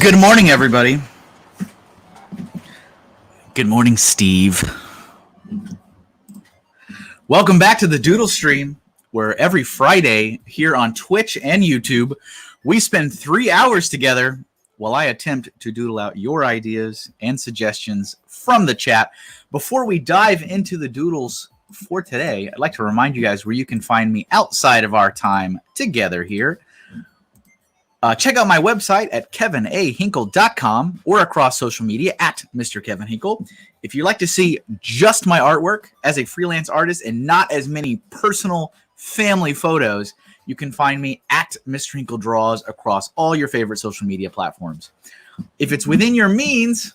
Good morning, everybody. Good morning, Steve. Welcome back to the Doodle stream, where every Friday here on Twitch and YouTube, we spend 3 hours together while I attempt to doodle out your ideas and suggestions from the chat. Before we dive into the doodles for today, I'd like to remind you guys where you can find me outside of our time together here. Check out my website at kevinahinkle.com or across social media at Mr. Kevin Hinkle. If you'd like to see just my artwork as a freelance artist and not as many personal family photos, you can find me at MrHinkleDraws across all your favorite social media platforms. If it's within your means,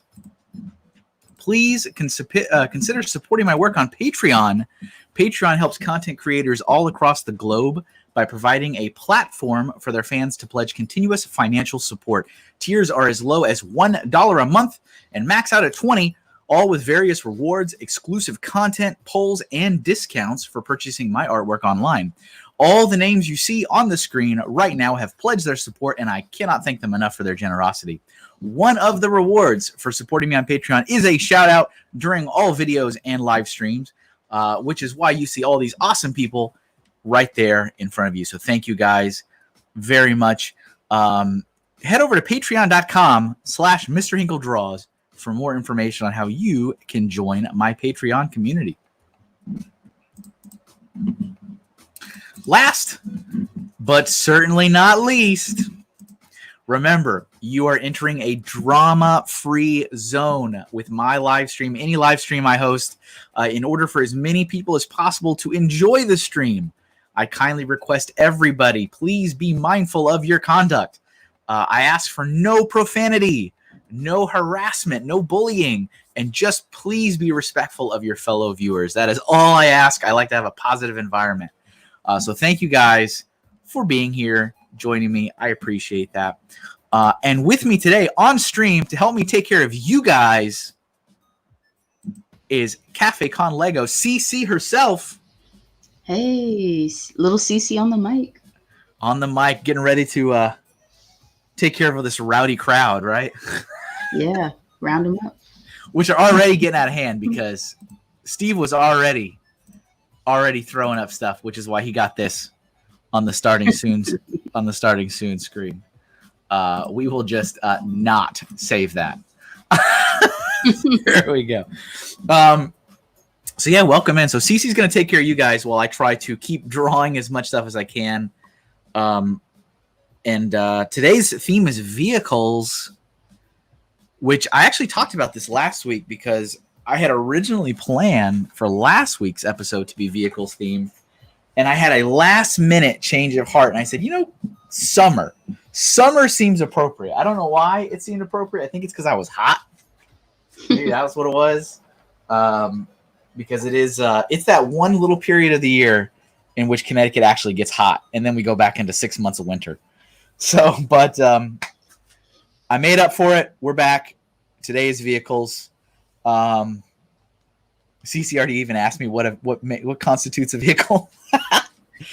please consider supporting my work on Patreon. Patreon helps content creators all across the globe by providing a platform for their fans to pledge continuous financial support. Tiers are as low as $1 a month and max out at $20, all with various rewards, exclusive content, polls, and discounts for purchasing my artwork online. All the names you see on the screen right now have pledged their support, and I cannot thank them enough for their generosity. One of the rewards for supporting me on Patreon is a shout out during all videos and live streams, which is why you see all these awesome people right there in front of you. So thank you guys very much. Head over to patreon.com/MrHinkleDraws for more information on how you can join my Patreon community. Last, but certainly not least, remember, you are entering a drama-free zone with my live stream, any live stream I host, in order for as many people as possible to enjoy the stream. I kindly request everybody, please be mindful of your conduct. I ask for no profanity, no harassment, no bullying, and just please be respectful of your fellow viewers. That is all I ask. I like to have a positive environment. So thank you guys for being here, joining me. I appreciate that. And with me today on stream to help me take care of you guys is Cafe Con Lego, CC herself. Hey, little CC on the mic. On the mic, getting ready to take care of this rowdy crowd, right? Yeah, round them up. Which are already getting out of hand because Steve was already throwing up stuff, which is why he got this on the starting soon screen. We will just not save that. There we go. So yeah, welcome in. So Cece's going to take care of you guys while I try to keep drawing as much stuff as I can. And today's theme is vehicles, which I actually talked about this last week because I had originally planned for last week's episode to be vehicles theme. And I had a last minute change of heart. And I said, summer seems appropriate. I don't know why it seemed appropriate. I think it's because I was hot. Maybe that was what it was. Because it's that one little period of the year in which Connecticut actually gets hot. And then we go back into 6 months of winter. So, but I made up for it. We're back. Today is vehicles. CC already even asked me what constitutes a vehicle.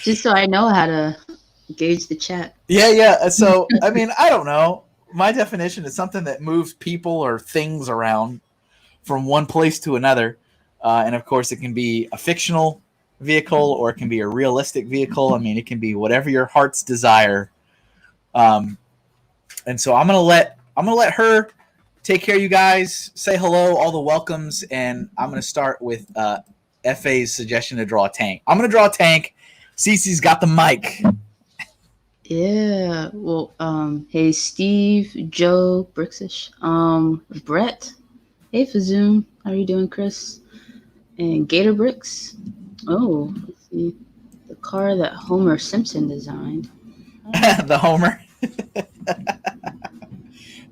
Just so I know how to gauge the chat. Yeah. So, I mean, I don't know. My definition is something that moves people or things around from one place to another. And of course, it can be a fictional vehicle or it can be a realistic vehicle. I mean, it can be whatever your heart's desire. And so I'm gonna let her take care of you guys. Say hello, all the welcomes, and I'm gonna start with FA's suggestion to draw a tank. I'm gonna draw a tank. Cece's got the mic. Yeah. Well, hey Steve, Joe, Brixish, Brett. Hey Fazoom, how are you doing, Chris? And Gator Bricks. Oh, let's see. The car that Homer Simpson designed. The Homer.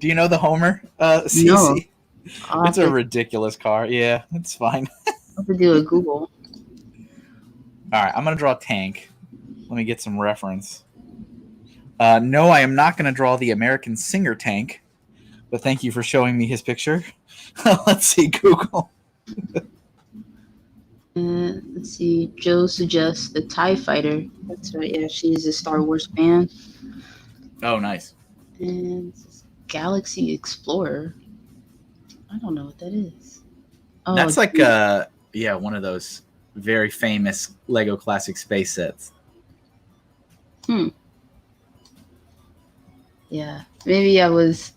Do you know the Homer, CC? No. It's a ridiculous car. Yeah, it's fine. I'll have to do a Google. All right, I'm going to draw a tank. Let me get some reference. No, I am not going to draw the American Singer tank, but thank you for showing me his picture. Let's see, Google. Let's see. Joe suggests the TIE Fighter. That's right. Yeah, she's a Star Wars fan. Oh, nice. And Galaxy Explorer. I don't know what that is. Oh, that's like one of those very famous Lego classic space sets. Yeah, maybe I was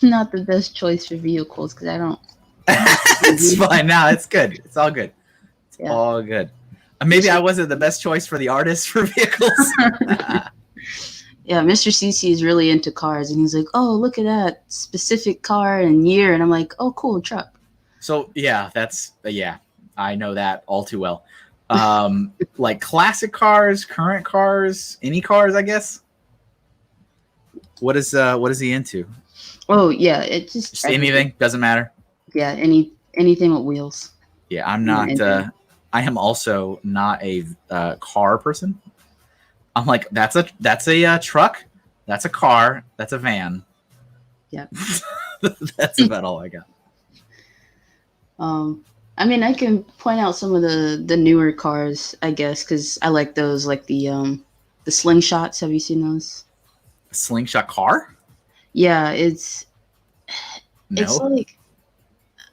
not the best choice for vehicles because I don't. It's fine. No, it's good. It's all good. It's all good. Maybe I wasn't the best choice for the artist for vehicles. Yeah, Mr. CC is really into cars, and he's like, "Oh, look at that specific car and year," and I'm like, "Oh, cool, truck." So yeah, I know that all too well. Like classic cars, current cars, any cars, I guess. What is he into? Oh yeah, it just Anything, doesn't matter. Yeah, anything with wheels. Yeah, I'm not. I am also not a car person. I'm like, that's a truck, that's a car, that's a van. Yeah. That's about all I got. I mean, I can point out some of the newer cars, I guess, because I like those, like the slingshots. Have you seen those? A slingshot car? Yeah, it's like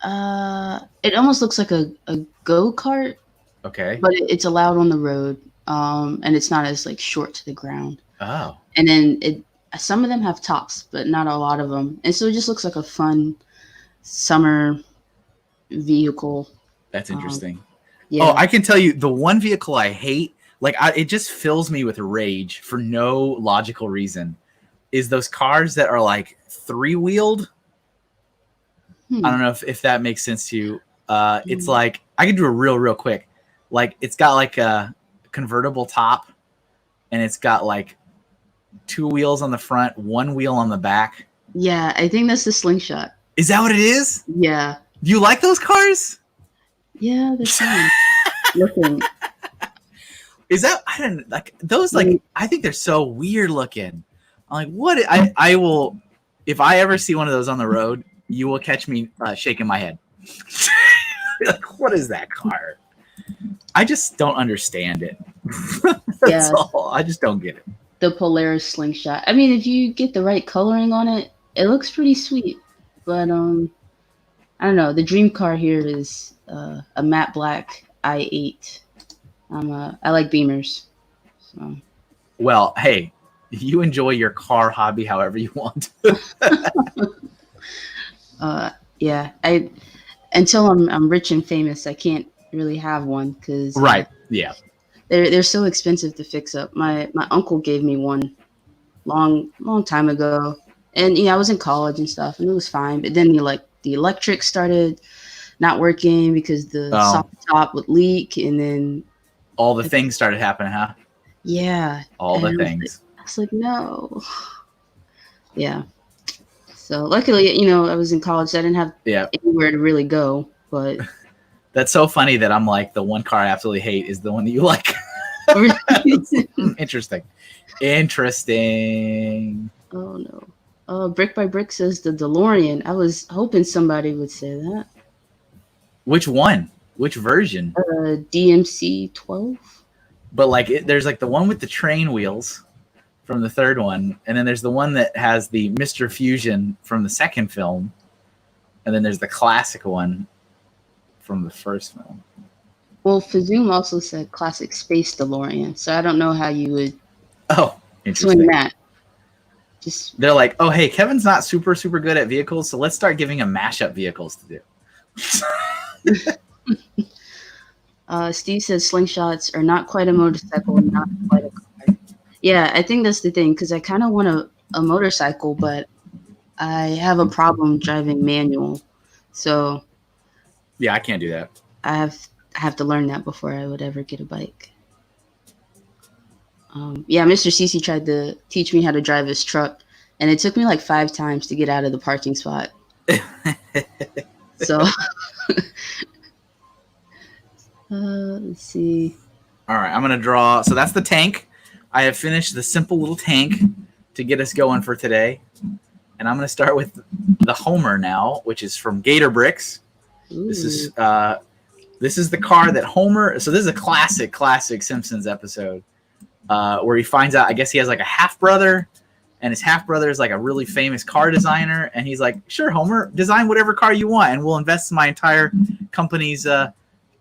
it almost looks like a go-kart. Okay. But it's allowed on the road, and it's not as like short to the ground. Oh. And then some of them have tops, but not a lot of them, and so it just looks like a fun summer vehicle. That's interesting. Yeah. Oh, I can tell you the one vehicle I hate, like it just fills me with rage for no logical reason, is those cars that are like three-wheeled. I don't know if that makes sense to you. It's like, I can do it real quick. Like it's got like a convertible top, and it's got like two wheels on the front, one wheel on the back. Yeah, I think that's the slingshot. Is that what it is? Yeah. Do you like those cars? Yeah, they're fun. Looking. Is that, I don't like those, like I think they're so weird looking. I'm like, what? I will, if I ever see one of those on the road, you will catch me shaking my head. Like, what is that car? I just don't understand it. That's all. I just don't get it. The Polaris slingshot. I mean, if you get the right coloring on it, it looks pretty sweet. But I don't know. The dream car here is a matte black i8. I like Beamers. So. Well, hey, you enjoy your car hobby however you want. Yeah. Until I'm rich and famous, I can't really have one because right. Yeah. They're so expensive to fix up. My uncle gave me one long time ago, and I was in college and stuff, and it was fine. But then the electric started not working because the soft top would leak, and then all the things started happening, huh? Yeah. All the things. I was like, no. Yeah. So luckily, I was in college, so I didn't have anywhere to really go. But that's so funny that I'm like, the one car I absolutely hate is the one that you like. Interesting. Oh no. Brick by Brick says the DeLorean. I was hoping somebody would say that. Which one? Which version? DMC 12. But like, there's like the one with the train wheels from the third one, and then there's the one that has the Mr. Fusion from the second film, and then there's the classic one from the first film. Well, Fazoom also said classic space DeLorean, so I don't know how you would swing that. They're like, oh, hey, Kevin's not super good at vehicles, so let's start giving him mashup vehicles to do. Steve says slingshots are not quite a motorcycle, not quite a car. Yeah, I think that's the thing, because I kind of want a motorcycle, but I have a problem driving manual. So yeah, I can't do that. I have to learn that before I would ever get a bike. Yeah, Mr. Cece tried to teach me how to drive his truck, and it took me like 5 times to get out of the parking spot. So let's see. All right, I'm going to draw. So that's the tank. I have finished the simple little tank to get us going for today. And I'm going to start with the Homer now, which is from Gator Bricks. Ooh. This is the car that Homer. So this is a classic Simpsons episode where he finds out, I guess he has like a half brother, and his half brother is like a really famous car designer. And he's like, sure, Homer, design whatever car you want, and we'll invest my entire company's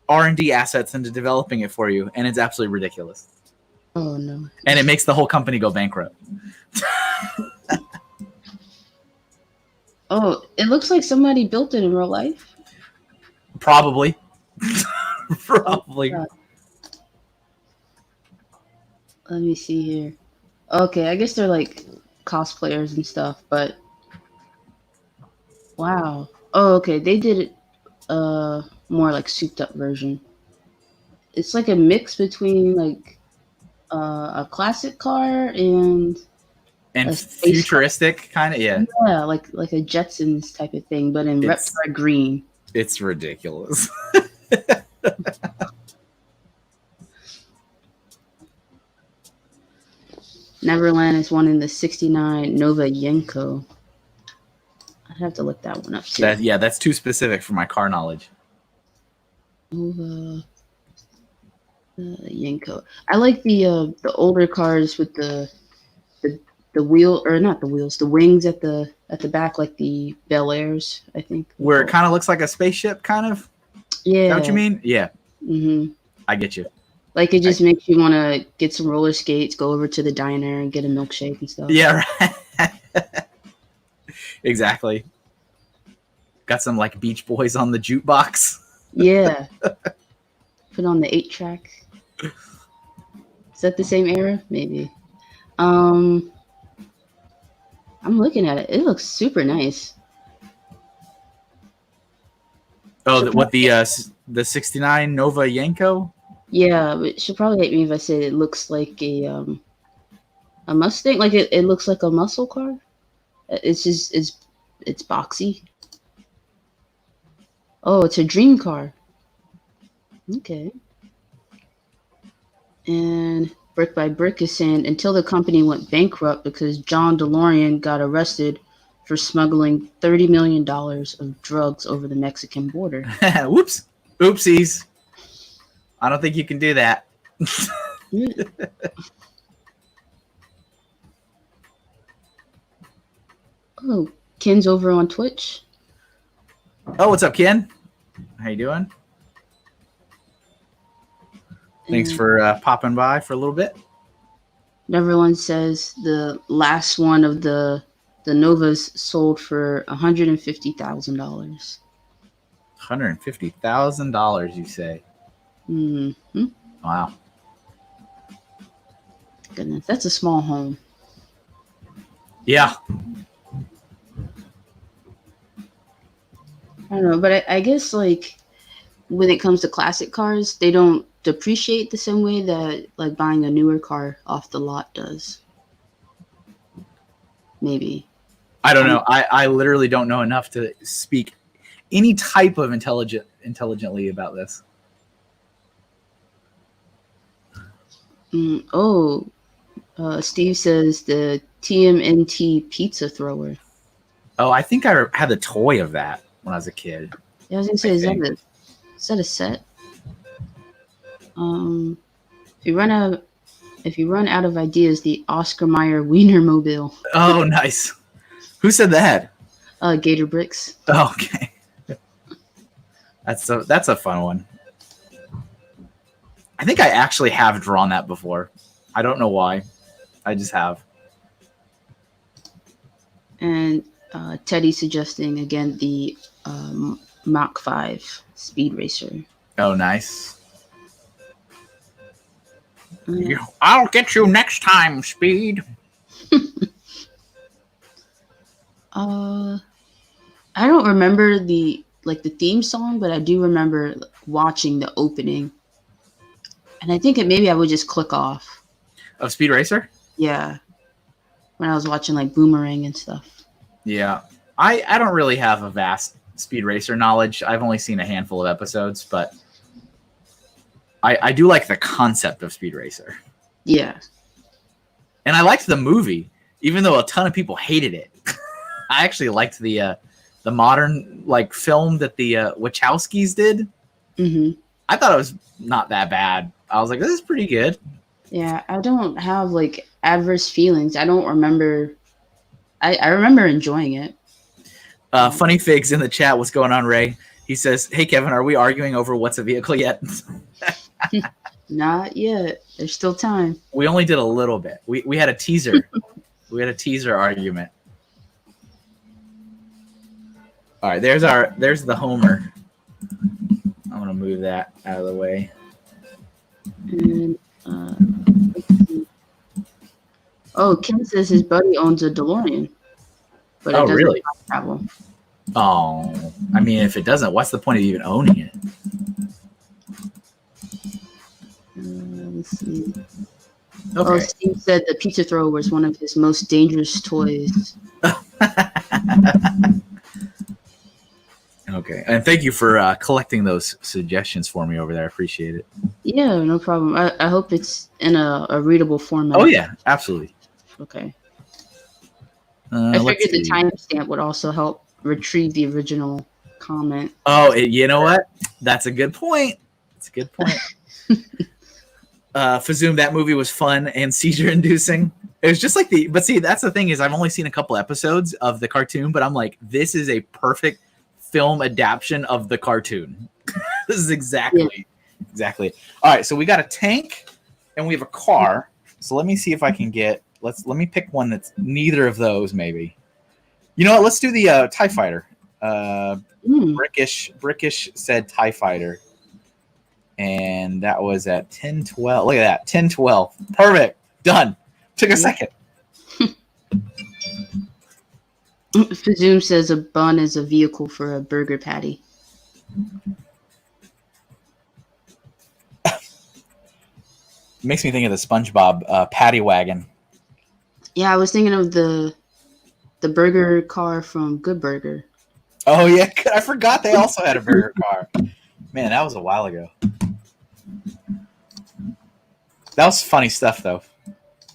R&D assets into developing it for you. And it's absolutely ridiculous. Oh, no. And it makes the whole company go bankrupt. Oh, it looks like somebody built it in real life. Probably. Probably. Oh, let me see here. Okay, I guess they're like cosplayers and stuff, but wow. Oh, okay, they did it more like souped up version. it's like a mix between like a classic car and And a space car. futuristic kind of, yeah. Yeah, like a Jetsons type of thing, but in It's Reptar green. it's ridiculous. Neverland is one in the '69 Nova Yenko. I'd have to look that one up too. That's too specific for my car knowledge. Nova Yenko. I like the older cars with the wheel, or not the wheels, the wings at the back, like the Bel Airs, I think. Where it kind of looks like a spaceship, kind of. Yeah. Is that what you mean? Yeah. Mm-hmm. I get you. Like it just makes you want to get some roller skates, go over to the diner and get a milkshake and stuff. Yeah, right. Exactly. Got some like Beach Boys on the jukebox. Yeah. Put on the 8-track. Is that the same era? Maybe. I'm looking at it. It looks super nice. Oh, what the '69 Nova Yenko? Yeah, but she'll probably hate me if I said it looks like a Mustang. Like it looks like a muscle car. It's just it's boxy. Oh, it's a dream car. Okay. And Brick by Brick is saying until the company went bankrupt because John DeLorean got arrested for smuggling $30 million of drugs over the Mexican border. Whoops. Oopsies. I don't think you can do that. Oh, Ken's over on Twitch. Oh, what's up, Ken? How you doing? Thanks for popping by for a little bit. Neverland says the last one of the Novas sold for $150,000. $150,000, you say? Mm-hmm. Wow. Goodness, that's a small home. Yeah. I don't know, but I guess like when it comes to classic cars, they don't depreciate the same way that like buying a newer car off the lot does. Maybe. I don't know. I literally don't know enough to speak any type of intelligently about this. Steve says the TMNT pizza thrower. Oh, I think I had the toy of that when I was a kid. Yeah, I was gonna say, is that a set? If you run out of ideas, the Oscar Mayer Wienermobile. Oh, nice. Who said that? Gator Bricks. Oh, okay. That's a fun one. I think I actually have drawn that before. I don't know why. I just have. And Teddy suggesting again the Mach 5 Speed Racer. Oh, nice. I'll get you next time, Speed. I don't remember the theme song, but I do remember watching the opening. And I think maybe I would just click off. Of Speed Racer? Yeah. When I was watching like Boomerang and stuff. Yeah. I don't really have a vast Speed Racer knowledge. I've only seen a handful of episodes, but I do like the concept of Speed Racer. Yeah. And I liked the movie, even though a ton of people hated it. I actually liked the modern like film that the Wachowskis did. Mm-hmm. I thought it was not that bad. I was like, this is pretty good. Yeah, I don't have like adverse feelings. I don't remember. I remember enjoying it. Funny Figs in the chat. What's going on, Ray? He says, "Hey Kevin, are we arguing over what's a vehicle yet?" Not yet. There's still time. We only did a little bit. We had a teaser. We had a teaser argument. All right, there's the Homer. I'm gonna move that out of the way. And Ken says his buddy owns a DeLorean, but it doesn't really? travel. Oh, I mean, if it doesn't, what's the point of even owning it? Let's see. Okay. Oh, Steve said the pizza thrower was one of his most dangerous toys. Okay, and thank you for collecting those suggestions for me over there. I appreciate it. Yeah, no problem. I hope it's in a readable format. Oh yeah, absolutely. Okay. I Let's figured the see. timestamp would also help retrieve the original comment. Oh, you know what? That's a good point. That's a good point. Fazoom, that movie was fun and seizure-inducing. It was just like but see, that's the thing is I've only seen a couple episodes of the cartoon, but I'm like, this is a perfect film adaptation of the cartoon. This is exactly. All right, so we got a tank and we have a car. So let me see if I can get. Let me pick one that's neither of those. Maybe. You know what? Let's do the TIE Fighter. Brickish said TIE Fighter. And that was at 10:12. Look at that. 10:12. Perfect. Done. Took a second. Fazoom says a bun is a vehicle for a burger patty. Makes me think of the SpongeBob patty wagon. Yeah, I was thinking of the burger car from Good Burger. Oh, yeah. I forgot they also had a burger car. Man, that was a while ago. That was funny stuff, though.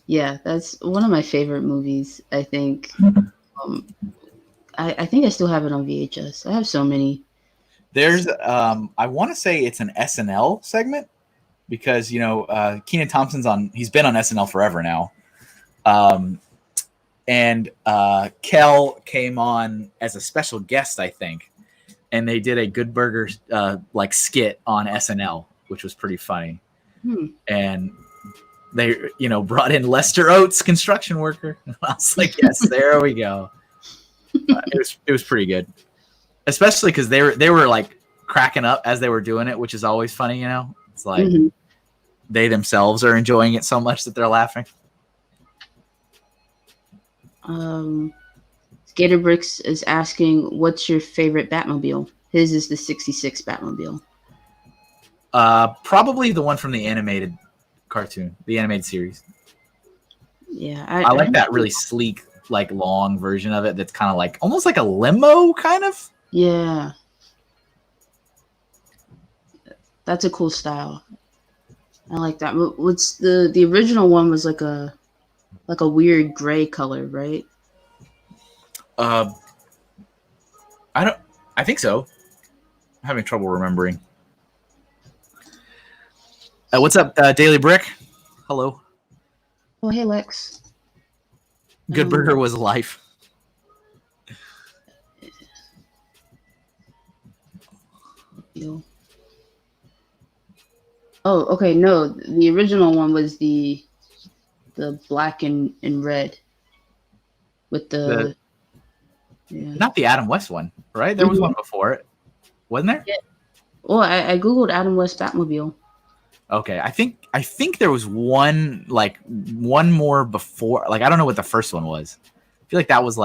Yeah, that's one of my favorite movies, I think. I think I still have it on VHS. I have so many. There's, I want to say it's an SNL segment because, Kenan Thompson's he's been on SNL forever now. And Kel came on as a special guest, I think. And they did a Good Burger skit on SNL, which was pretty funny. And they, brought in Lester Oates, construction worker. I was like, yes, there we go. It was pretty good, especially because they were like cracking up as they were doing it, which is always funny. It's like they themselves are enjoying it so much that they're laughing. Gator Bricks is asking, "What's your favorite Batmobile?" His is the '66 Batmobile. Probably the one from the animated cartoon, the animated series. Yeah, I like that really sleek, like long version of it. That's kind of like almost like a limo, kind of. Yeah, that's a cool style. I like that. What's the original one was like a weird gray color, right? I think so. I'm having trouble remembering. What's up, Daily Brick? Hello. Oh, hey, Lex. Good Burger was life. Oh, okay. No, the original one was the black and red with the not the Adam West one, right? There was one before it, wasn't there? Yeah. Well, I googled Adam West Batmobile. Okay, I think there was one more before. Like I don't know what the first one was. I feel like that was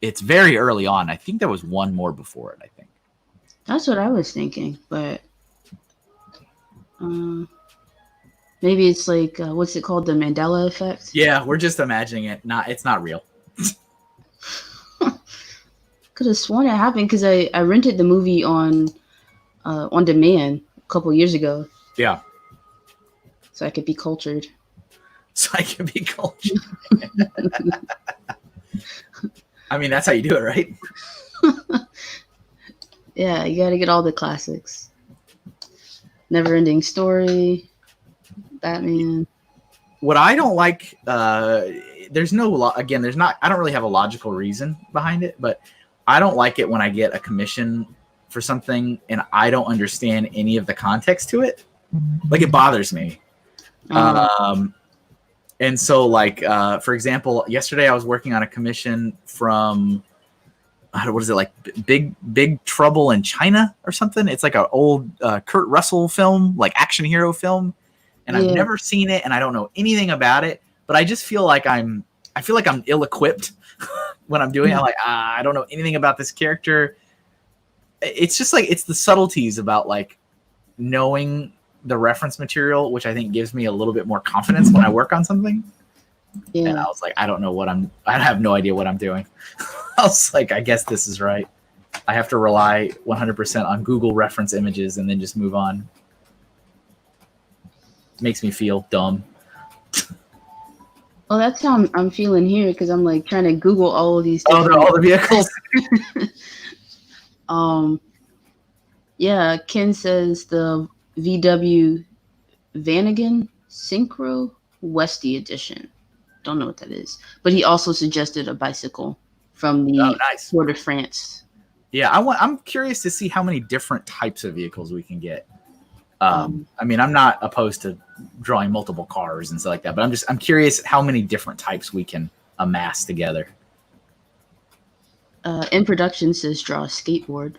it's very early on. I think there was one more before it. I think that's what I was thinking, but maybe it's like what's it called, the Mandela effect? Yeah, we're just imagining it. It's not real. Could have sworn it happened because I rented the movie on demand a couple years ago. Yeah. So I could be cultured. I mean, that's how you do it, right? Yeah, you got to get all the classics. Never-ending Story, Batman. What I don't like, there's no, again, there's not, I don't really have a logical reason behind it, but I don't like it when I get a commission for something and I don't understand any of the context to it. Like it bothers me. And so for example, yesterday I was working on a commission from, what is it, like Big Trouble in China or something? It's like an old Kurt Russell film, like action hero film. And I've never seen it and I don't know anything about it, but I just feel like I'm ill-equipped when I'm doing it. I'm like, I don't know anything about this character. It's just like, it's the subtleties about like knowing the reference material, which I think gives me a little bit more confidence when I work on something. Yeah. And I was like, I have no idea what I'm doing. I was like, I guess this is right. I have to rely 100% on Google reference images and then just move on. Makes me feel dumb. Well, that's how I'm feeling here because I'm like trying to Google all of these. Oh, all the vehicles. Yeah, Ken says the VW Vanagon Synchro Westy Edition. Don't know what that is, but he also suggested a bicycle from the nice. Tour de France. Yeah, I'm curious to see how many different types of vehicles we can get. I mean, I'm not opposed to drawing multiple cars and stuff like that, but I'm curious how many different types we can amass together. In production says draw a skateboard.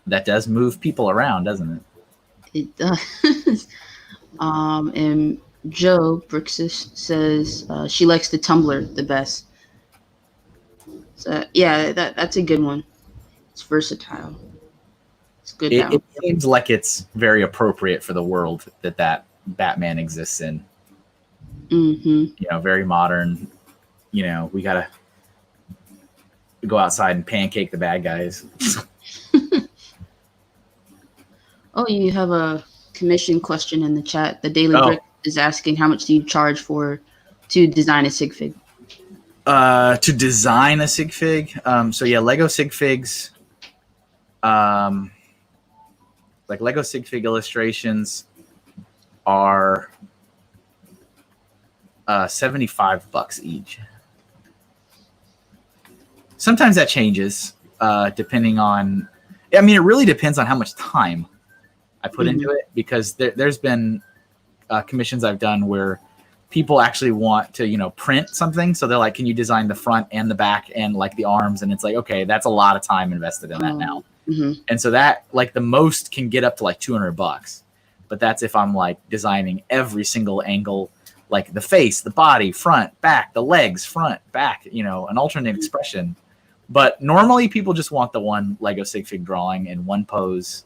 That does move people around, doesn't it? It does. And Joe Brixis says she likes the tumbler the best. So yeah, that's a good one. It's versatile. It's good. It seems like it's very appropriate for the world that Batman exists in. Mm-hmm. You know, very modern. You know, we gotta go outside and pancake the bad guys. Oh, you have a commission question in the chat. The Daily Brick is asking how much do you charge to design a sig fig? To design a sig fig, so yeah, Lego sig figs, like Lego sig fig illustrations are $75 each. Sometimes that changes depending on. I mean, it really depends on how much time I put into it, because there's been commissions I've done where people actually want to, you know, print something. So they're like, can you design the front and the back and like the arms? And it's like, okay, that's a lot of time invested in that now. Mm-hmm. And so that, like, the most can get up to like $200, but that's if I'm like designing every single angle, like the face, the body, front, back, the legs, front, back, you know, an alternate expression. But normally people just want the one Lego sig fig drawing in one pose.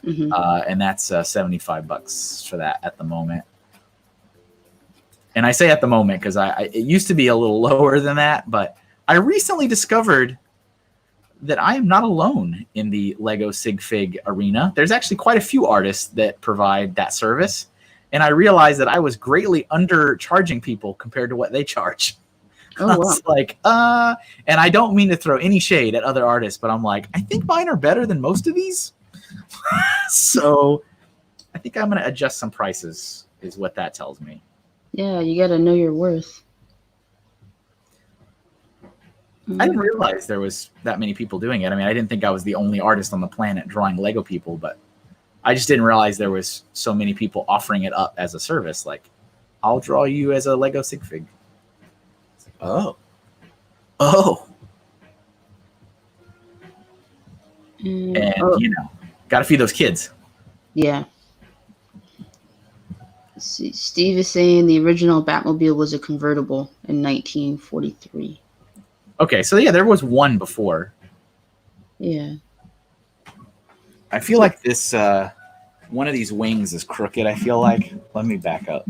Mm-hmm. And that's $75 for that at the moment. And I say at the moment because it used to be a little lower than that, but I recently discovered that I am not alone in the Lego sig fig arena. There's actually quite a few artists that provide that service, and I realized that I was greatly undercharging people compared to what they charge. Oh, I was like, and I don't mean to throw any shade at other artists, but I'm like, I think mine are better than most of these. So I think I'm going to adjust some prices, is what that tells me. Yeah, you got to know your worth. I didn't realize there was that many people doing it. I mean, I didn't think I was the only artist on the planet drawing Lego people, but I just didn't realize there was so many people offering it up as a service. Like, I'll draw you as a Lego sig fig. It's like, oh. And, you know, got to feed those kids. Yeah. Let's see. Steve is saying the original Batmobile was a convertible in 1943. Okay, so yeah, there was one before. Yeah. I feel like this, one of these wings is crooked, I feel like. Let me back up.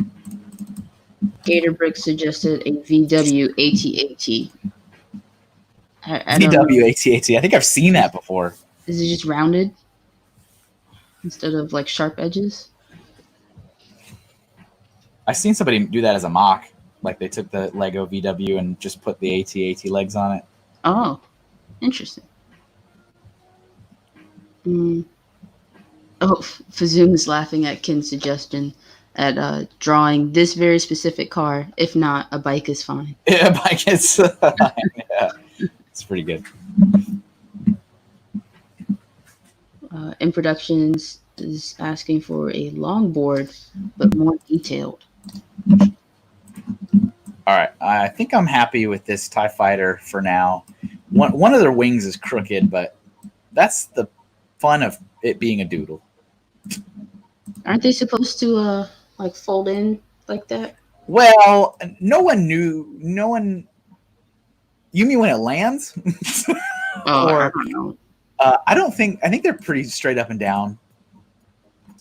Gatorbrick suggested a VW AT-AT. VW AT-AT. I think I've seen that before. Is it just rounded instead of like sharp edges? I've seen somebody do that as a mock. Like they took the Lego VW and just put the AT-AT legs on it. Oh, interesting. Oh, Fazoom is laughing at Ken's suggestion at drawing this very specific car. If not, a bike is fine. Yeah, a bike is fine. Yeah, it's pretty good. In Productions is asking for a longboard, but more detailed. All right, I think I'm happy with this TIE Fighter for now. One of their wings is crooked, but that's the fun of it being a doodle. Aren't they supposed to like fold in like that? Well, no one knew. No one. You mean when it lands? Oh, I don't know. I don't think. I think they're pretty straight up and down.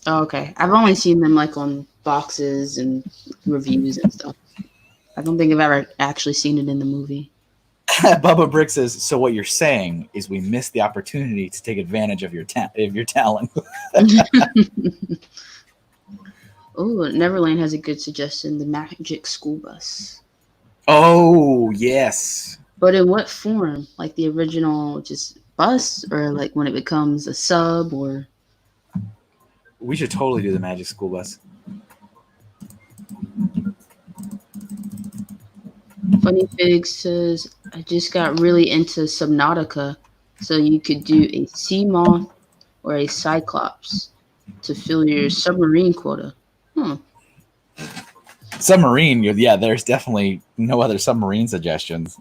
Oh, okay. I've only seen them like on boxes and reviews and stuff. I don't think I've ever actually seen it in the movie. Bubba Brick says, "So what you're saying is we missed the opportunity to take advantage of your talent." Oh, Neverland has a good suggestion: the Magic School Bus. Oh yes. But in what form? Like the original, just bus, or like when it becomes a sub, or We should totally do the Magic School Bus. Funny Fig says, I just got really into Subnautica, so you could do a sea moth or a cyclops to fill your submarine quota. Hmm. Submarine, yeah, there's definitely no other submarine suggestions.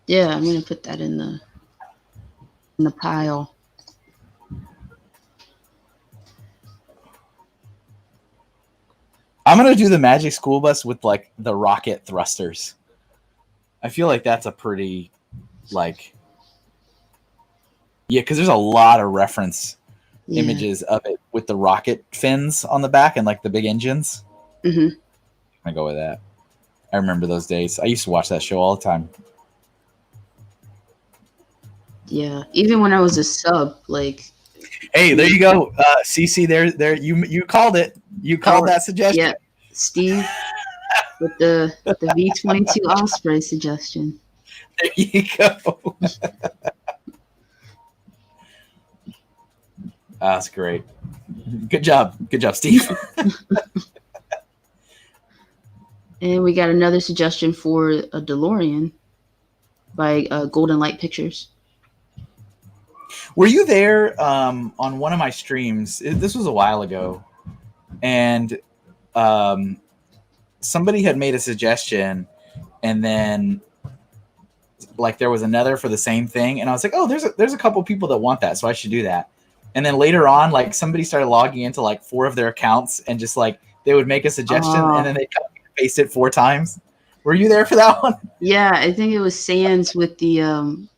Yeah, I'm gonna put that in the pile. I'm gonna do the Magic School Bus with like the rocket thrusters. I feel like that's a pretty like yeah, because there's a lot of reference Yeah. images of it with the rocket fins on the back and like the big engines. Mm-hmm. I go with that. I remember those days. I used to watch that show all the time. Yeah. Even when I was a sub, like Hey, there you go, CC. There. You called it. You called that suggestion. yeah, Steve with the V-22 Osprey suggestion. There you go. That's great. Good job, Steve. And we got another suggestion for a DeLorean by Golden Light Pictures. Were you there on one of my streams? This was a while ago, and somebody had made a suggestion, and then like there was another for the same thing, and I was like, oh, there's a couple people that want that, so I should do that. And then later on, like somebody started logging into like 4 of their accounts, and just like they would make a suggestion, and then they copy and paste it 4 times. Were you there for that one? Yeah, I think it was Sands with the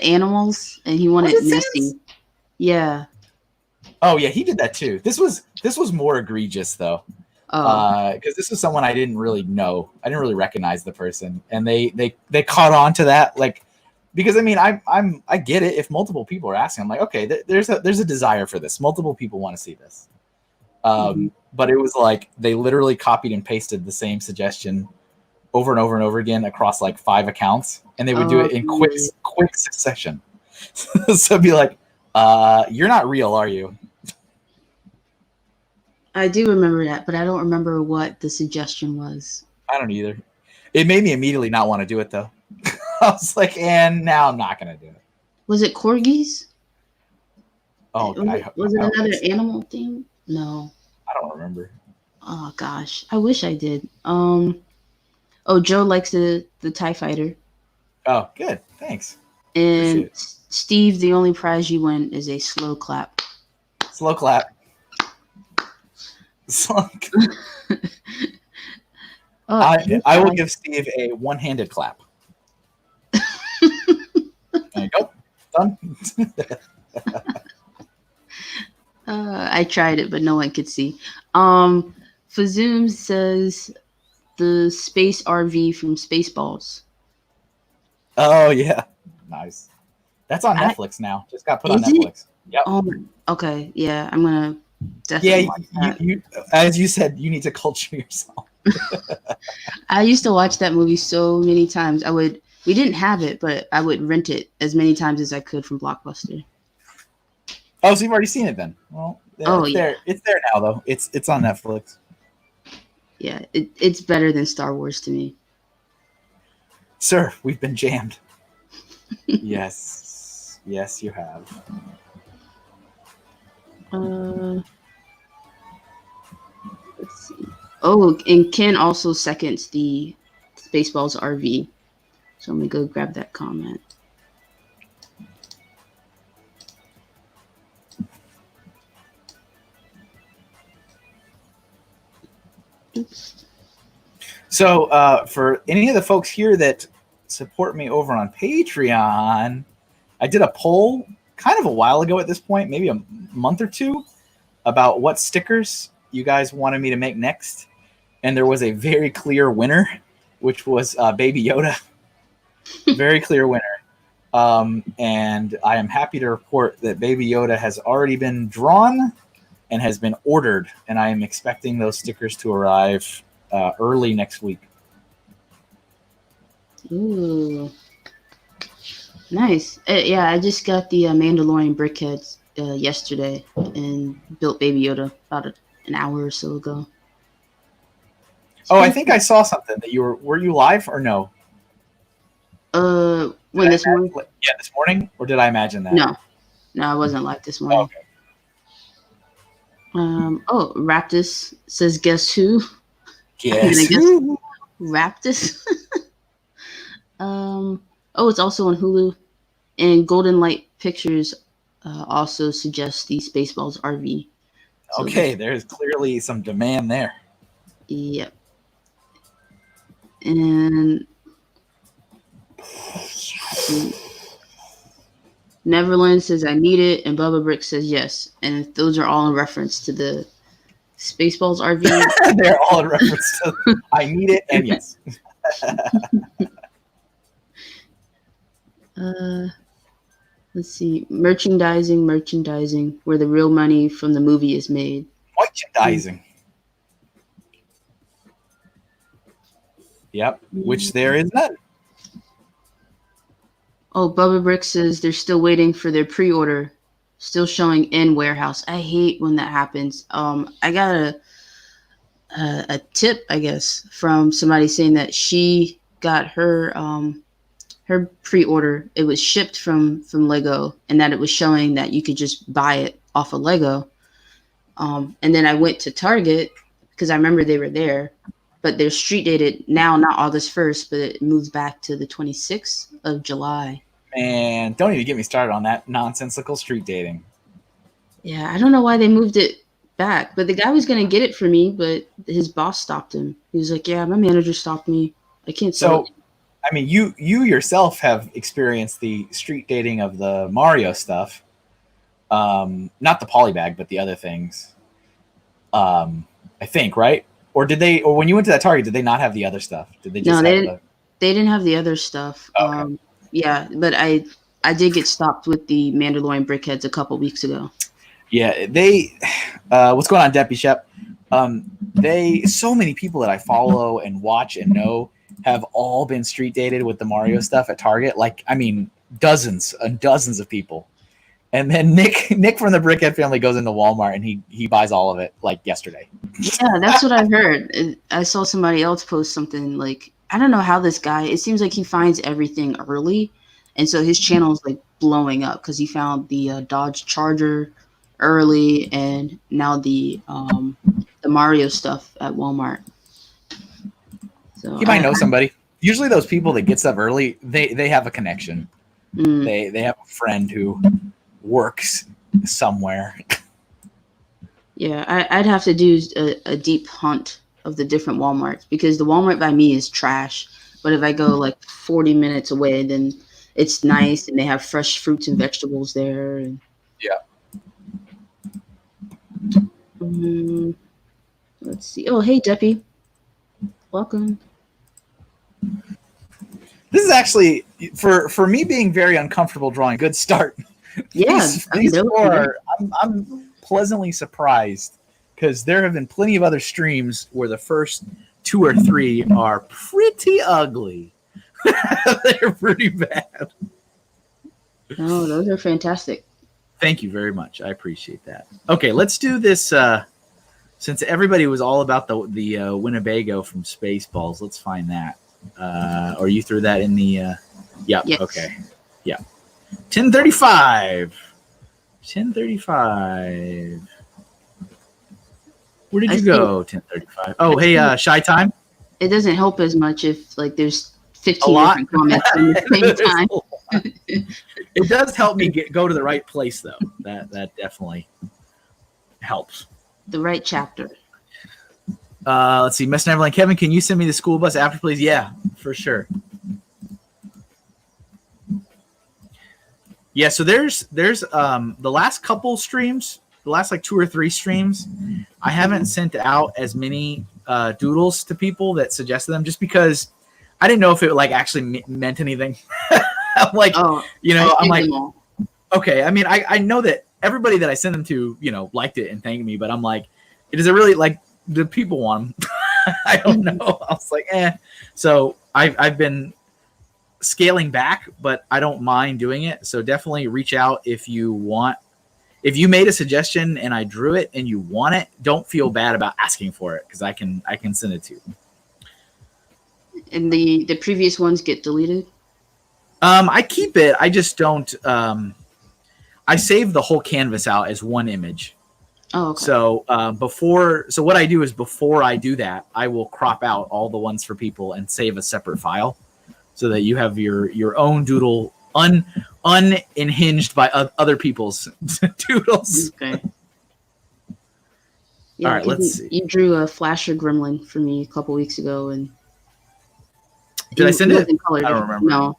animals, and he wanted Nessie. Sands? Yeah. Oh yeah, he did that too. This was more egregious though, because this was someone I didn't really know. I didn't really recognize the person, and they caught on to that. Like, because I mean, I get it. If multiple people are asking, I'm like, okay, there's a desire for this. Multiple people want to see this. But it was like they literally copied and pasted the same suggestion over and over and over again across like 5 accounts, and they would do it in quick succession. So it'd be like, you're not real, are you? I do remember that, but I don't remember what the suggestion was. I don't either. It made me immediately not want to do it though. I was like, and now I'm not gonna do it. Was it corgis? Oh, was it another animal thing? No, I don't remember. Oh gosh, I wish I did. Oh, Joe likes the TIE Fighter. Oh, good. Thanks. And Steve, the only prize you win is a slow clap. Slow clap. I will give Steve a one-handed clap. There you go. Done. I tried it, but no one could see. Fazoom says the space RV from Spaceballs. Oh yeah, nice. That's on Netflix now. Just got put on Netflix. Yep. Oh, okay. Yeah, I'm gonna definitely watch that. You, as you said, you need to culture yourself. I used to watch that movie so many times. We didn't have it, but I would rent it as many times as I could from Blockbuster. Oh, so you've already seen it then? Well, yeah. It's there now though. It's on Netflix. Yeah, it's better than Star Wars to me. Sir, we've been jammed. Yes, you have. Let's see. Oh, and Ken also seconds the Spaceballs RV. So let me go grab that comment. Oops. So for any of the folks here that support me over on Patreon, I did a poll kind of a while ago at this point, maybe a month or two. about what stickers you guys wanted me to make next, and there was a very clear winner, which was Baby Yoda. Very clear winner. And I am happy to report that Baby Yoda has already been drawn and has been ordered, and I am expecting those stickers to arrive early next week. Ooh, nice. Yeah, I just got the Mandalorian brickheads yesterday and built Baby Yoda about an hour or so ago. Oh, I think I saw something that were you live or no? When this morning? Yeah, this morning, or did I imagine that? No, I wasn't live this morning. Oh, okay. Oh, Raptus says, guess who? Guess who? Raptus. Oh, it's also on Hulu, and Golden Light Pictures also suggests the Spaceballs RV. So okay, there's clearly some demand there. Yep. And Neverland says, I need it, and Bubba Brick says yes. And those are all in reference to the Spaceballs RV. They're all in reference to I need it and yes. Let's see. Merchandising, where the real money from the movie is made. Merchandising. Yep, which there is none. Oh, Bubba Brick says they're still waiting for their pre-order. Still showing in warehouse. I hate when that happens. I got a tip, I guess, from somebody saying that she got her her pre-order. It was shipped from Lego, and that it was showing that you could just buy it off of Lego. And then I went to Target because I remember they were there, but they're street dated now, not August 1st, but it moves back to the 26th of July. Man, don't even get me started on that nonsensical street dating. Yeah, I don't know why they moved it back, but the guy was going to get it for me, but his boss stopped him. He was like, yeah, my manager stopped me. I can't sell it. I mean, you yourself have experienced the street dating of the Mario stuff. Not the polybag, but the other things. I think, right? Or when you went to that Target, did they not have the other stuff? Did they just they didn't have the other stuff. Okay. Yeah, but I did get stopped with the Mandalorian brickheads a couple weeks ago. Yeah, they what's going on, Deputy Shep? So many people that I follow and watch and know have all been street dated with the Mario stuff at Target. Like, I mean, dozens and dozens of people. And then Nick from the Brickhead family goes into Walmart and he buys all of it like yesterday. Yeah, that's what I heard. I saw somebody else post something like, I don't know how this guy, it seems like he finds everything early. And so his channel is like blowing up because he found the Dodge Charger early and now the Mario stuff at Walmart. So you might know somebody. Usually those people that get stuff early, they have a connection. They have a friend who works somewhere. Yeah, I'd have to do a deep hunt of the different Walmarts because the Walmart by me is trash. But if I go like 40 minutes away, then it's nice and they have fresh fruits and vegetables there. And, yeah. Let's see. Oh, hey, Deppy. Welcome. This is actually, for me being very uncomfortable drawing, good start. Yeah. I'm pleasantly surprised because there have been plenty of other streams where the first 2 or 3 are pretty ugly. They're pretty bad. Oh, those are fantastic. Thank you very much. I appreciate that. Okay, let's do this. Since everybody was all about the Winnebago from Spaceballs, let's find that. Or you threw that in the... yeah, yes. Okay. Yeah. 1035. 1035. Where did you go, 1035? Oh, hey, Shy Time? It doesn't help as much if like there's 15 different comments at the same time. It does help me go to the right place, though. That definitely helps. The right chapter. Let's see. Miss Neverland, Kevin, can you send me the school bus after, please? Yeah, for sure. Yeah, so there's the last couple streams the last like 2 or 3 streams, I haven't sent out as many doodles to people that suggested them, just because I didn't know if it like actually meant anything. I'm like, I'm like, okay. I mean, I know that everybody that I sent them to, liked it and thanked me, but I'm like, does it really, like, do people want them? I don't know. I was like, So I've been scaling back, but I don't mind doing it. So definitely reach out if you want. If you made a suggestion and I drew it and you want it, don't feel bad about asking for it, because I can send it to you. And the previous ones get deleted? I keep it. I just don't. I save the whole canvas out as one image. Oh, okay. So what I do is, before I do that, I will crop out all the ones for people and save a separate file, so that you have your own doodle unhinged by other people's doodles. Okay. Yeah, all right, let's see. You drew a Flasher Gremlin for me a couple weeks ago, and did I send it? I don't remember. No,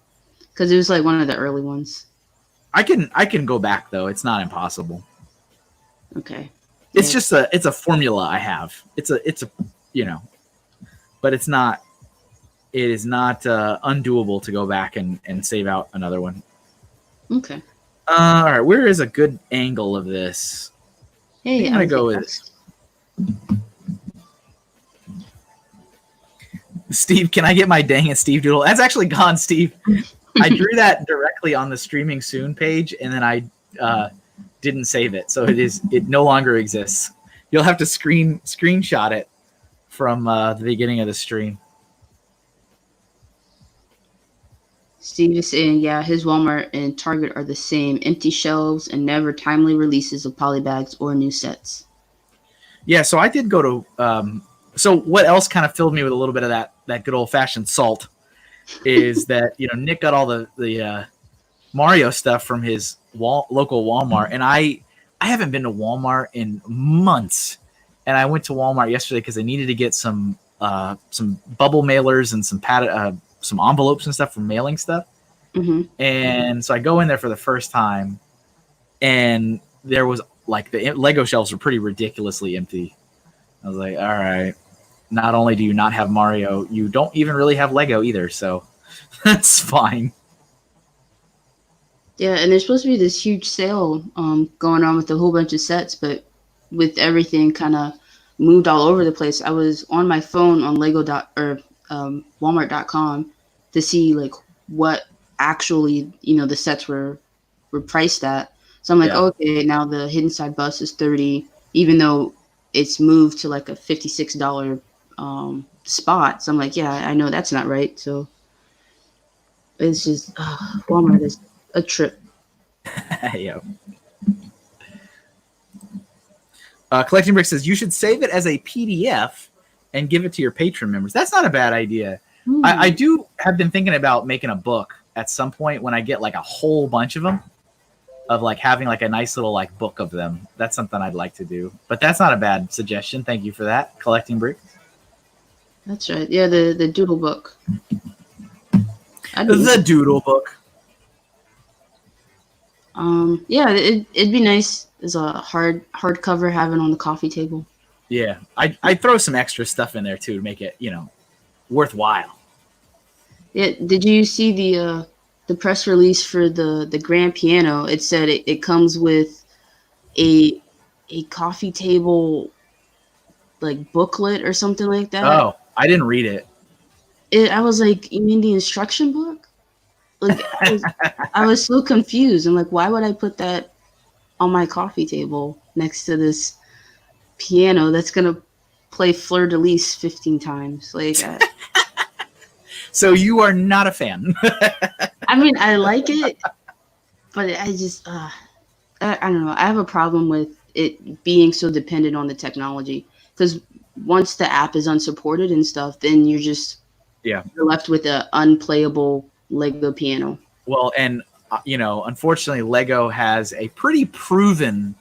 because it was like one of the early ones. I can go back though. It's not impossible. Okay. It's just it's a formula I have. It's a but it's not. It is not undoable to go back and save out another one. Okay. All right. Where is a good angle of this? Hey, I'm gonna go with Steve. Can I get my dang it Steve doodle? That's actually gone, Steve. I drew that directly on the Streaming Soon page, and then I didn't save it, so it no longer exists. You'll have to screenshot it from the beginning of the stream. Steve is saying, yeah, his Walmart and Target are the same: empty shelves and never timely releases of polybags or new sets. Yeah, so I did go to. So what else kind of filled me with a little bit of that good old fashioned salt is that Nick got all the Mario stuff from his local Walmart, and I haven't been to Walmart in months, and I went to Walmart yesterday because I needed to get some bubble mailers and some envelopes and stuff for mailing stuff. Mm-hmm. And so I go in there for the first time, and there was like the Lego shelves were pretty ridiculously empty. I was like, all right, not only do you not have Mario, you don't even really have Lego either, so that's fine. Yeah, and there's supposed to be this huge sale going on with a whole bunch of sets, but with everything kind of moved all over the place. I was on my phone on Walmart.com to see like what actually the sets were priced at. So I'm like, okay, now the Hidden Side bus is $30, even though it's moved to like a $56 spot. So I'm like, yeah, I know that's not right. So it's just Walmart is a trip. Yeah. Collecting Brick says you should save it as a PDF and give it to your Patreon members. That's not a bad idea. I do have been thinking about making a book at some point when I get like a whole bunch of them, of like having like a nice little like book of them. That's something I'd like to do. But that's not a bad suggestion. Thank you for that, Collecting Brick. That's right. Yeah, the Doodle book. The Doodle book. Yeah, it'd be nice as a hardcover having on the coffee table. Yeah, I throw some extra stuff in there too to make it worthwhile. Yeah, did you see the press release for the grand piano? It said it comes with a coffee table like booklet or something like that. Oh, I didn't read it. I was like, you mean the instruction book? Like I was so confused. I'm like, why would I put that on my coffee table next to this piano that's gonna play Fleur de Lis 15 times? Like, so you are not a fan. I mean, I like it, but I just I don't know. I have a problem with it being so dependent on the technology, because once the app is unsupported and stuff, then you're left with an unplayable Lego piano. Well, and unfortunately, Lego has a pretty proven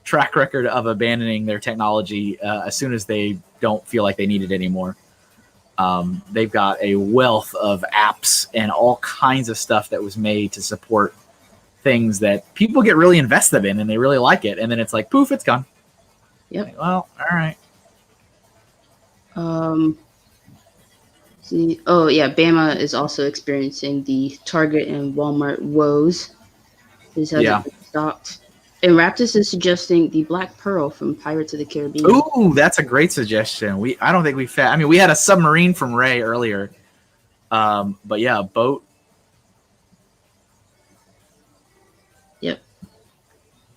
track record of abandoning their technology as soon as they don't feel like they need it anymore. They've got a wealth of apps and all kinds of stuff that was made to support things that people get really invested in and they really like it, and then it's like poof, it's gone. Yep. Like, well, all right. See. Oh yeah, Bama is also experiencing the Target and Walmart woes. This hasn't been stocked. And Raptus is suggesting the Black Pearl from Pirates of the Caribbean. Ooh, that's a great suggestion. I don't think we found. I mean, we had a submarine from Ray earlier, but yeah, a boat. Yep.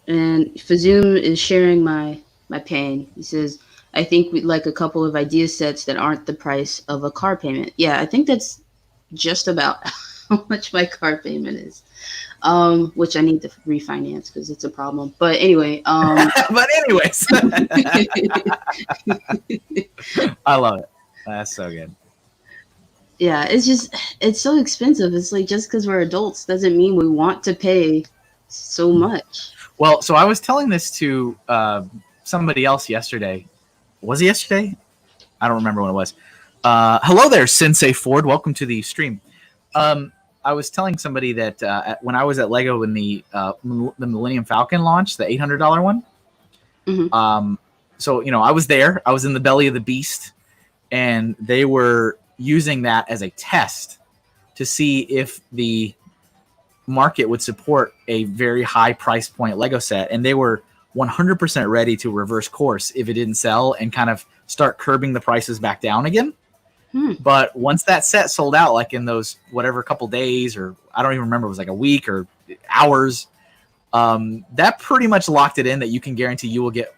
And Fazoom is sharing my pain. He says, I think we'd like a couple of idea sets that aren't the price of a car payment. Yeah, I think that's just about how much my car payment is. Which I need to refinance because it's a problem. But anyway, but anyways, I love it. That's so good. Yeah, it's so expensive. It's like just because we're adults doesn't mean we want to pay so much. Well, so I was telling this to somebody else yesterday. Was it yesterday? I don't remember when it was. Hello there, Sensei Ford. Welcome to the stream. I was telling somebody that when I was at Lego when the Millennium Falcon launched, the $800 one. Mm-hmm. So, I was there. I was in the belly of the beast, and they were using that as a test to see if the market would support a very high price point Lego set. And they were 100% ready to reverse course if it didn't sell and kind of start curbing the prices back down again. But once that set sold out, like in those whatever couple days, or I don't even remember, it was like a week or hours, that pretty much locked it in that you can guarantee you will get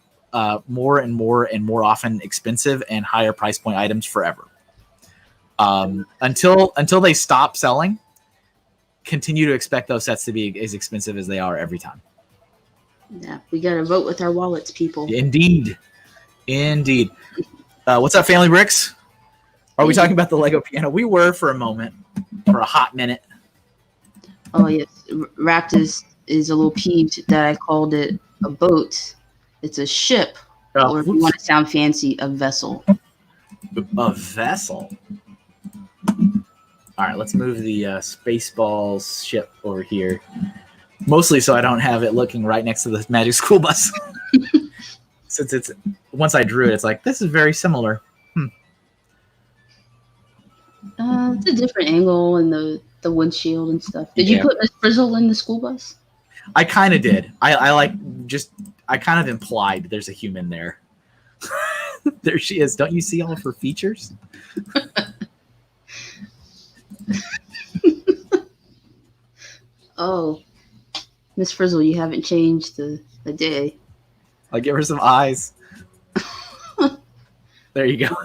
more and more and more often expensive and higher price point items forever. Until they stop selling, continue to expect those sets to be as expensive as they are every time. Yeah, we gotta vote with our wallets, people. Indeed. What's up, Family Bricks? Are we talking about the Lego piano? We were for a moment, for a hot minute. Oh yes, Raptus is a little peeved that I called it a boat. It's a ship, or if you want to sound fancy, a vessel. A vessel. All right, let's move the Spaceballs ship over here. Mostly so I don't have it looking right next to the Magic School Bus. Since once I drew it, it's like, this is very similar. It's a different angle and the windshield and stuff. Did you put Miss Frizzle in the school bus? I kind of did. I kind of implied there's a human there. There she is. Don't you see all of her features? Oh, Miss Frizzle, you haven't changed a day. I'll give her some eyes. There you go.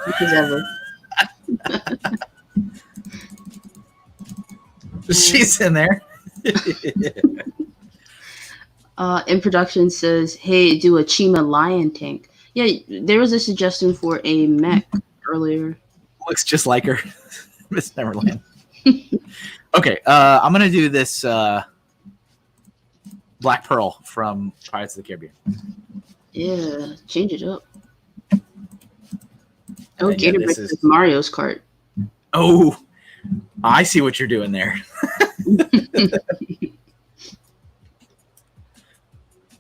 She's in there. In production says, hey, do a Chima lion tank. Yeah, there was a suggestion for a mech earlier. Looks just like her. Miss Neverland. Okay, I'm going to do this Black Pearl from Pirates of the Caribbean. Yeah, change it up. Oh, Gator Bricks is Mario's Kart. Oh, I see what you're doing there.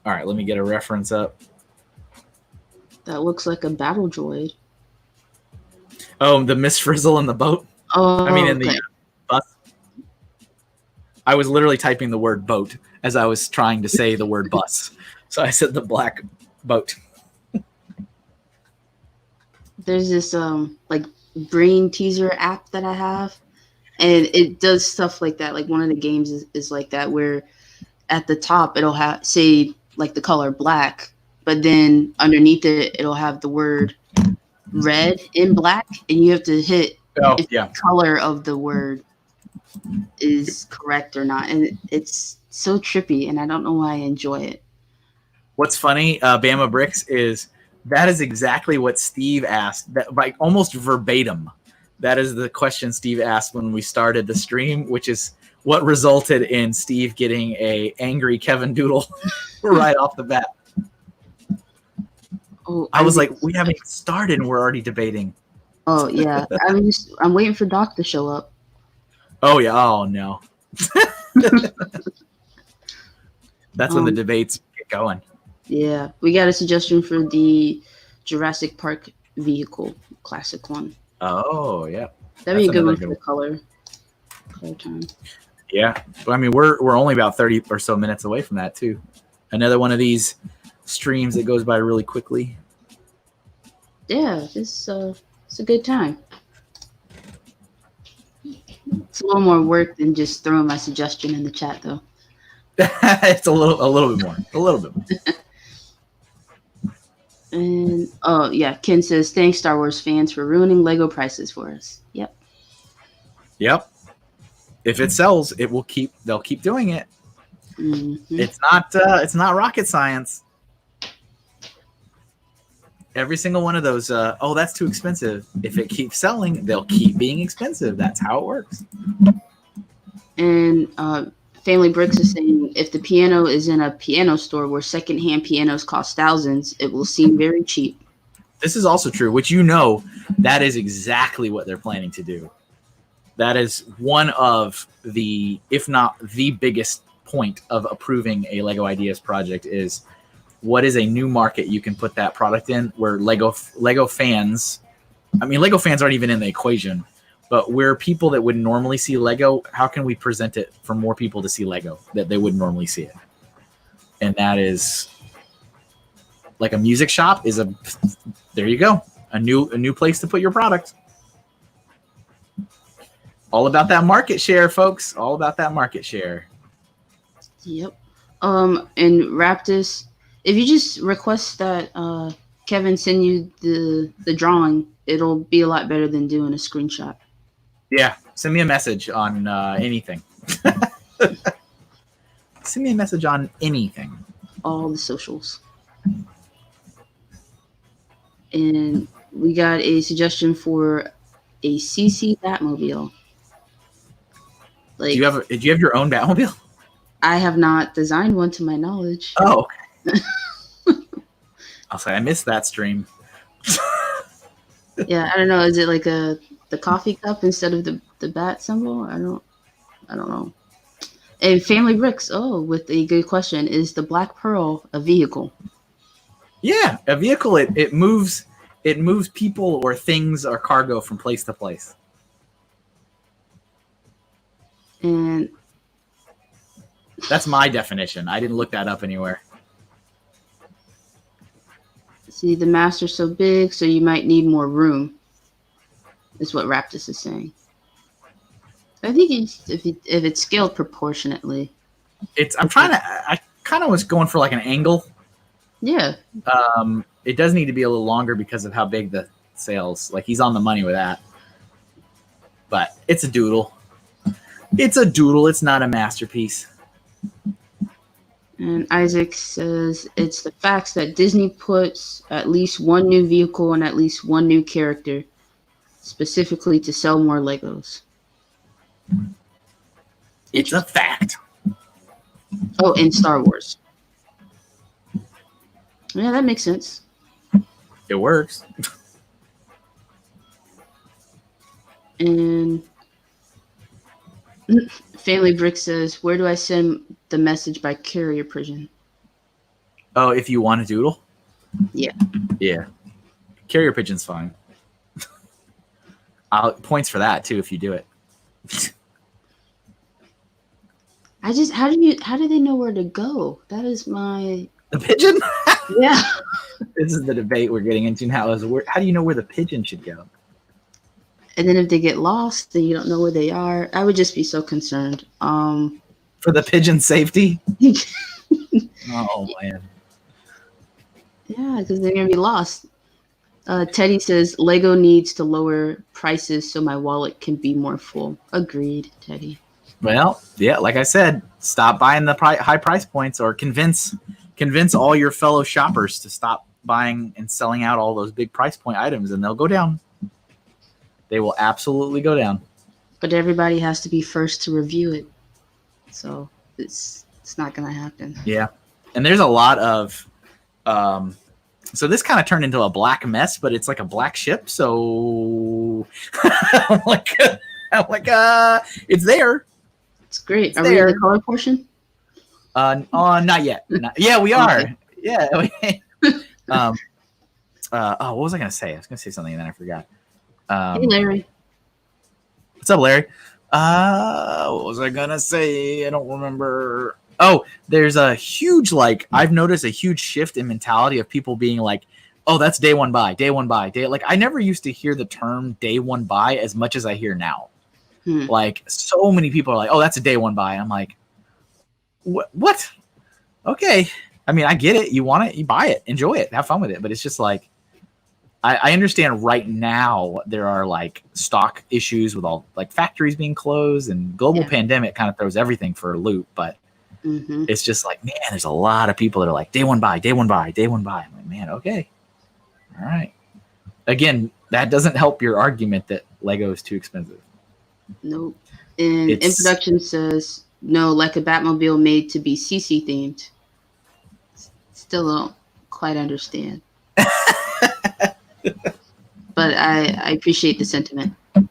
All right, let me get a reference up. That looks like a battle droid. Oh, the Miss Frizzle in the boat? Oh, I mean, in the bus. I was literally typing the word boat as I was trying to say the word bus. So I said the black boat. There's this like brain teaser app that I have, and it does stuff like that. Like one of the games is like that, where at the top it'll have say like the color black, but then underneath it it'll have the word red in black, and you have to hit if the color of the word is correct or not. And it's so trippy, and I don't know why I enjoy it. What's funny, Bama Bricks, is that is exactly what Steve asked, that like almost verbatim. That is the question Steve asked when we started the stream, which is what resulted in Steve getting a angry Kevin Doodle right off the bat. Oh, I was like, we haven't even started and we're already debating. Oh yeah, I'm waiting for Doc to show up. Oh yeah, oh no. That's when the debates get going. Yeah, we got a suggestion for the Jurassic Park vehicle, classic one. Oh, yeah. That'd be a good one for the color time. Yeah, but I mean, we're only about 30 or so minutes away from that too. Another one of these streams that goes by really quickly. Yeah, it's a good time. It's a little more work than just throwing my suggestion in the chat, though. It's a little bit more. And oh yeah, Ken says thanks Star Wars fans for ruining Lego prices for us. Yep. If it sells, they'll keep doing it. Mm-hmm. It's not rocket science. Every single one of those, that's too expensive. If it keeps selling, they'll keep being expensive. That's how it works. And Family Bricks is saying if the piano is in a piano store where secondhand pianos cost thousands, it will seem very cheap. This is also true, which that is exactly what they're planning to do. That is one of the, if not the biggest point of approving a Lego Ideas project is what is a new market you can put that product in where Lego fans, Lego fans aren't even in the equation, but where people that would normally see Lego, how can we present it for more people to see Lego that they wouldn't normally see it? And that is like a music shop there you go. A new place to put your product. All about that market share, folks. All about that market share. Yep. And Raptus, if you just request that Kevin send you the drawing, it'll be a lot better than doing a screenshot. Yeah. Send me a message on anything. Send me a message on anything. All the socials. And we got a suggestion for a CC Batmobile. Do you have your own Batmobile? I have not designed one to my knowledge. Oh, okay. I'll say I missed that stream. Yeah, I don't know. Is it like the coffee cup instead of the bat symbol? I don't know. And Family Bricks, with a good question. Is the Black Pearl a vehicle? Yeah, a vehicle. It moves people or things or cargo from place to place. And that's my definition. I didn't look that up anywhere. See, the master's so big, so you might need more room. Is what Raptus is saying. I think if it's scaled proportionately. I kind of was going for like an angle. Yeah. It does need to be a little longer because of how big the sails. Like he's on the money with that. But it's a doodle. It's a doodle. It's not a masterpiece. And Isaac says it's the facts that Disney puts at least one new vehicle and at least one new character, specifically to sell more Legos. It's a fact. Oh, and Star Wars. Yeah, that makes sense. It works. And Family Brick says, where do I send the message by carrier pigeon? Oh, if you want a doodle? Yeah. Yeah. Carrier pigeon's fine. Points for that too if you do it. How do they know where to go? That is the pigeon? Yeah. This is the debate we're getting into now. How do you know where the pigeon should go? And then if they get lost, then you don't know where they are. I would just be so concerned. For the pigeon safety? Oh, man. Yeah, because they're going to be lost. Teddy says, Lego needs to lower prices so my wallet can be more full. Agreed, Teddy. Well, yeah, like I said, stop buying the high price points or convince all your fellow shoppers to stop buying and selling out all those big price point items, and they'll go down. They will absolutely go down. But everybody has to be first to review it. So it's not going to happen. Yeah. And there's a lot of so this kind of turned into a black mess, but it's like a black ship. So I'm like, it's there. It's great. Are we in the color portion? Not yet. Yeah, we are. Okay. Yeah. What was I gonna say? I was gonna say something and then I forgot. Hey, Larry. What's up, Larry? What was I gonna say? I don't remember. Oh, there's a huge I've noticed a huge shift in mentality of people being like, "Oh, that's day one buy, day one buy, day." Like I never used to hear the term day one buy as much as I hear now. Like so many people are like, "Oh, that's a day one buy." I'm like, "What? Okay." I mean, I get it. You want it, you buy it, enjoy it, have fun with it. But it's just like, I understand right now there are stock issues with all factories being closed and global pandemic kind of throws everything for a loop. But it's just like, man, there's a lot of people that are like day one buy, day one buy, day one buy. I'm like, man, okay. All right. Again, that doesn't help your argument that Lego is too expensive. Nope. And in production says, no, like a Batmobile made to be CC themed. Still don't quite understand. But I appreciate the sentiment. I'm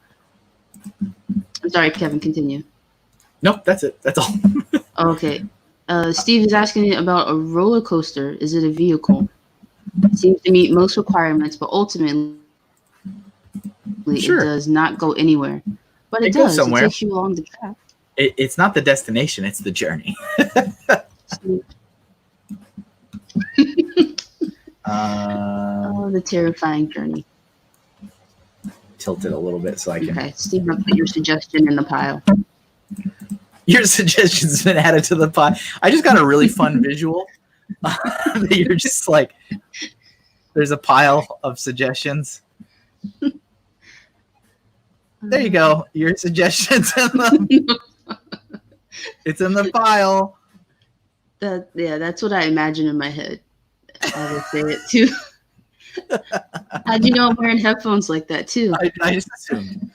sorry, Kevin, continue. Nope, that's it. That's all. Okay. Steve is asking about a roller coaster. Is it a vehicle? It seems to meet most requirements, but ultimately it does not go anywhere. But it does. It takes you along the track. It's not the destination. It's the journey. The terrifying journey. Tilted a little bit so I can. Okay, Steve, I'll put your suggestion in the pile. Your suggestion's been added to the pile. I just got a really fun visual. That you're just like, there's a pile of suggestions. There you go. Your suggestions it's in the pile. That's what I imagine in my head. I would say it too. How'd you know I'm wearing headphones like that too? I just assumed.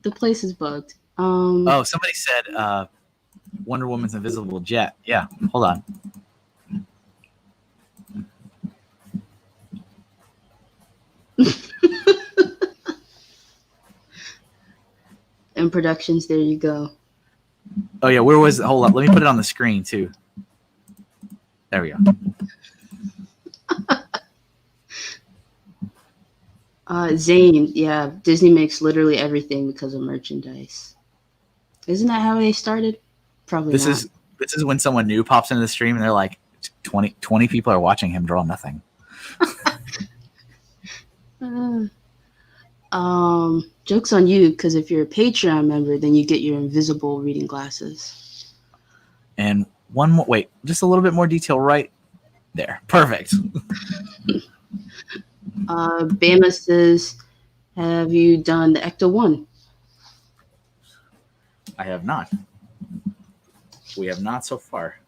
The place is bugged. Somebody said Wonder Woman's invisible jet. Yeah, hold on. In productions, there you go. Oh yeah, where was it? Hold up, let me put it on the screen too. There we go. Zane, yeah, Disney makes literally everything because of merchandise. Isn't that how they started? Probably this not. This is when someone new pops into the stream and they're like, 20 people are watching him draw nothing. Joke's on you, because if you're a Patreon member, then you get your invisible reading glasses. And one more, wait, just a little bit more detail right there. Perfect. Bama says, have you done the Ecto 1? I have not. We have not so far.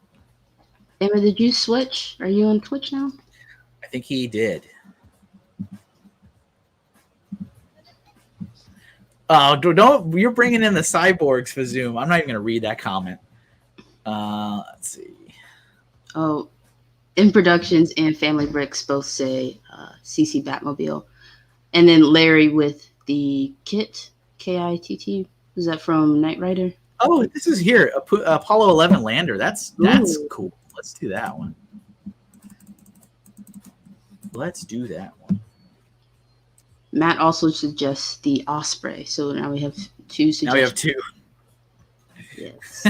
Bama, did you switch? Are you on Twitch now? I think he did. Oh, don't! You're bringing in the cyborgs for Zoom. I'm not even going to read that comment. Let's see. Oh, in productions and Family Bricks both say CC Batmobile, and then Larry with the kit KITT. Is that from Knight Rider? Oh, this is here. Apollo 11 lander. That's cool. Let's do that one. Matt also suggests the Osprey. So now we have two suggestions. Now we have two. Yes.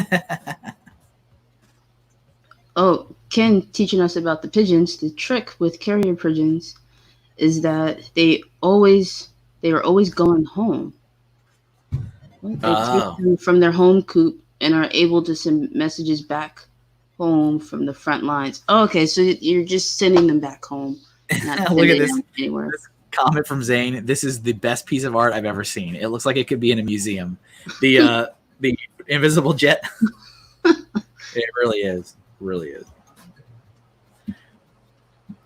Oh, Ken teaching us about the pigeons. The trick with carrier pigeons is that they are always going home. They take them from their home coop and are able to send messages back home from the front lines. Oh, okay, so you're just sending them back home. Not Look at this. Anywhere. This comment from Zane. This is the best piece of art I've ever seen. It looks like it could be in a museum. The invisible jet. It really is. Really is.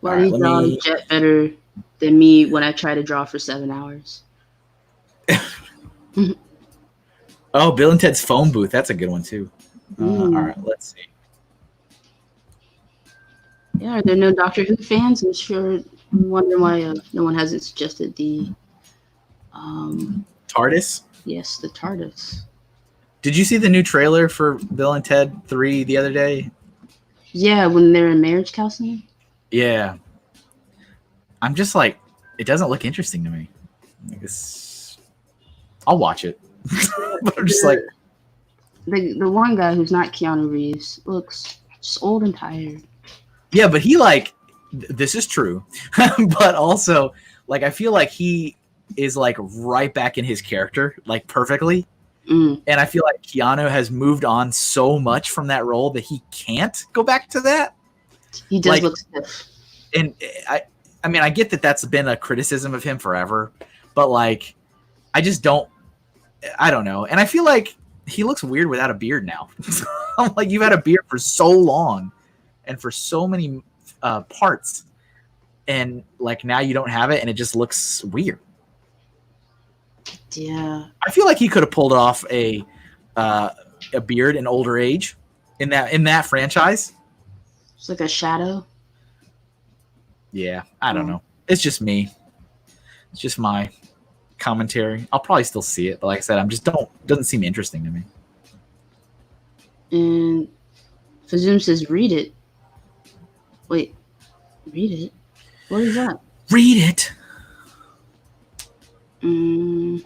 Well, you draw a jet better than me when I try to draw for 7 hours. Oh, Bill and Ted's phone booth. That's a good one too. All right, let's see. Yeah, are there no Doctor Who fans? I'm sure you wonder why no one hasn't suggested the TARDIS. Yes, the TARDIS. Did you see the new trailer for Bill and Ted 3 the other day? Yeah, when they're in marriage counseling. Yeah. I'm just like, it doesn't look interesting to me. I'll watch it. But I'm just like, the one guy who's not Keanu Reeves looks just old and tired. yeah, but he this is true, but also like I feel like he is like right back in his character, like perfectly. And I feel like Keanu has moved on so much from that role that he can't go back to that. He does look stiff. And I mean, I get that that's been a criticism of him forever, but like, I don't know. And I feel like he looks weird without a beard now. I'm like, you've had a beard for so long and for so many parts, and like now you don't have it, and it just looks weird. Yeah, I feel like he could have pulled off a beard in older age in that franchise. It's like a shadow. Yeah, I don't know. It's just me. It's just my commentary. I'll probably still see it, but like I said, doesn't seem interesting to me. And Fazoom says, "Read it." Wait, read it? What is that? Read it. And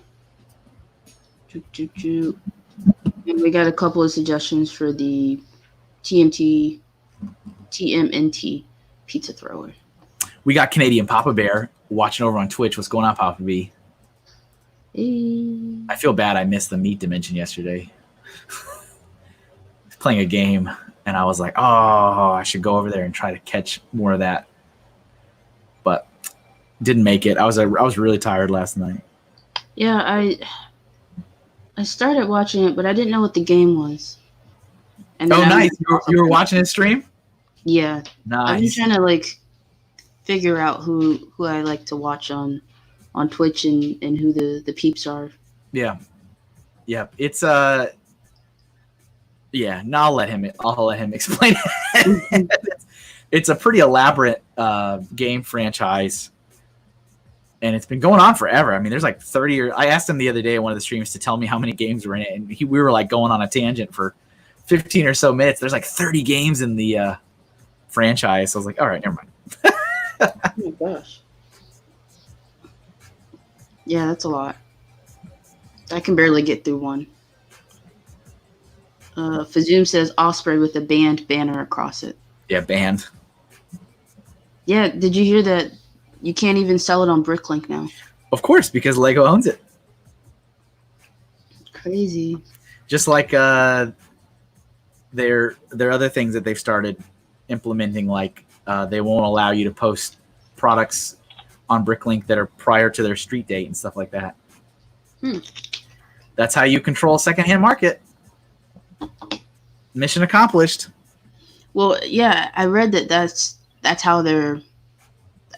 we got a couple of suggestions for the TMNT pizza thrower. We got Canadian Papa Bear watching over on Twitch. What's going on, Papa B? Hey. I feel bad I missed the meat dimension yesterday. Playing a game, and I was like, oh, I should go over there and try to catch more of that. But didn't make it. I was really tired last night. Yeah, I started watching it, but I didn't know what the game was. And then nice. You were watching his stream? Yeah. Nice. I've been trying to like figure out who I like to watch on Twitch and who the peeps are. Yeah. Yeah. It's yeah, no, I'll let him explain it. It's a pretty elaborate game franchise, and it's been going on forever. I mean, there's like 30 or I asked him the other day in one of the streams to tell me how many games were in it, and we were like going on a tangent for 15 or so minutes. There's like 30 games in the franchise. So I was like, all right, never mind. Oh my gosh. Yeah, that's a lot. I can barely get through one. Fazoom says Osprey with a band banner across it. Yeah, banned. Yeah, did you hear that you can't even sell it on Bricklink now? Of course, because Lego owns it. Crazy. Just like their other things that they've started implementing, like they won't allow you to post products on Bricklink that are prior to their street date and stuff like that. That's how you control a secondhand market. Mission accomplished. Well, yeah, I read that's how they're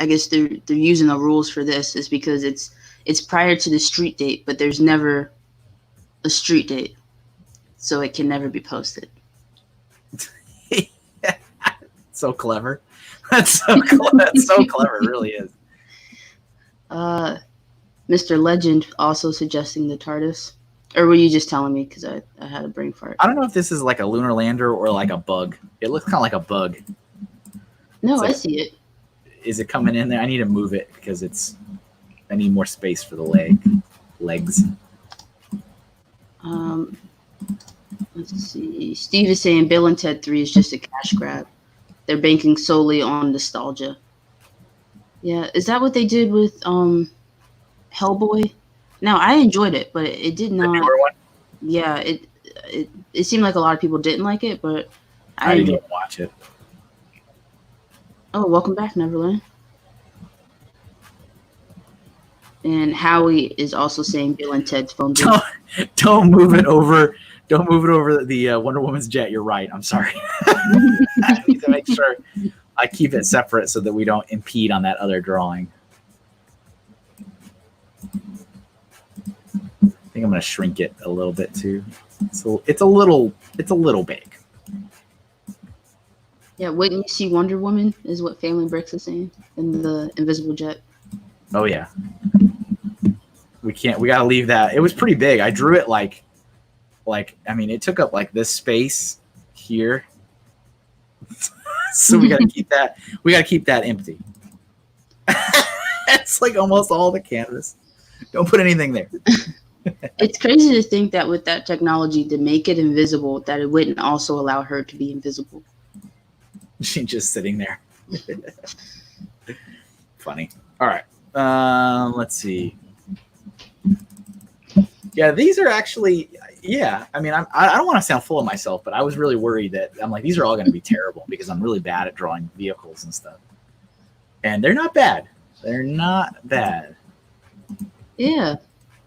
using the rules for this, is because it's prior to the street date, but there's never a street date, so it can never be posted. So clever. That's so clever. It really is. Mr. Legend also suggesting the TARDIS. Or were you just telling me because I had a brain fart? I don't know if this is like a lunar lander or like a bug. It looks kind of like a bug. No, I see it. Is it coming in there? I need to move it because I need more space for the legs. Let's see. Steve is saying Bill and Ted 3 is just a cash grab. They're banking solely on nostalgia. Yeah, is that what they did with Hellboy? Now, I enjoyed it, but it did not. The newer one? Yeah, it seemed like a lot of people didn't like it, but I didn't watch it. Oh, welcome back, Neverland. And Howie is also saying Bill and Ted's phone. Don't move it over. Don't move it over the Wonder Woman's jet. You're right. I'm sorry. I need to make sure I keep it separate so that we don't impede on that other drawing. I think I'm going to shrink it a little bit too. So it's a little big. Yeah, wouldn't you see Wonder Woman is what Family Bricks is saying in the invisible jet. Oh yeah. We got to leave that. It was pretty big. I drew it like like, I mean, it took up like this space here. So we got to keep that. We got to keep that empty. It's like almost all the canvas. Don't put anything there. It's crazy to think that with that technology to make it invisible, that it wouldn't also allow her to be invisible. She's just sitting there. Funny. All right. Let's see. Yeah, these are actually. Yeah, I mean, I don't want to sound full of myself, but I was really worried that I'm like, these are all going to be terrible because I'm really bad at drawing vehicles and stuff. And they're not bad. They're not bad. Yeah,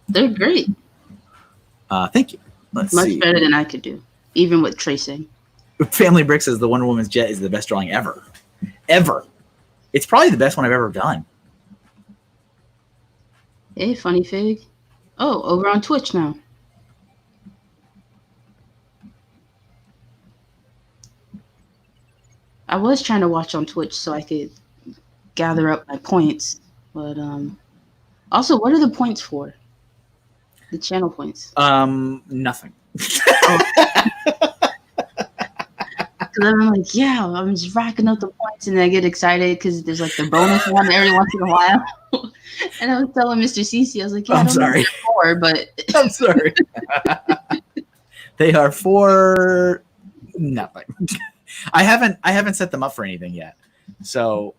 they're great. Thank you. Let's Much see. better than I could do, even with tracing. Family Brick says the Wonder Woman's jet is the best drawing ever. Ever. It's probably the best one I've ever done. Hey, Funny Fig. Oh, over on Twitch now. I was trying to watch on Twitch so I could gather up my points, but also, what are the points for? The channel points. Nothing. I'm like, yeah, I'm just racking up the points, and I get excited because there's like the bonus one every once in a while. And I was telling Mr. CC, I was like, yeah, I'm I don't know sorry. more, but I'm sorry. They are for nothing. I haven't set them up for anything yet. So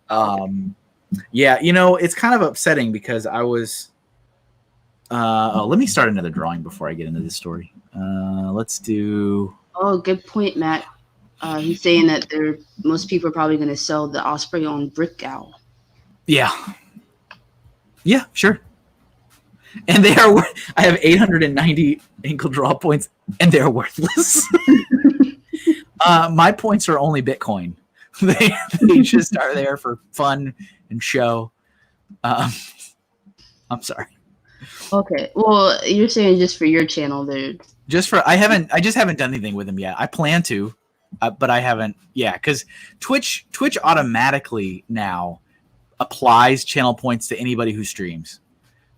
yeah, you know, it's kind of upsetting because I was let me start another drawing before I get into this story. Let's do. Oh, good point, Matt. He's saying that most people are probably going to sell the Osprey on Brick Owl. Yeah. Yeah, sure. And they are. I have 890 MrHinkleDraw points, and they're worthless. My points are only Bitcoin. They just are there for fun and show. I'm sorry. Okay. Well, you're saying just for your channel, they're I just haven't done anything with them yet. I plan to, but I haven't. Yeah, because Twitch automatically now applies channel points to anybody who streams.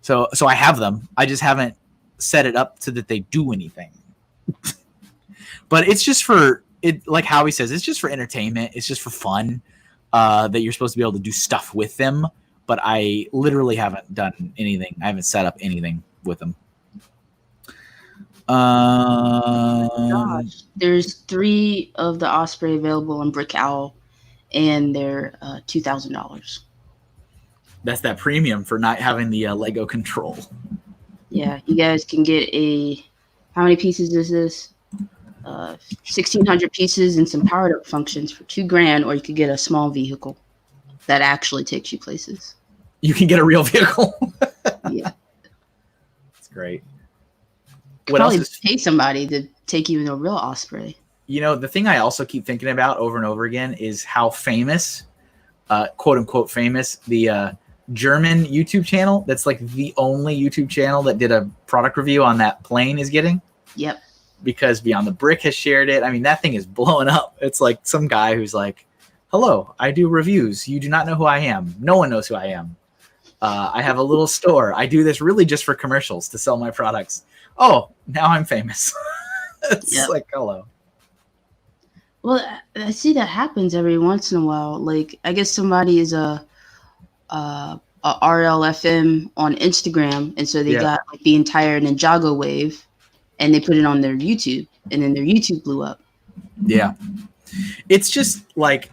So I have them. I just haven't set it up so that they do anything. But it's just for it, like Howie says, it's just for entertainment. It's just for fun. That you're supposed to be able to do stuff with them. But I literally haven't done anything. I haven't set up anything with them. gosh. There's 3 of the Osprey available on Brick Owl, and they're $2,000. That's that premium for not having the Lego control. Yeah, you guys can get how many pieces is this? 1,600 pieces and some powered up functions for $2,000, or you could get a small vehicle that actually takes you places. You can get a real vehicle. Yeah, That's great. could What probably else is? pay somebody to take you in a real Osprey. You know, the thing I also keep thinking about over and over again is how famous, quote unquote famous, the German YouTube channel that's like the only YouTube channel that did a product review on that plane is getting. Yep. Because Beyond the Brick has shared it. I mean, that thing is blowing up. It's like some guy who's like, hello, I do reviews. You do not know who I am. No one knows who I am. I have a little store. I do this really just for commercials to sell my products. Oh, now I'm famous. It's like, hello. Well, I see that happens every once in a while. Like, I guess somebody is a RLFM on Instagram, and so they got like the entire Ninjago wave, and they put it on their YouTube, and then their YouTube blew up. Yeah. It's just like,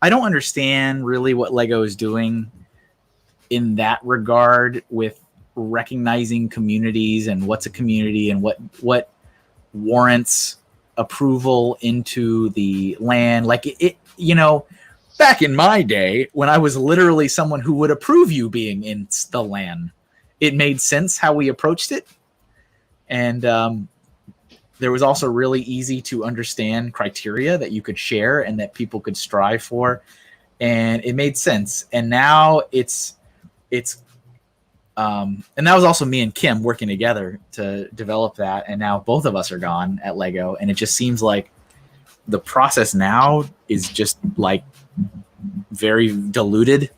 I don't understand really what Lego is doing in that regard with recognizing communities and what's a community and what warrants approval into the land. Like it, you know, back in my day when I was literally someone who would approve you being in the land, it made sense how we approached it. And there was also really easy to understand criteria that you could share and that people could strive for. And it made sense. And now it's and that was also me and Kim working together to develop that. And now both of us are gone at Lego. And it just seems like the process now is just like very diluted.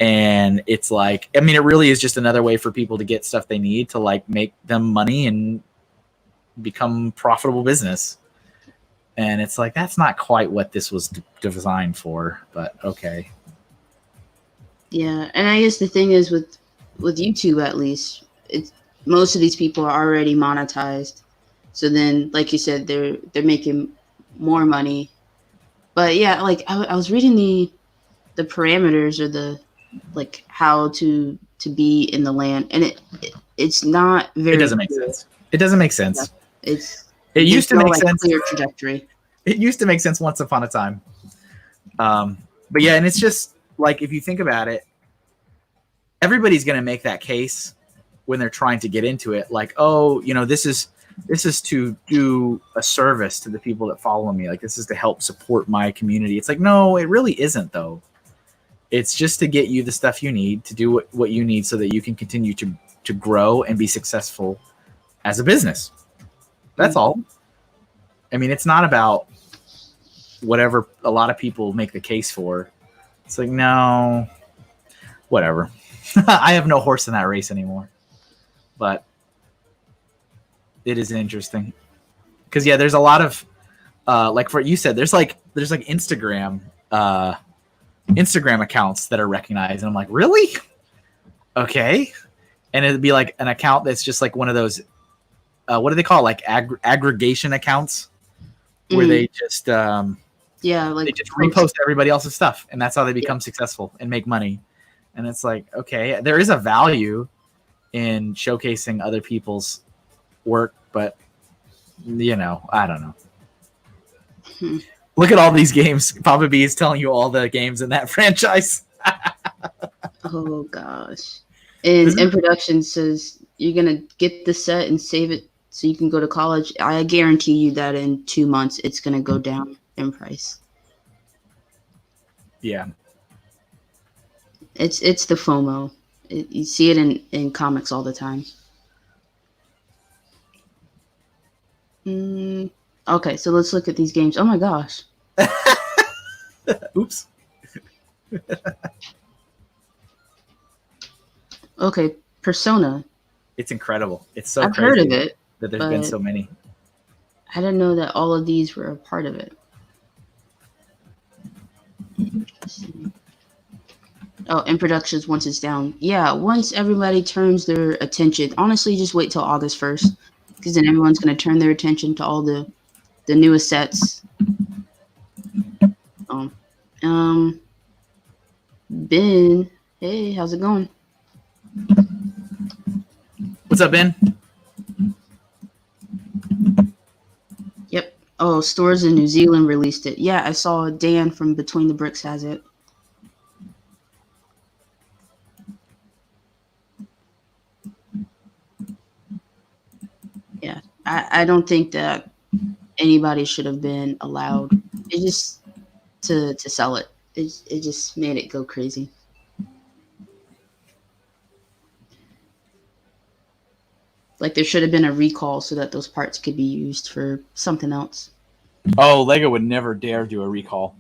And it's like, I mean, it really is just another way for people to get stuff they need to like make them money and become profitable business. And it's like, that's not quite what this was designed for, but okay. Yeah, and I guess the thing is with YouTube, at least, it's most of these people are already monetized. So then, like you said, they're making more money. But yeah, like I was reading the parameters or the like how to be in the land, and it's not very. It doesn't make sense. It doesn't make sense. Yeah, it used to make sense. Clear trajectory. It used to make sense once upon a time. But yeah, and it's just like, if you think about it, everybody's going to make that case when they're trying to get into it. Like, oh, you know, this is to do a service to the people that follow me. Like, this is to help support my community. It's like, no, it really isn't, though. It's just to get you the stuff you need to do what you need so that you can continue to grow and be successful as a business. That's all. I mean, it's not about whatever a lot of people make the case for. It's like, no, whatever. I have no horse in that race anymore. But it is interesting. Because, yeah, there's a lot of, like for you said, there's like Instagram accounts that are recognized. And I'm like, really? Okay. And it'd be like an account that's just like one of those, what do they call it? Like aggregation accounts where they just, like they just repost everybody else's stuff. And that's how they become successful and make money. And it's like, okay, there is a value in showcasing other people's work, but you know, I don't know. Look at all these games. Papa B is telling you all the games in that franchise. Oh gosh. And in production says you're gonna get the set and save it so you can go to college. I guarantee you that in 2 months it's gonna go down in price. Yeah. It's the FOMO. You see it in comics all the time. Okay, so let's look at these games. Oh my gosh. Oops. Okay, Persona. It's incredible. It's so I've crazy heard of it, that there's been so many. I didn't know that all of these were a part of it. Oh, in productions once it's down. Yeah, once everybody turns their attention. Honestly, just wait till August 1st. Because then everyone's going to turn their attention to all the newest sets. Ben, hey, how's it going? What's up, Ben? Yep. Oh, stores in New Zealand released it. Yeah, I saw Dan from Between the Bricks has it. Yeah, I don't think that anybody should have been allowed. It just to sell it. It just made it go crazy. Like there should have been a recall so that those parts could be used for something else. Oh, Lego would never dare do a recall.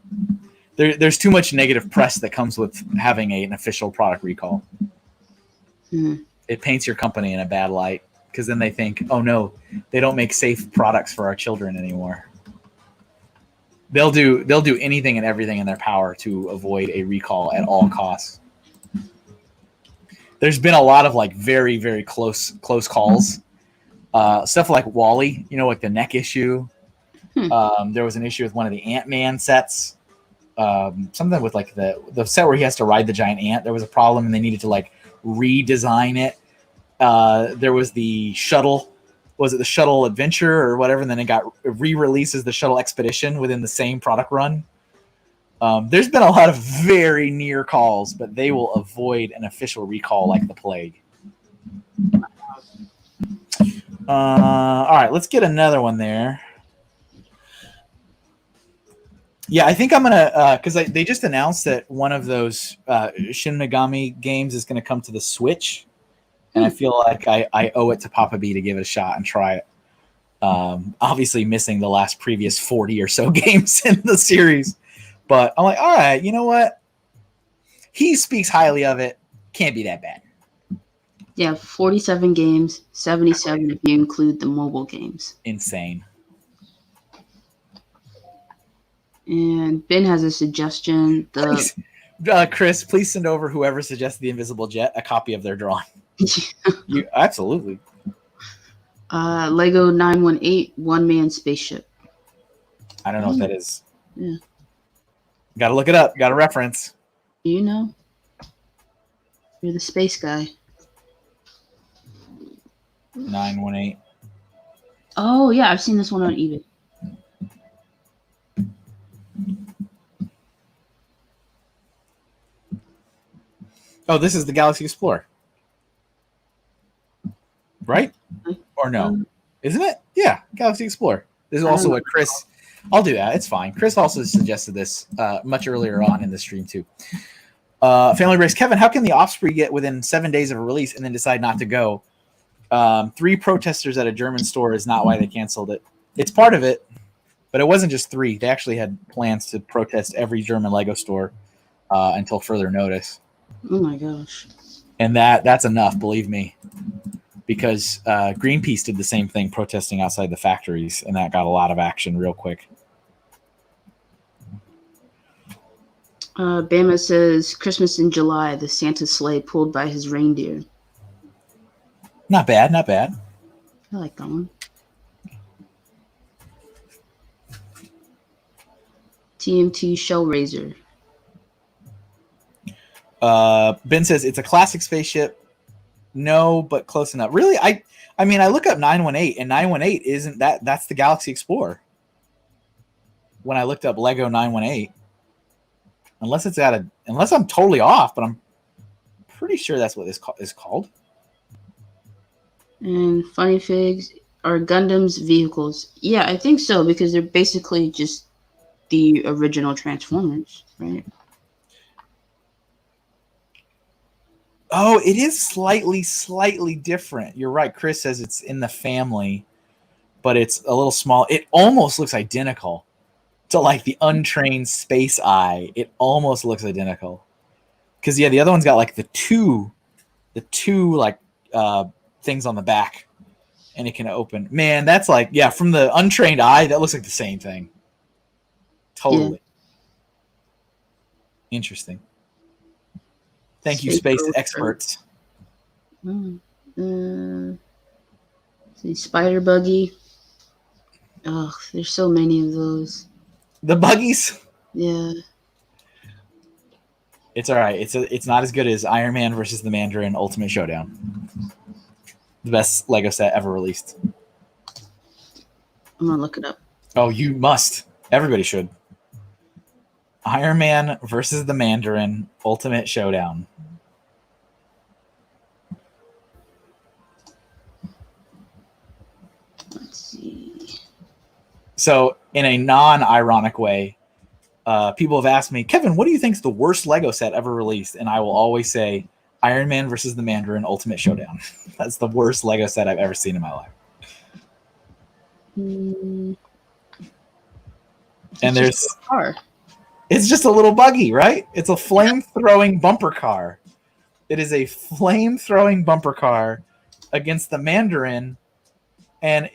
There's too much negative press that comes with having an official product recall. It paints your company in a bad light because then they think, oh no, they don't make safe products for our children anymore. They'll do anything and everything in their power to avoid a recall at all costs. There's been a lot of like very, very close calls. Stuff like Wall-E, you know, like the neck issue. There was an issue with one of the Ant-Man sets. Something with like the set where he has to ride the giant ant. There was a problem and they needed to like redesign it. There was the shuttle. Was it the Shuttle Adventure or whatever? And then it got re-released as the Shuttle Expedition within the same product run. There's been a lot of very near calls, but they will avoid an official recall like the plague. All right, let's get another one there. Yeah, I think I'm gonna because they just announced that one of those Shin Megami games is gonna come to the Switch, and I feel like I owe it to Papa B to give it a shot and try it. Obviously, missing the last previous 40 or so games in the series, but I'm like, all right, you know what? He speaks highly of it. Can't be that bad. Yeah, 47 games, 77 if you include the mobile games. Insane. And Ben has a suggestion. Please, Chris, please send over whoever suggested the Invisible Jet a copy of their drawing. You absolutely. Lego 918 one-man spaceship. I don't know what that is. Yeah. Got to look it up. Got a reference. You know, you're the space guy. 918. Oh yeah, I've seen this one on eBay. Oh, this is the Galaxy Explorer. Right? Or no? Isn't it? Yeah, Galaxy Explorer. This is also what Chris... I'll do that. It's fine. Chris also suggested this much earlier on in the stream, too. Family Breaks. Kevin, how can the Osprey get within 7 days of a release and then decide not to go? 3 protesters at a German store is not why they canceled it. It's part of it, but it wasn't just 3. They actually had plans to protest every German Lego store until further notice. Oh, my gosh. And that's enough, believe me. Because Greenpeace did the same thing, protesting outside the factories, and that got a lot of action real quick. Bama says, Christmas in July, the Santa sleigh pulled by his reindeer. Not bad, not bad. I like that one. TMT Shellraiser. Ben says, it's a classic spaceship. No, but close enough. Really, I mean, I look up 918, and 918 isn't that's the Galaxy Explorer. When I looked up Lego 918, unless I'm totally off, but I'm pretty sure that's what this is called. And Funny Figs are Gundam's vehicles. Yeah, I think so, because they're basically just the original Transformers, right? Oh, it is slightly different. You're right. Chris says it's in the family, but it's a little small. It almost looks identical to like the untrained Space Eye. It almost looks identical. Because yeah, the other one's got like the two like things on the back, and it can open. Man, that's like, yeah, from the untrained eye, that looks like the same thing. Totally. Yeah. Interesting. Thank you, space experts. See, Spider Buggy. Oh, there's so many of those. The buggies? Yeah. It's all right. It's not as good as Iron Man versus the Mandarin Ultimate Showdown. The best Lego set ever released. I'm gonna look it up. Oh, you must. Everybody should. Iron Man versus the Mandarin Ultimate Showdown. Let's see. So, in a non-ironic way, people have asked me, Kevin, what do you think is the worst Lego set ever released? And I will always say, Iron Man versus the Mandarin Ultimate Showdown. That's the worst Lego set I've ever seen in my life. And there's a car. It's just a little buggy, right? It's a flame-throwing bumper car. It is a flame-throwing bumper car against the Mandarin, and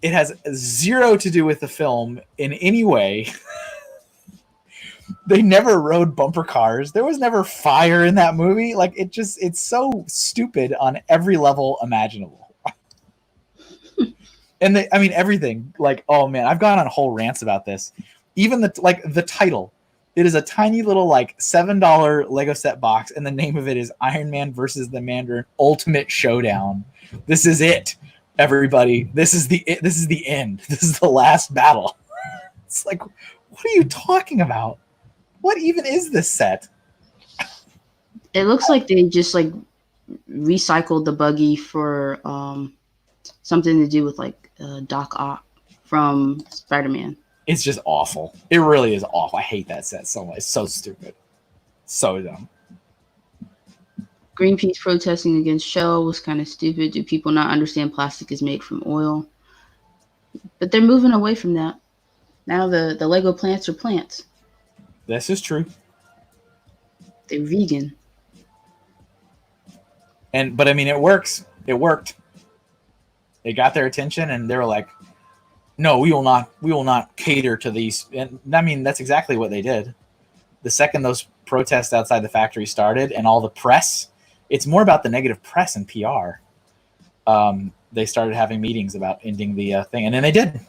it has zero to do with the film in any way. They never rode bumper cars. There was never fire in that movie. Like, it's so stupid on every level imaginable. And everything. Like, oh man, I've gone on whole rants about this. Even the title. It is a tiny little like $7 Lego set box, and the name of it is Iron Man versus the Mandarin Ultimate Showdown. This is it, everybody. This is the end. This is the last battle. It's like, what are you talking about? What even is this set? It looks like they just like recycled the buggy for something to do with like Doc Ock from Spider-Man. It's just awful. It really is awful. I hate that set so much. It's so stupid. So dumb. Greenpeace protesting against Shell was kind of stupid. Do people not understand plastic is made from oil? But they're moving away from that. Now the Lego plants are plants. This is true. They're vegan. But I mean, it works. It worked. They got their attention, and they were like, "No, we will not. We will not cater to these." And I mean, that's exactly what they did. The second those protests outside the factory started, and all the press, it's more about the negative press and PR. They started having meetings about ending the thing, and then they did.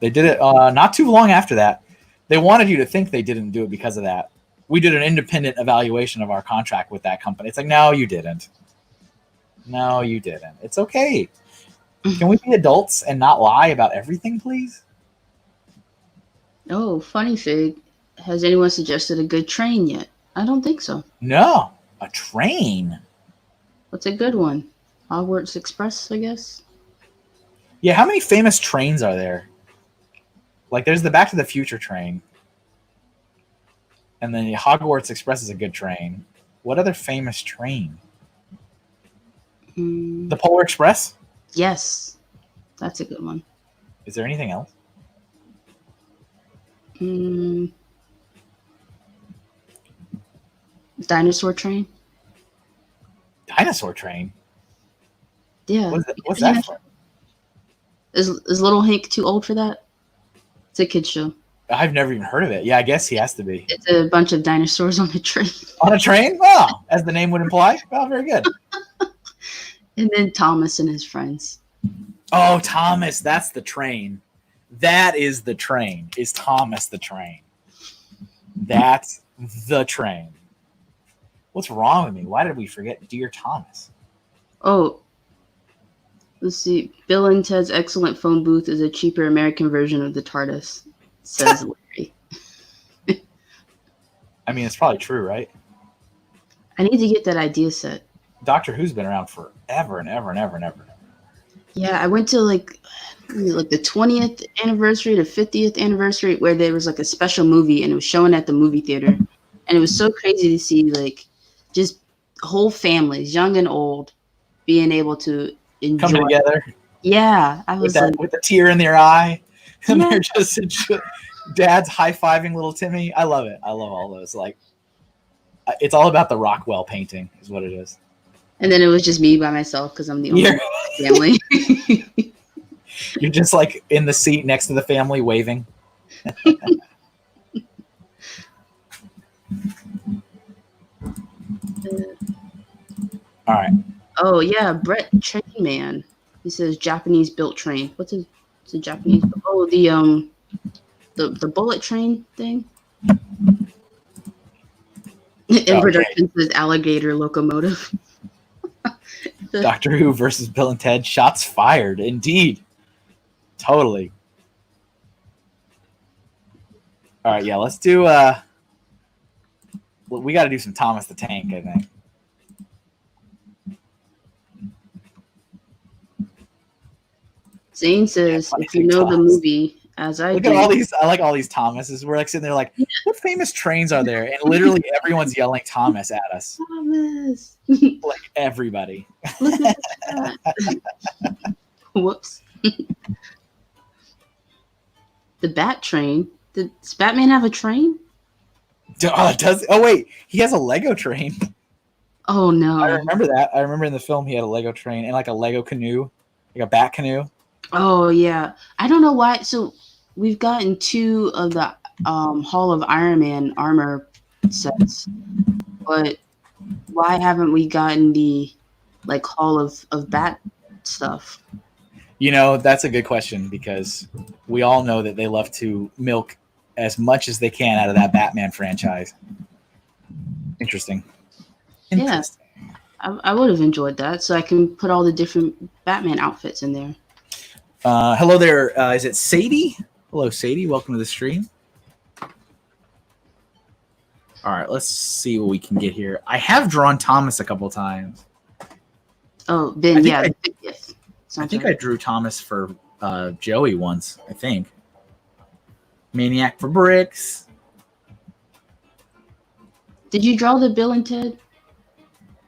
They did it not too long after that. They wanted you to think they didn't do it because of that. We did an independent evaluation of our contract with that company. It's like, no, you didn't. No, you didn't. It's okay. Can we be adults and not lie about everything, please? Oh, funny fig. Has anyone suggested a good train yet? I don't think so. No, a train. What's a good one? Hogwarts Express, I guess. Yeah, how many famous trains are there? Like, there's the Back to the Future train. And then the Hogwarts Express is a good train. What other famous train? The Polar Express? Yes. That's a good one. Is there anything else? Dinosaur train? Dinosaur train? Yeah. What's that for? Is Little Hank too old for that? It's a kid's show. I've never even heard of it. Yeah, I guess he has to be. It's a bunch of dinosaurs on a train. On a train? Oh, as the name would imply. Oh, very good. And then Thomas and his friends. Oh, Thomas, that's the train. That is the train. Is Thomas the train? That's the train. What's wrong with me? Why did we forget Dear Thomas? Oh, let's see. Bill and Ted's excellent phone booth is a cheaper American version of the TARDIS, says Larry. I mean, it's probably true, right? I need to get that idea set. Doctor Who's been around forever and ever and ever and ever. Yeah, I went to like the 20th anniversary to 50th anniversary where there was like a special movie and it was showing at the movie theater. And it was so crazy to see like just whole families, young and old, being able to enjoy. Come together. Yeah. I was with a tear in their eye. And Yeah. they're just dad's high-fiving little Timmy. I love it. I love all those. Like, it's all about the Rockwell painting is what it is. And then it was just me by myself because I'm the only family. You're just like in the seat next to the family waving. All right. Oh yeah, Brett Train Man. He says Japanese built train. What's a Japanese? Oh, the bullet train thing. In production says alligator locomotive. Doctor Who versus Bill and Ted. Shots fired. Indeed. Totally. All right, yeah, let's do we got to do some Thomas the Tank, I think. Zane says, if you know the movie, as I Look do. at all these. I like all these Thomases. We're like sitting there like, what famous trains are there? And literally everyone's yelling Thomas at us. Thomas. Like everybody. Look at that. Whoops. The Bat Train. Does Batman have a train? Oh wait, he has a Lego train. Oh no. I remember that. I remember in the film he had a Lego train and like a Lego canoe, like a bat canoe. Oh yeah. I don't know why. So we've gotten 2 of the Hall of Iron Man armor sets, but why haven't we gotten the like Hall of Bat stuff? You know, that's a good question because we all know that they love to milk as much as they can out of that Batman franchise. Interesting. Yeah. I would have enjoyed that, so I can put all the different Batman outfits in there. Hello there. Is it Sadie? Hello, Sadie. Welcome to the stream. All right, let's see what we can get here. I have drawn Thomas a couple times. Oh, Ben, yeah. I think I drew Thomas for Joey once, I think. Maniac for bricks. Did you draw the Bill and Ted?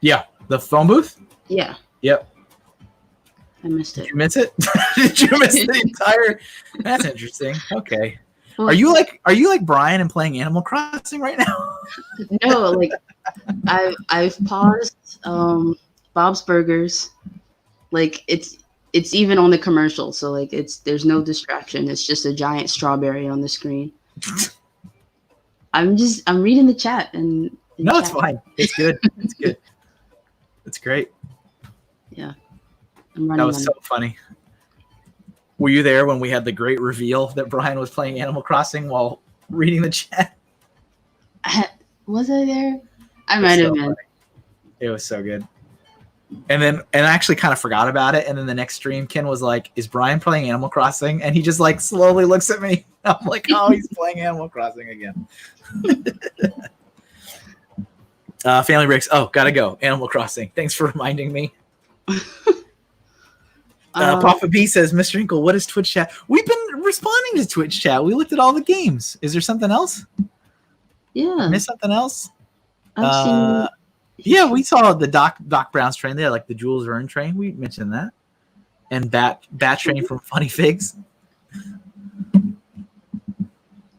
Yeah, the phone booth? Yeah. Yep. I missed it. Did you miss it? Did you miss the entire? That's interesting. Okay. Well, Are you like Brian and playing Animal Crossing right now? No, like I've paused Bob's Burgers. Like it's even on the commercial, so like there's no distraction. It's just a giant strawberry on the screen. I'm reading the chat and no, it's fine. It's good. It's good. It's great. Yeah, I'm running. That was so funny. Were you there when we had the great reveal that Brian was playing Animal Crossing while reading the chat? Was I there? I might have been. It was so good. And I actually kind of forgot about it. And then the next stream, Ken was like, "Is Brian playing Animal Crossing?" And he just like slowly looks at me. I'm like, "Oh, he's playing Animal Crossing again." Family breaks. Oh, gotta go. Animal Crossing. Thanks for reminding me. Papa B says, "Mr. Hinkle, what is Twitch chat?" We've been responding to Twitch chat. We looked at all the games. Is there something else? Yeah. Miss something else? I've seen. Yeah, we saw the Doc Brown's train there, like the Jules Verne train. We mentioned that, and Bat train from Funny Figs.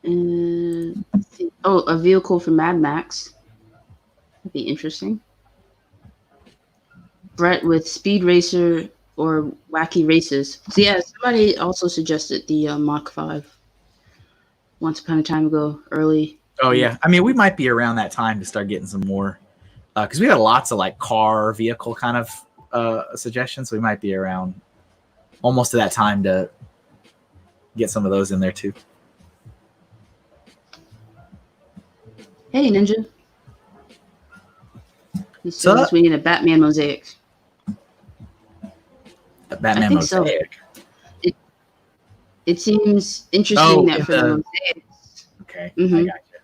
A vehicle for Mad Max. That'd be interesting. Brett with Speed Racer or Wacky Races. So yeah, somebody also suggested the Mach 5 once upon a time ago, early. Oh yeah, I mean we might be around that time to start getting some more, because we got lots of like car vehicle kind of suggestions. So we might be around almost to that time to get some of those in there too. Hey Ninja. He says we need a Batman mosaic. A Batman mosaic. So. It seems interesting that for the mosaics. Okay, mm-hmm. I got you.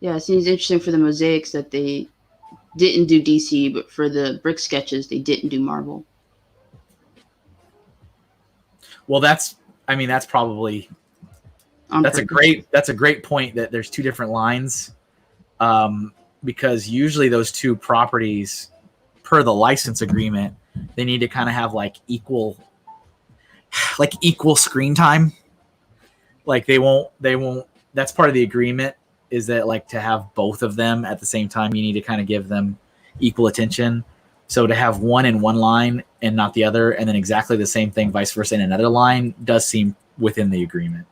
Yeah, it seems interesting for the mosaics that they didn't do DC, but for the brick sketches, they didn't do Marvel. Well, that's probably that's a great point that there's two different lines, because usually those two properties, per the license agreement, they need to kind of have like equal screen time. Like they won't. That's part of the agreement, is that like to have both of them at the same time, you need to kind of give them equal attention. So to have one in one line and not the other, and then exactly the same thing vice versa in another line, does seem within the agreement.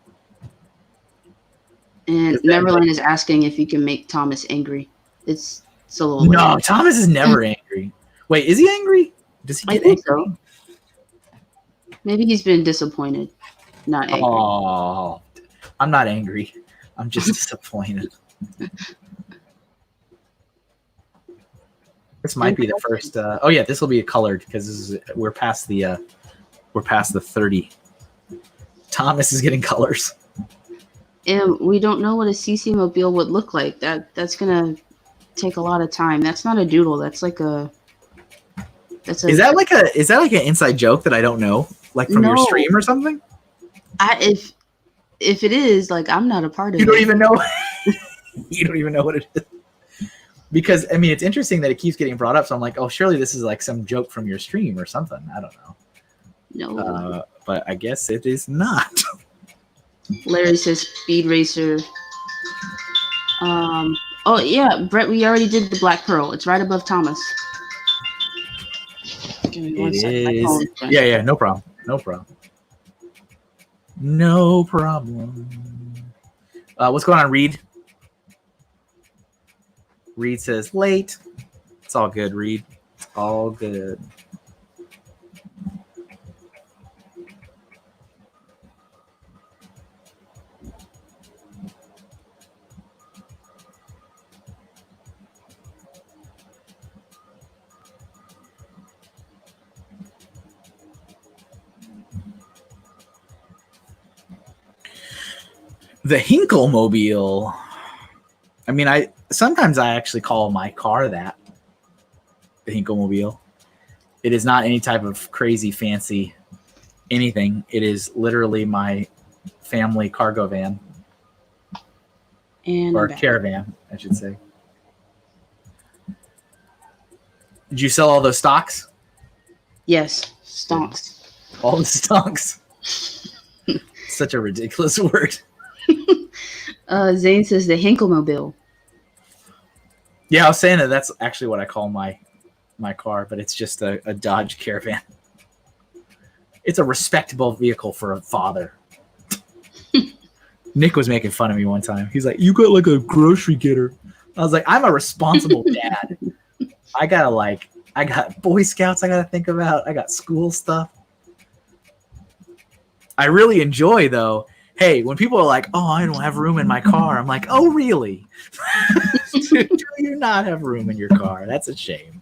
And Neverland is asking if you can make Thomas angry. It's a little no, Thomas is never angry. Wait, is he angry? Does he get angry? So. Maybe he's been disappointed, not angry. Oh, I'm not angry. I'm just disappointed. This might be the first. Oh yeah, this will be colored because we're past the 30. Thomas is getting colors. And we don't know what a CC mobile would look like. That's gonna take a lot of time. That's not a doodle. That's like a. Is that like an inside joke that I don't know, like from your stream or something? If it is, like, I'm not a part of it. You don't even know. You don't even know what it is. Because I mean, it's interesting that it keeps getting brought up. So I'm like, oh, surely this is like some joke from your stream or something. I don't know. No. But I guess it is not. Larry says Speed Racer. Oh yeah, Brett, we already did the Black Pearl. It's right above Thomas. Give me one second. Yeah, no problem. What's going on, Reed? Reed says late. It's all good, Reed. It's all good. The Hinkle-mobile. I mean, sometimes I actually call my car that. The Hinkle-mobile. It is not any type of crazy fancy anything. It is literally my family cargo van. Or caravan, I should say. Did you sell all those stocks? Yes, stonks. All the stonks. Such a ridiculous word. Zane says the Hinkle-mobile. Yeah, I was saying that's actually what I call my my car, but it's just a Dodge Caravan. It's a respectable vehicle for a father. Nick was making fun of me one time. He's like, "You got like a grocery getter." I was like, "I'm a responsible dad. I got Boy Scouts I gotta think about. I got school stuff." I really enjoy though. Hey, when people are like, "Oh, I don't have room in my car," I'm like, "Oh, really? Do you not have room in your car? That's a shame."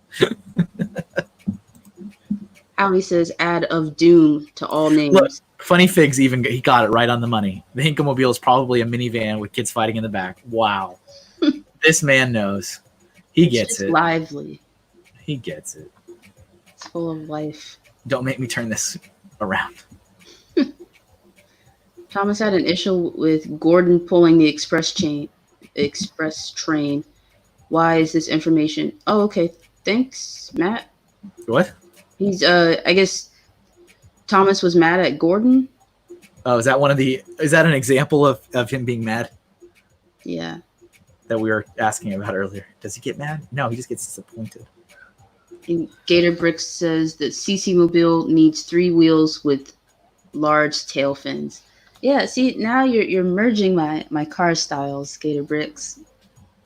Howie says, "Add of Doom to all names." Look, Funny Figs he got it right on the money. The Hinklemobile is probably a minivan with kids fighting in the back. Wow. This man knows. He gets it. Lively. He gets it. It's full of life. Don't make me turn this around. Thomas had an issue with Gordon pulling the express train. Why is this information? Oh, okay. Thanks, Matt. What? He's I guess Thomas was mad at Gordon. Oh, is that an example of him being mad? Yeah. That we were asking about earlier. Does he get mad? No, he just gets disappointed. And Gator Bricks says that CC Mobile needs 3 wheels with large tail fins. Yeah, see, now you're merging my car styles, Gator Bricks.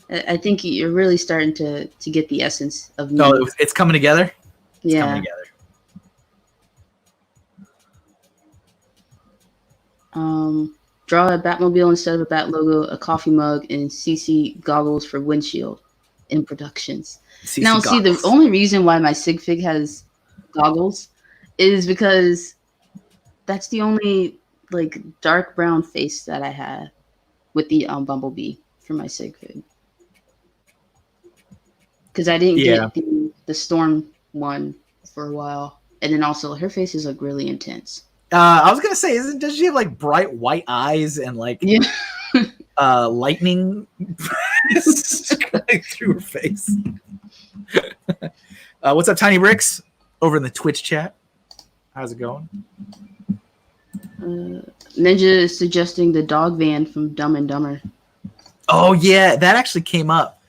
I think you're really starting to get the essence of me. No, it's coming together? It's yeah. coming together. Draw a Batmobile instead of a Bat logo, a coffee mug, and CC goggles for windshield in productions. CC now, goggles. See, the only reason why my Sig Fig has goggles is because that's the only like dark brown face that I had with the Bumblebee for my Sig Fig. Because I didn't get the Storm one for a while. And then also her face is like really intense. I was gonna say, does she have like bright white eyes and like lightning through her face? What's up, Tiny Bricks? Over in the Twitch chat. How's it going? Ninja is suggesting the dog van from Dumb and Dumber. Oh yeah, that actually came up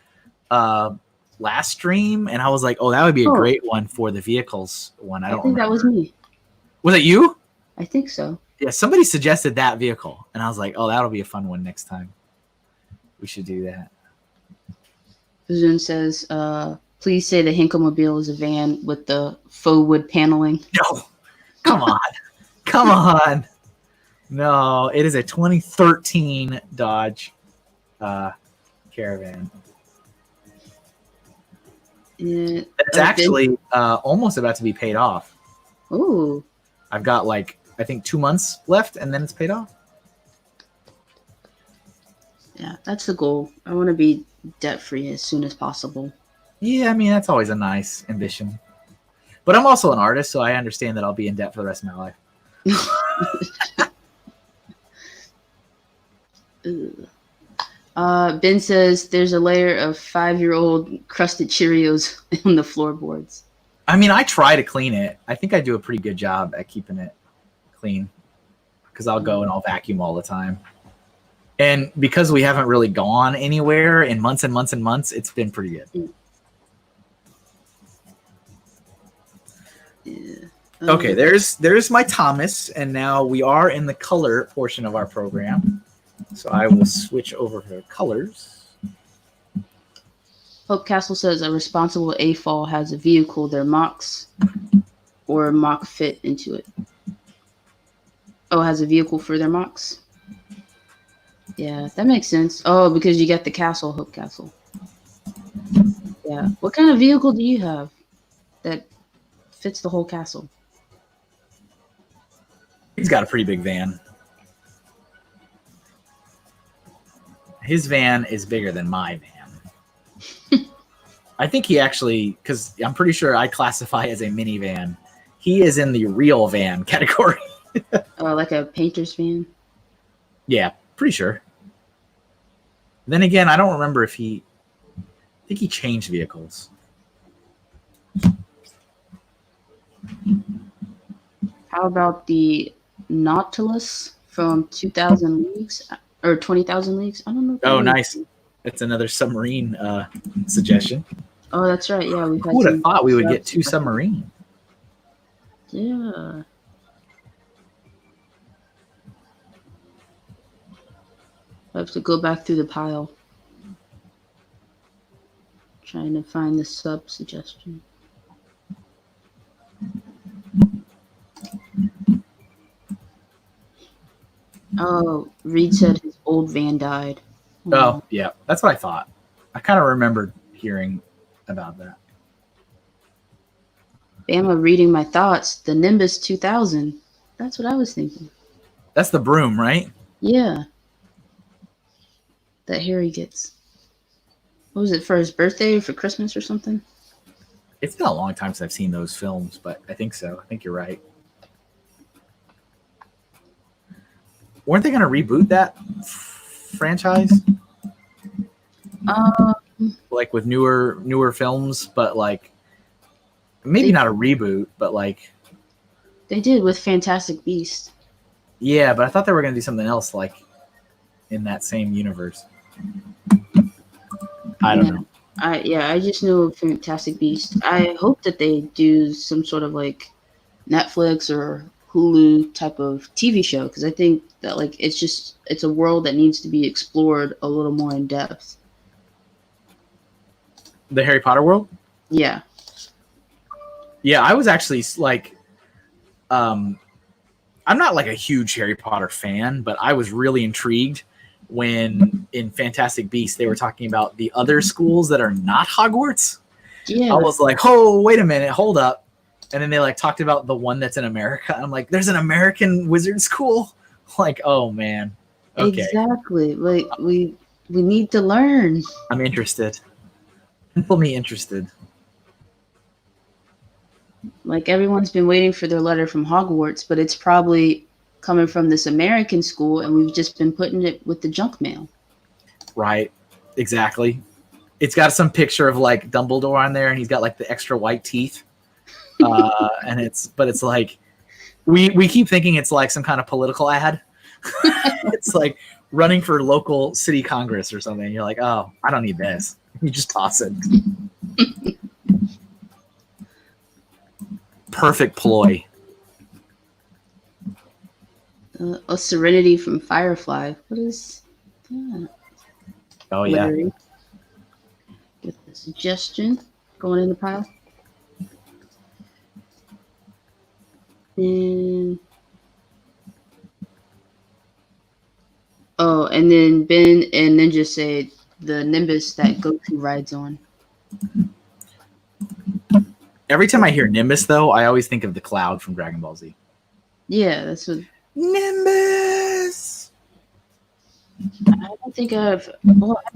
last stream, and I was like, "Oh, that would be a great one for the vehicles one." I don't think that was me. Was it you? I think so. Yeah, somebody suggested that vehicle, and I was like, "Oh, that'll be a fun one next time. We should do that." Zun says, "Please say the Hinklemobile is a van with the faux wood paneling." No, come on, come on. No, it is a 2013 Dodge Caravan. Yeah, it's actually almost about to be paid off. Ooh. I've got I think 2 months left, and then it's paid off. Yeah, that's the goal. I want to be debt-free as soon as possible. Yeah, I mean, that's always a nice ambition. But I'm also an artist, so I understand that I'll be in debt for the rest of my life. Ben says there's a layer of 5-year-old crusted Cheerios on the floorboards. I mean, I try to clean it. I think I do a pretty good job at keeping it clean because I'll go and I'll vacuum all the time. And because we haven't really gone anywhere in months and months and months, it's been pretty good. Yeah. Okay, there's my Thomas, and now we are in the color portion of our program. So I will switch over to colors. Hope Castle says a responsible AFOL has a vehicle their mocks or mock fit into it. Oh, has a vehicle for their mocks? Yeah, that makes sense. Oh, because you got the castle, Hope Castle. Yeah. What kind of vehicle do you have that fits the whole castle? He's got a pretty big van. His van is bigger than my van. I think he actually, because I'm pretty sure I classify as a minivan. He is in the real van category. Oh, like a painter's van? Yeah, pretty sure. Then again, I don't remember if I think he changed vehicles. How about the Nautilus from 2,000 Leagues or 20,000 Leagues? I don't know. Oh, nice. That's another submarine suggestion. Oh, that's right. Yeah, we've Who had would have some. thought we would get subs. 2 submarines? Yeah. I have to go back through the pile. Trying to find the sub suggestion. Oh, Reed said his old van died. Oh, yeah. That's what I thought. I kind of remembered hearing about that. Bama reading my thoughts. The Nimbus 2000. That's what I was thinking. That's the broom, right? Yeah. That Harry gets. What was it, for his birthday or for Christmas or something? It's been a long time since I've seen those films, but I think so. I think you're right. Weren't they going to reboot that franchise? Like with newer films, but like maybe not a reboot, but like they did with Fantastic Beasts. Yeah, but I thought they were going to do something else like in that same universe. I don't know. I just know Fantastic Beasts. I hope that they do some sort of like Netflix or Hulu type of TV show, because I think that like it's a world that needs to be explored a little more in depth. The Harry Potter world? Yeah. Yeah, I was actually like, I'm not like a huge Harry Potter fan, but I was really intrigued when in Fantastic Beasts they were talking about the other schools that are not Hogwarts. Yeah. I was like, oh, wait a minute, hold up. And then they like talked about the one that's in America. I'm like, there's an American wizard school? Like, oh man. Okay. Exactly. Like we need to learn. I'm interested. People me interested. Like everyone's been waiting for their letter from Hogwarts, but it's probably coming from this American school, and we've just been putting it with the junk mail. Right. Exactly. It's got some picture of like Dumbledore on there, and he's got like the extra white teeth. And it's like we keep thinking it's like some kind of political ad. It's like running for local city congress or something. You're like, oh, I don't need this. You just toss it. Perfect ploy. A Serenity from Firefly. What is that? Oh yeah. With the suggestion going in the pile. And and then Ben and Ninja say the Nimbus that Goku rides on. Every time I hear Nimbus, though, I always think of the cloud from Dragon Ball Z. Yeah, that's what. Nimbus. I don't think I've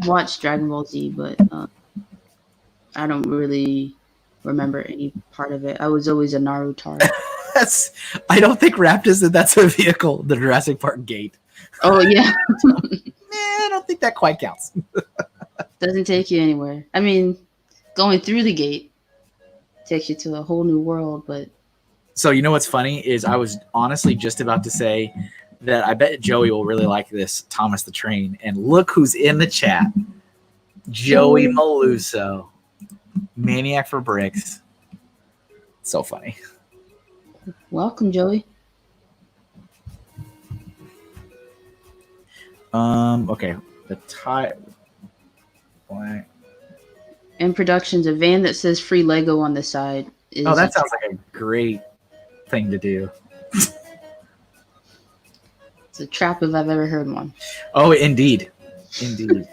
watched Dragon Ball Z, but I don't really remember any part of it. I was always a Naruto. I don't think Raptor said that's a vehicle, the Jurassic Park gate. Oh yeah. I don't think that quite counts. Doesn't take you anywhere. I mean, going through the gate takes you to a whole new world, but. So you know what's funny is I was honestly just about to say that I bet Joey will really like this Thomas the Train. And look who's in the chat. Joey Maluso. Maniac for Bricks. So funny. Welcome, Joey. Okay. The tie. And Productions, a van that says free Lego on the side. Oh, that sounds like a great thing to do. It's a trap if I've ever heard one. Oh, indeed. Indeed.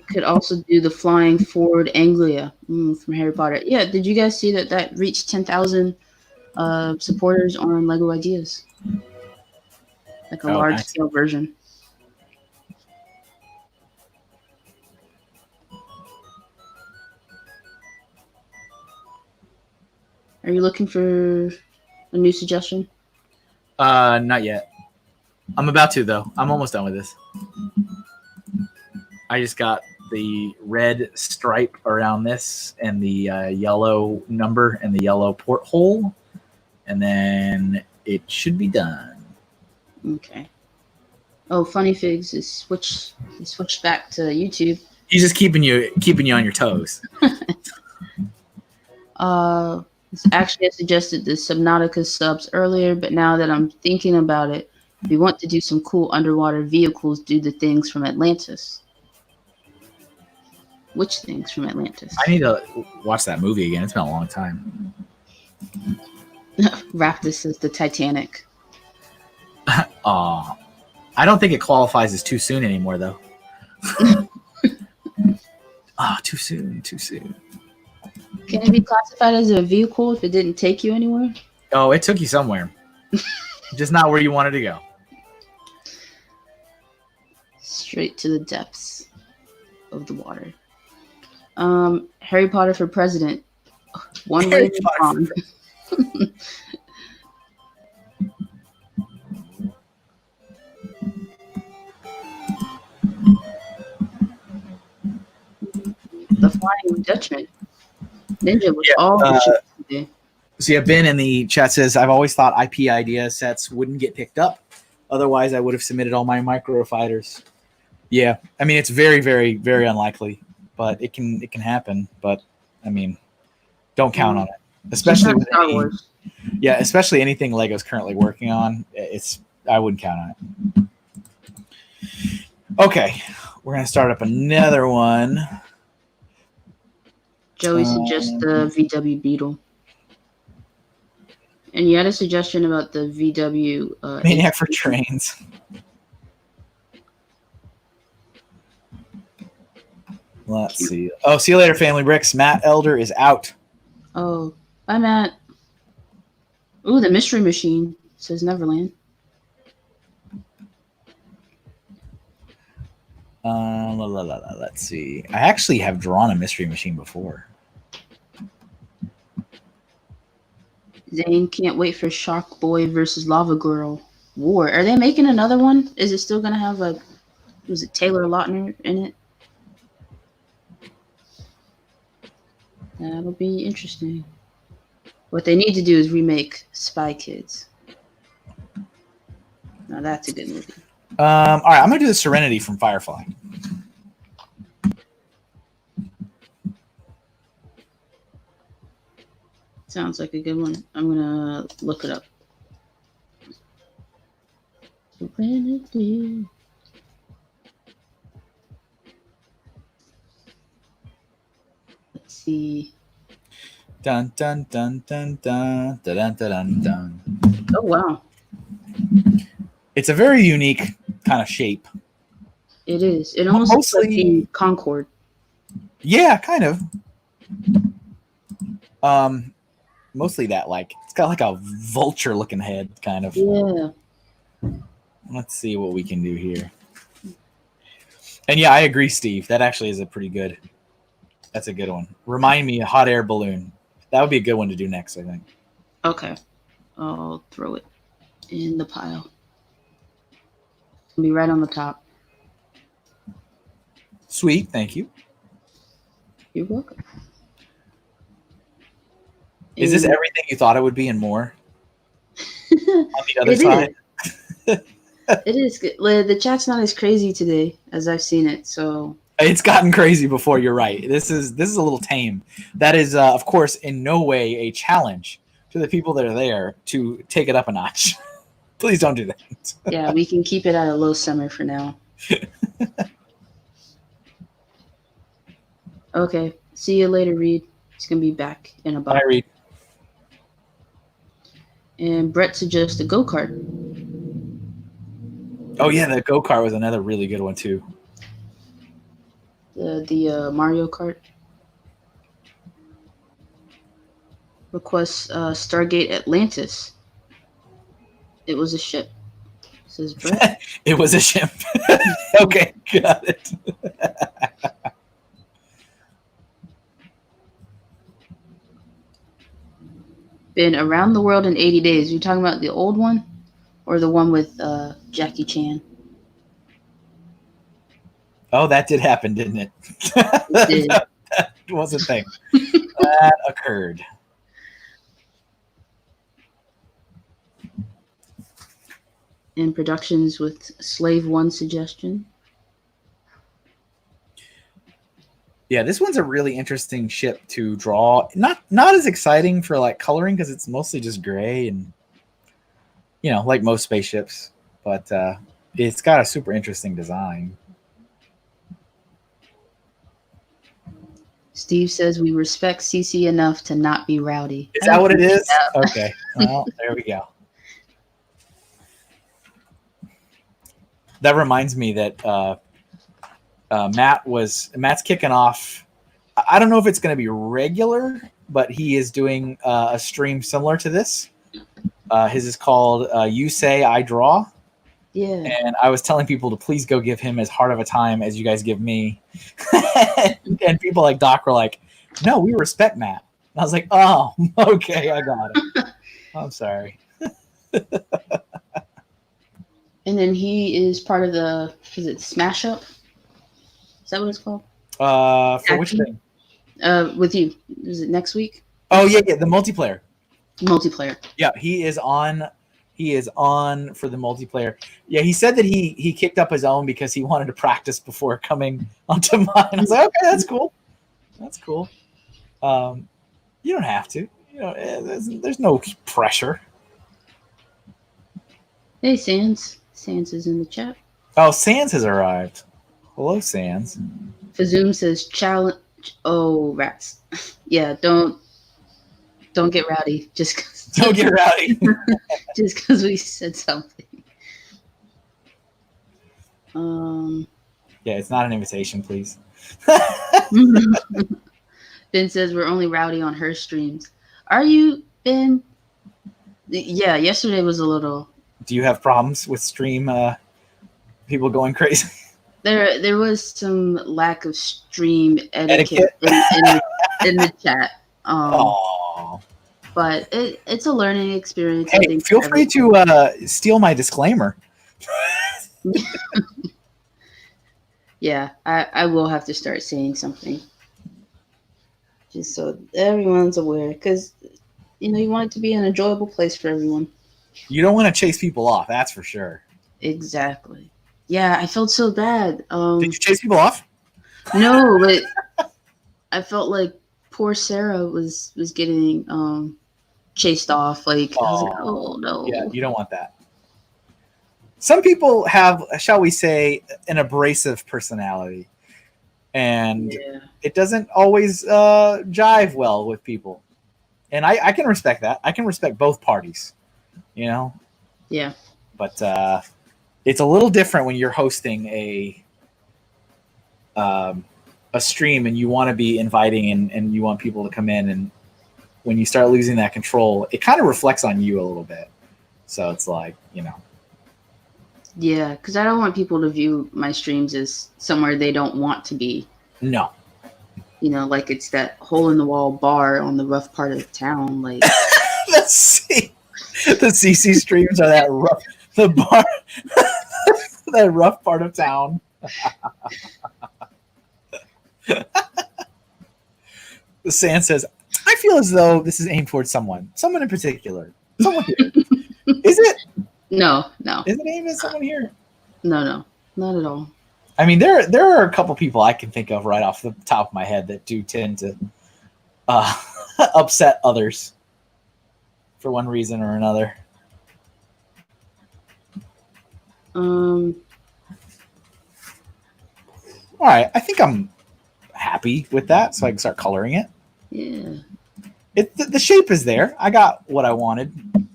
Could also do the flying Ford Anglia from Harry Potter. Yeah, did you guys see that reached 10,000 supporters on Lego Ideas? Like a large-scale version. Are you looking for a new suggestion? Not yet. I'm about to, though. I'm almost done with this. I just got the red stripe around this and the yellow number and the yellow porthole, and then it should be done. Okay. Oh, Funny Figs is switched back to YouTube. He's just keeping you on your toes. Actually, I suggested the Subnautica subs earlier, but now that I'm thinking about it, we want to do some cool underwater vehicles, do the things from Atlantis. Which things from Atlantis? I need to watch that movie again. It's been a long time. Raptus is the Titanic. Aw. I don't think it qualifies as too soon anymore, though. Too soon. Can it be classified as a vehicle if it didn't take you anywhere? Oh, it took you somewhere. Just not where you wanted to go. Straight to the depths of the water. Harry Potter for president. One way on. The Flying Dutchman. Ninja was all today. So yeah, Ben in the chat says, I've always thought IP idea sets wouldn't get picked up. Otherwise, I would have submitted all my microfighters. Yeah, I mean, it's very, very, very unlikely, but it can happen. But I mean, don't count on it, especially with Star Wars. Yeah, especially anything Lego's currently working on. I wouldn't count on it. Okay, we're gonna start up another one. Joey suggests the VW Beetle. And you had a suggestion about the VW Maniac for trains. Let's see. Oh, see you later, Family Bricks. Matt Elder is out. Oh, bye, Matt. Ooh, the Mystery Machine says Neverland. Let's see. I actually have drawn a Mystery Machine before. Zane can't wait for Shark Boy versus Lava Girl War. Are they making another one? Is it still going to have was it Taylor Lautner in it? That'll be interesting. What they need to do is remake Spy Kids. Now that's a good movie. All right, I'm going to do the Serenity from Firefly. Sounds like a good one. I'm gonna look it up. Serenity. Let's see. Dun dun dun dun dun dun dun dun dun. Oh wow! It's a very unique kind of shape. It is. It almost looks like the Concorde. Yeah, kind of. Mostly that, like, it's got like a vulture-looking head, kind of. Yeah. Let's see what we can do here. And yeah, I agree, Steve. That actually is a pretty good. That's a good one. Remind me, a hot air balloon. That would be a good one to do next, I think. Okay. I'll throw it in the pile. It'll be right on the top. Sweet, thank you. You're welcome. Is this everything you thought it would be and more? On the other side? It is. The chat's not as crazy today as I've seen it, so... It's gotten crazy before, you're right. This is a little tame. That is, of course, in no way a challenge to the people that are there to take it up a notch. Please don't do that. Yeah, we can keep it at a low summer for now. Okay. See you later, Reed. He's going to be back in a bit. Bye, Reed. And Brett suggests a go-kart. Oh, yeah, the go-kart was another really good one, too. The Mario Kart. Requests Stargate Atlantis. It was a ship, says Brett. It was a ship. Okay, got it. Been around the world in 80 days. You talking about the old one or the one with Jackie Chan? Oh, that did happen, didn't it? It did. That was a thing. That occurred. in Productions with Slave One suggestion. Yeah, this one's a really interesting ship to draw. Not as exciting for like coloring because it's mostly just gray and like most spaceships, but it's got a super interesting design. Steve says we respect CC enough to not be rowdy. Is that what it is? Okay. Well, there we go. That reminds me that Matt's kicking off. I don't know if it's going to be regular, but he is doing a stream similar to this. His is called You Say I Draw. Yeah. And I was telling people to please go give him as hard of a time as you guys give me. And people like Doc were like, no, we respect Matt. And I was like, oh, okay, I got it. I'm sorry. And then he is part of the, is it Smash Up? Is that what it's called? For which thing? With you. Is it next week? Oh, yeah, the multiplayer. Multiplayer. Yeah, he is on for the multiplayer. Yeah, he said that he kicked up his own because he wanted to practice before coming onto mine. I was like, okay, that's cool. That's cool. You don't have to. There's no pressure. Hey, Sans. Sans is in the chat. Oh, Sans has arrived. Hello, Sans. Fazoom says challenge. Oh, rats. Yeah, don't get rowdy. Don't get rowdy. Just because we said something. Yeah, it's not an invitation, please. Ben says we're only rowdy on her streams. Are you, Ben? Yeah, yesterday was a little. Do you have problems with stream people going crazy? There was some lack of stream etiquette in the chat. But it's a learning experience. Hey, feel free to steal my disclaimer. Yeah, I will have to start saying something. Just so everyone's aware. Because, you want it to be an enjoyable place for everyone. You don't want to chase people off, that's for sure. Exactly. Yeah, I felt so bad. Did you chase people off? No, but I felt like poor Sarah was getting chased off. Like, I was like, oh no. Yeah, you don't want that. Some people have, shall we say, an abrasive personality, and it doesn't always jive well with people. And I can respect that. I can respect both parties, Yeah. But it's a little different when you're hosting a stream and you want to be inviting and you want people to come in, and when you start losing that control, it kind of reflects on you a little bit. So it's like, Yeah, because I don't want people to view my streams as somewhere they don't want to be. No. Like it's that hole in the wall bar on the rough part of town. Like the CC streams are that rough. The bar, that rough part of town. The Sand says, I feel as though this is aimed towards someone in particular. Someone here. Is it? No. Is it aimed at someone here? No, not at all. I mean, there are a couple people I can think of right off the top of my head that do tend to upset others for one reason or another. All right, I think I'm happy with that, so I can start coloring it. Yeah. The shape is there. I got what I wanted.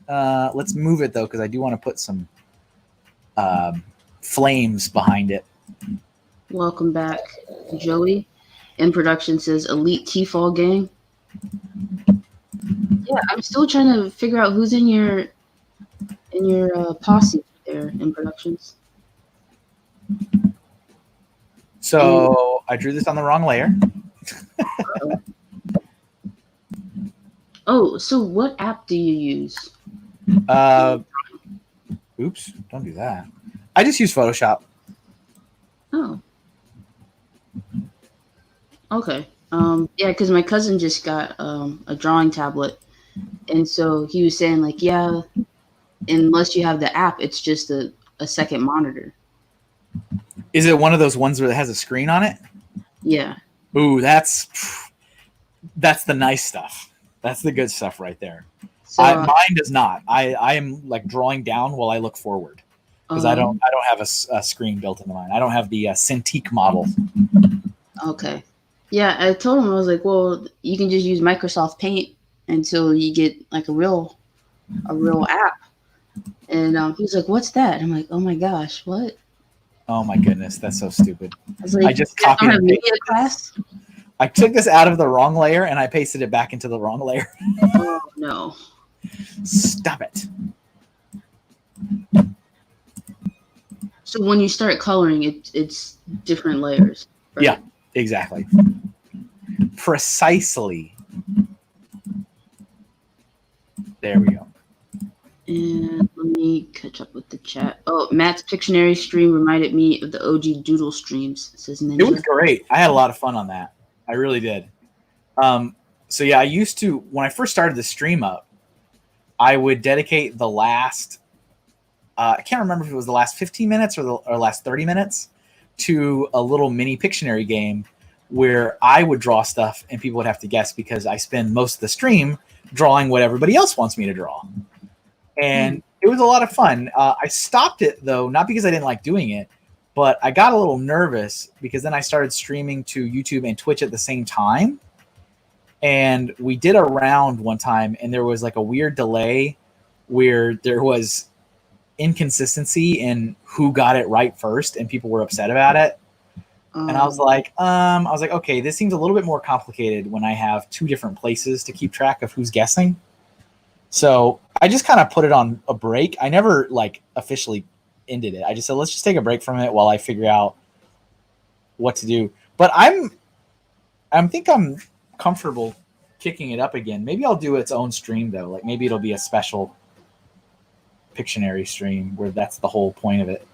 Let's move it, though, because I do want to put some flames behind it. Welcome back, Joey. In Production says Elite T-Fall Gang. Yeah, I'm still trying to figure out who's in your posse there in Productions. So I drew this on the wrong layer. Oh, so what app do you use? Oops, don't do that. I just use Photoshop. Oh. Okay. Yeah, because my cousin just got a drawing tablet, and so he was saying like, yeah, unless you have the app, it's just a second monitor. Is it one of those ones where it has a screen on it? Yeah. Ooh, that's the nice stuff. That's the good stuff right there. So Mine does not. I am like drawing down while I look forward because I don't have a screen built into mine. I don't have the Cintiq model. Okay. Yeah, I told him, I was like, well, you can just use Microsoft Paint until you get like a real app. And he's like, what's that? I'm like, oh my gosh, what? Oh my goodness, that's so stupid. I was like, I just you guys copied don't have and media pasted class? I took this out of the wrong layer and I pasted it back into the wrong layer. Oh no. Stop it. So when you start coloring, it's different layers. Right? Yeah, exactly. Precisely. There we go. And let me catch up with the chat. Oh, Matt's Pictionary stream reminded me of the OG Doodle streams, says Ninja. It was great. I had a lot of fun on that. I really did. So yeah, I used to, when I first started the stream up, I would dedicate the last, I can't remember if it was the last 15 minutes or the last 30 minutes to a little mini Pictionary game where I would draw stuff and people would have to guess because I spend most of the stream drawing what everybody else wants me to draw. And it was a lot of fun. I stopped it though, not because I didn't like doing it, but I got a little nervous because then I started streaming to YouTube and Twitch at the same time. And we did a round one time and there was like a weird delay where there was inconsistency in who got it right first and people were upset about it. And I was like, okay, this seems a little bit more complicated when I have two different places to keep track of who's guessing. So I just kind of put it on a break. I never like officially ended it. I just said, let's just take a break from it while I figure out what to do. But I think I'm comfortable kicking it up again. Maybe I'll do its own stream though. Like maybe it'll be a special Pictionary stream where that's the whole point of it.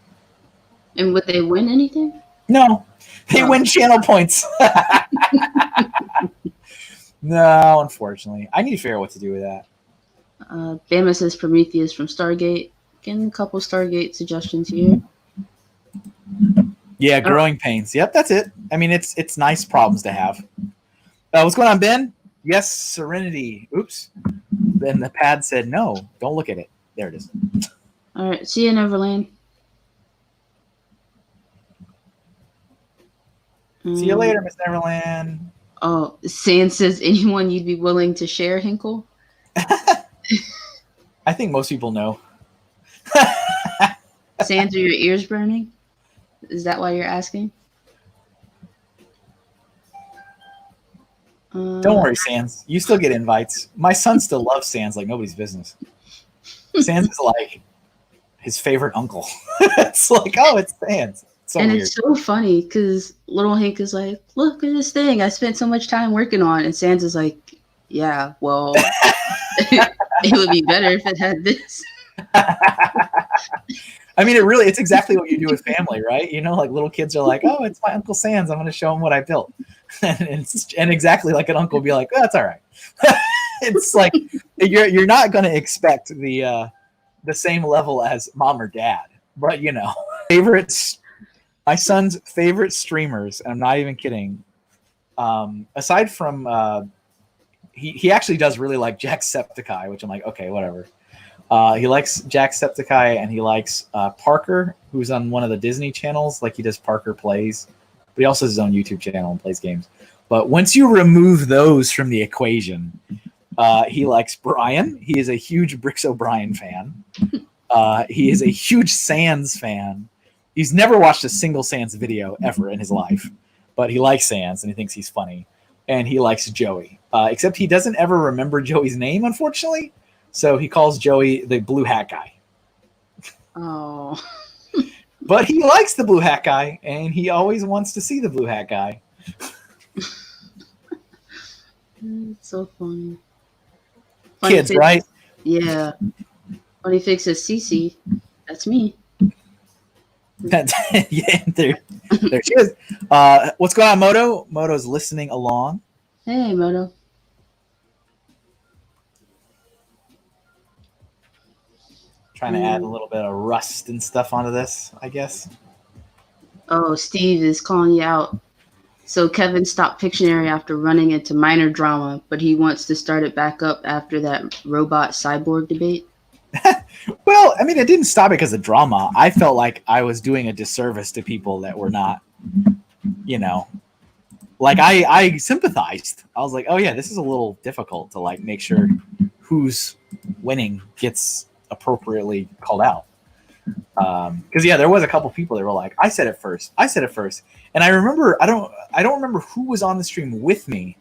And would they win anything? No, they win channel points. No, unfortunately. I need to figure out what to do with that. Bama says Prometheus from Stargate. Getting a couple Stargate suggestions here. Yeah, growing pains. Yep, that's it. I mean, it's nice problems to have. What's going on, Ben? Yes, Serenity. Oops. Then the pad said, no, don't look at it. There it is. All right. See you, Neverland. See you later, Miss Neverland. Oh, Sand says, anyone you'd be willing to share, Hinkle? I think most people know. Sands, are your ears burning? Is that why you're asking? Don't worry, Sands. You still get invites. My son still loves Sands like nobody's business. Sands is like his favorite uncle. It's like, oh, it's Sands. So and weird. It's so funny because little Hank is like, look at this thing I spent so much time working on. And Sands is like, yeah, well, it would be better if it had this. I mean, it's exactly what you do with family, right? You know, like little kids are like, oh, it's my Uncle Sands. I'm going to show him what I built. and exactly like an uncle will be like, oh, that's all right. It's like you're not going to expect the same level as mom or dad, but you know, my son's favorite streamers, and I'm not even kidding. Aside from he actually does really like Jacksepticeye, which I'm like, okay, whatever. He likes Jacksepticeye, and he likes Parker, who's on one of the Disney channels. Like he does Parker Plays, but he also has his own YouTube channel and plays games. But once you remove those from the equation, he likes Brian. He is a huge Bricks O'Brien fan. He is a huge Sans fan. He's never watched a single Sans video ever in his life, but he likes Sans and he thinks he's funny. And he likes Joey, except he doesn't ever remember Joey's name, unfortunately. So he calls Joey the blue hat guy. Oh. But he likes the blue hat guy, and he always wants to see the blue hat guy. It's so funny. Kids, right? Yeah. Funny Fix says Cece. That's me. Yeah, there she is. What's going on, Moto? Moto's listening along. Hey, Moto. Trying to add a little bit of rust and stuff onto this, I guess. Oh, Steve is calling you out. So Kevin stopped Pictionary after running into minor drama, but he wants to start it back up after that robot cyborg debate. Well, I mean, it didn't stop it because of drama. I felt like I was doing a disservice to people that were not, like I sympathized. I was like, oh yeah, this is a little difficult to like make sure who's winning gets appropriately called out. Because there was a couple people that were like, I said it first, and I remember I don't remember who was on the stream with me,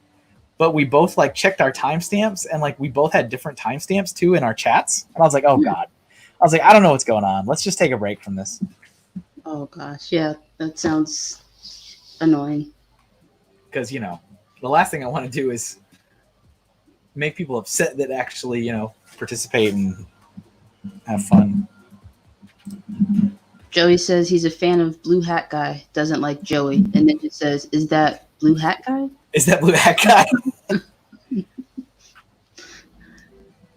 but we both like checked our timestamps and like we both had different timestamps too in our chats, and I was like, oh god, I was like, I don't know what's going on. Let's just take a break from this. Oh gosh, yeah, that sounds annoying. Because the last thing I want to do is make people upset that actually participate and have fun. Joey says he's a fan of Blue Hat Guy, doesn't like Joey, and then it says, "Is that Blue Hat Guy? Is that Blue Hat Guy?"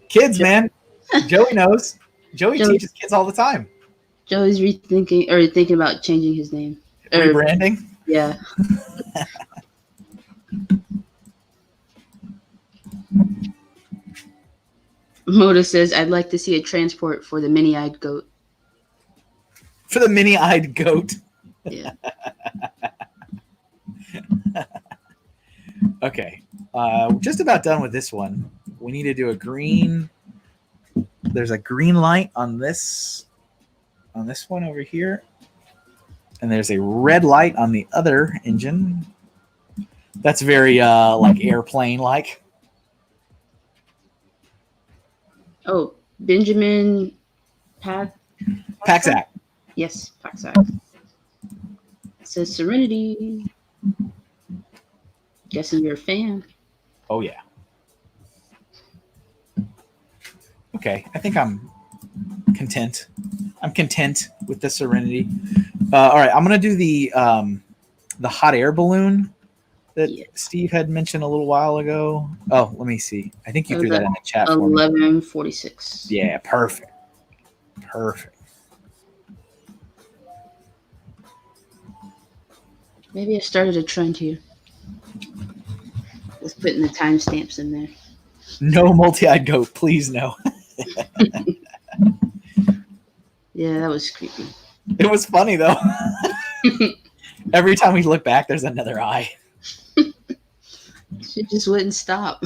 Kids, man. Joey knows. Joey teaches kids all the time. Joey's thinking about changing his name. Rebranding? Yeah. Moda says, I'd like to see a transport for the mini-eyed goat. For the mini-eyed goat? Yeah. Okay. We're just about done with this one. We need to do a green. There's a green light on this one over here. And there's a red light on the other engine. That's very like airplane-like. Oh, Benjamin Paxak. Yes, Paxak. It says Serenity. Guessing you're a fan. Oh, yeah. Okay, I think I'm content. I'm content with the Serenity. All right, I'm going to do the hot air balloon that Steve had mentioned a little while ago. Oh, let me see. I think you threw that in the chat for me. 11:46. Yeah, perfect. Maybe I started a trend here with putting the timestamps in there. No multi-eyed goat, please no. Yeah, that was creepy. It was funny though. Every time we look back, there's another eye. She just wouldn't stop.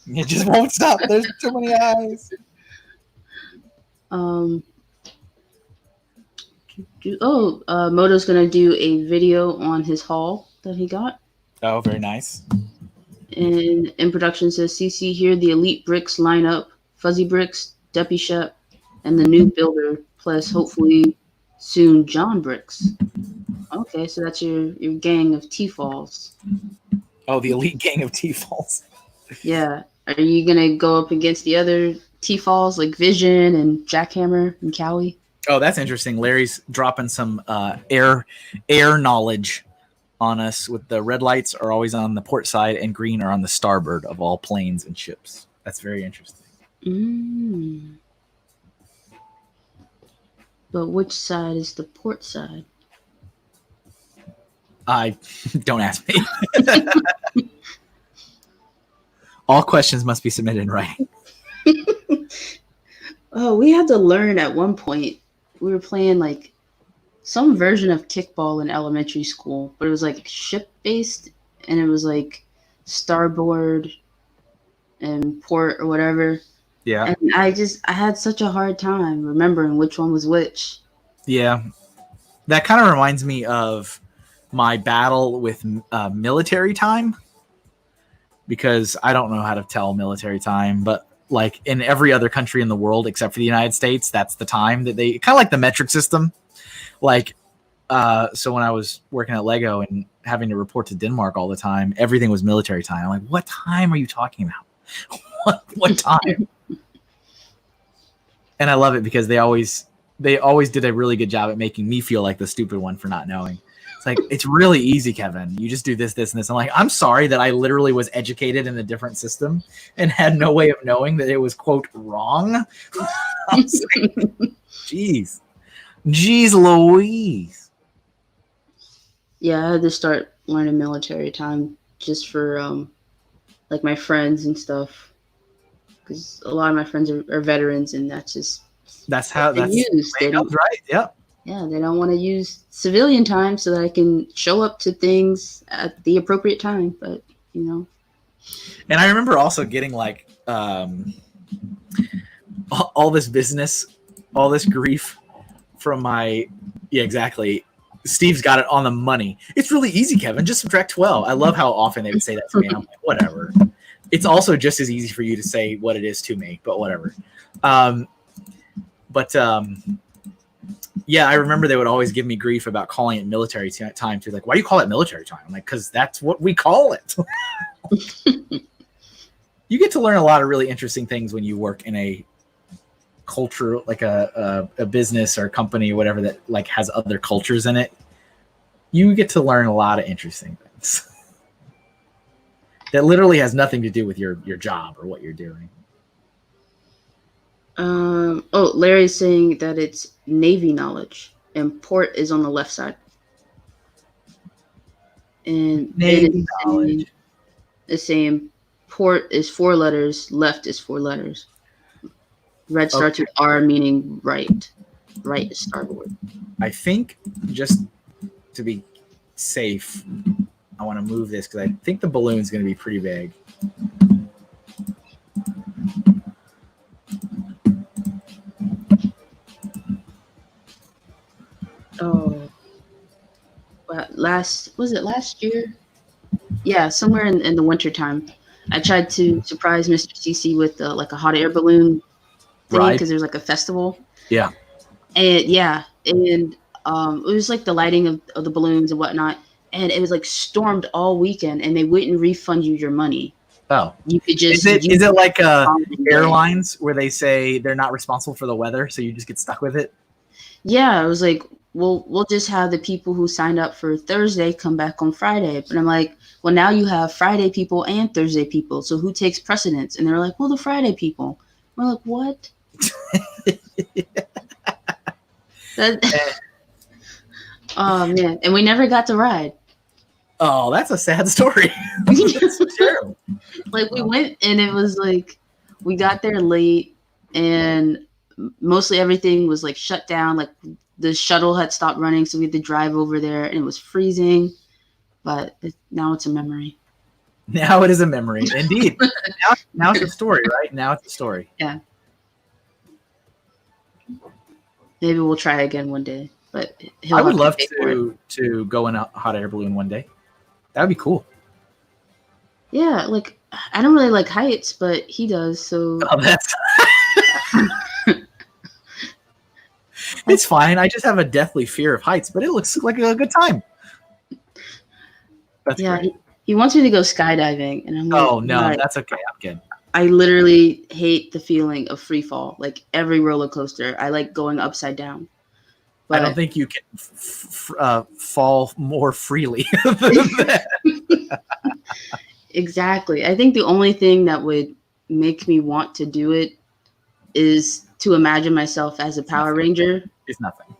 It just won't stop. There's too many eyes. Moto's gonna do a video on his haul that he got. Oh, very nice. And in production says, CC here, the elite bricks line up, fuzzy bricks, Duppy Shep, and the new builder, plus hopefully soon John Bricks. Okay, so that's your gang of T-Falls. Oh, the elite gang of T-Falls. Yeah. Are you going to go up against the other T-Falls like Vision and Jackhammer and Cowie? Oh, that's interesting. Larry's dropping some air knowledge on us with the red lights are always on the port side and green are on the starboard of all planes and ships. That's very interesting. But which side is the port side? Don't ask me. All questions must be submitted in writing. Oh, we had to learn at one point. We were playing like some version of kickball in elementary school, but it was like ship based and it was like starboard and port or whatever. Yeah. And I had such a hard time remembering which one was which. Yeah. That kind of reminds me of my battle with military time, because I don't know how to tell military time, but like in every other country in the world except for the United States, that's the time that they kind of like the metric system. Like, so when I was working at Lego and having to report to Denmark all the time, everything was military time. I'm like, what time are you talking about? What time? And I love it because they always did a really good job at making me feel like the stupid one for not knowing. It's like, it's really easy, Kevin. You just do this, this, and this. I'm like, I'm sorry that I literally was educated in a different system and had no way of knowing that it was, quote, wrong. I was like, jeez. Jeez Louise. Yeah, I had to start learning military time just for like my friends and stuff, because a lot of my friends are veterans, and that's just That's what how they that's use. They don't. right. Yep. Yeah, they don't want to use civilian time so that I can show up to things at the appropriate time. But you know, And I remember also getting like all this business, all this grief from my exactly. Steve's got it on the money. It's really easy, Kevin. Just subtract 12. I love how often they would say that to me. And I'm like, whatever. It's also just as easy for you to say what it is to me, but whatever. Yeah, I remember they would always give me grief about calling it military time too. Like, why do you call it military time? I'm like, because that's what we call it. You get to learn a lot of really interesting things when you work in a culture, like a business or a company or whatever that like has other cultures in it. You get to learn a lot of interesting things that literally has nothing to do with your job or what you're doing. Oh, Larry's saying that it's Navy knowledge, and port is on the left side. And Navy knowledge. It's saying port is 4 letters, left is 4 letters. Red starts with R, meaning right. Right is starboard. I think, just to be safe, I want to move this because I think the balloon's going to be pretty big. Oh, was it last year? Yeah, somewhere in the winter time, I tried to surprise Mr. CC with like a hot air balloon thing because there's like a festival. Yeah. And it was like the lighting of the balloons and whatnot, and it was like stormed all weekend, and they wouldn't refund you your money. Oh, you could just is it like airlines where they say they're not responsible for the weather, so you just get stuck with it? Yeah, I was like, well, we'll just have the people who signed up for Thursday come back on Friday. But I'm like, well, now you have Friday people and Thursday people, so who takes precedence? And they're like, well, the Friday people. We're like, what? Oh man, and we never got to ride. Oh, that's a sad story. That's terrible. Like we went, and it was like we got there late, and mostly everything was like shut down. Like the shuttle had stopped running, so we had to drive over there, and it was freezing. But now it's a memory. Now it is a memory, indeed. now it's a story, right? Now it's a story. Yeah. Maybe we'll try again one day. But I would love to go in a hot air balloon one day. That would be cool. Yeah, like I don't really like heights, but he does. So that's it's fine. I just have a deathly fear of heights, but it looks like a good time. That's great. He wants me to go skydiving, and I'm like, oh no, that's okay. I'm good. I literally hate the feeling of free fall. Like every roller coaster, I like going upside down. But I don't think you can fall more freely than that. Exactly. I think the only thing that would make me want to do it is to imagine myself as a Power Ranger. It's nothing.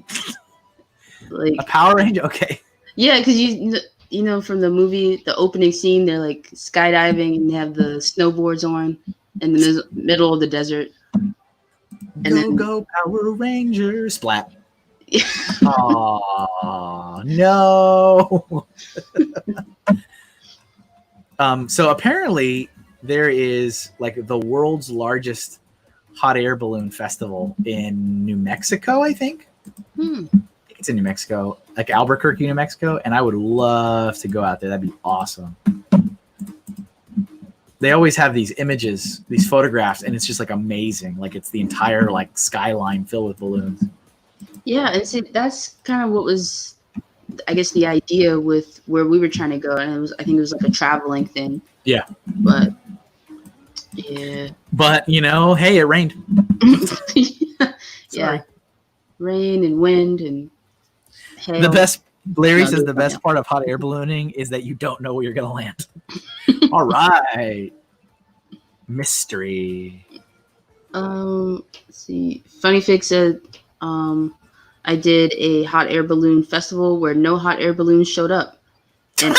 Like a Power Ranger? Okay. Yeah, because you know from the movie, the opening scene, they're like skydiving and they have the snowboards on in the middle of the desert. And go Power Ranger splat. Oh no. So apparently there is like the world's largest hot air balloon festival in New Mexico, I think. I think it's in New Mexico, like Albuquerque, New Mexico, and I would love to go out there. That'd be awesome. They always have these images, these photographs, and it's just like amazing. Like it's the entire like skyline filled with balloons. Yeah, and see, that's kind of what was, I guess, the idea with where we were trying to go, and I think it was like a traveling thing. Yeah. But yeah. But you know, hey, it rained. Yeah. Rain and wind and hail. The best, Larry says, the best part of hot air ballooning is that you don't know where you're gonna land. All right. Mystery. Let's see. Funny Fix said, I did a hot air balloon festival where no hot air balloons showed up, and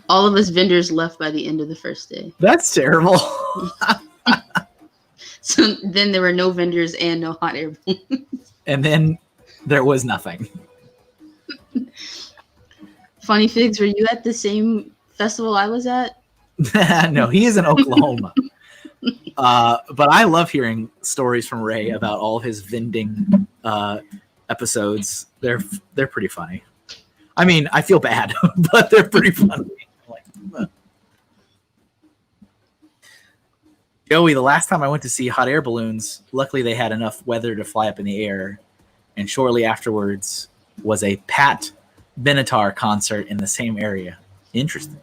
all of us vendors left by the end of the first day. That's terrible. So then there were no vendors and no hot air balloons. And then there was nothing. Funny Figs, were you at the same festival I was at? No, he is in Oklahoma. But I love hearing stories from Ray about all of his vending episodes. They're pretty funny. I mean, I feel bad, but they're pretty funny. Joey, the last time I went to see hot air balloons, luckily they had enough weather to fly up in the air, and shortly afterwards was a Pat Benatar concert in the same area. Interesting.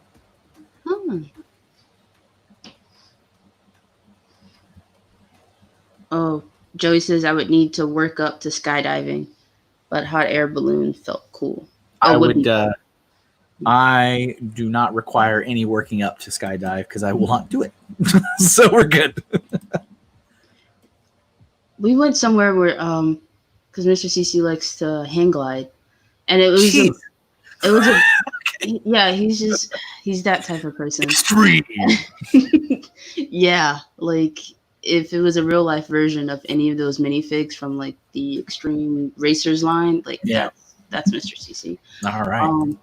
Oh, Joey says I would need to work up to skydiving, but hot air balloon felt cool. I do not require any working up to skydive because I will not do it. So we're good. We went somewhere where because Mr. CC likes to hang glide, and it was yeah, he's that type of person. Extreme. Yeah, like if it was a real life version of any of those minifigs from like the Extreme Racers line, like yeah, that's Mr. CC. All right.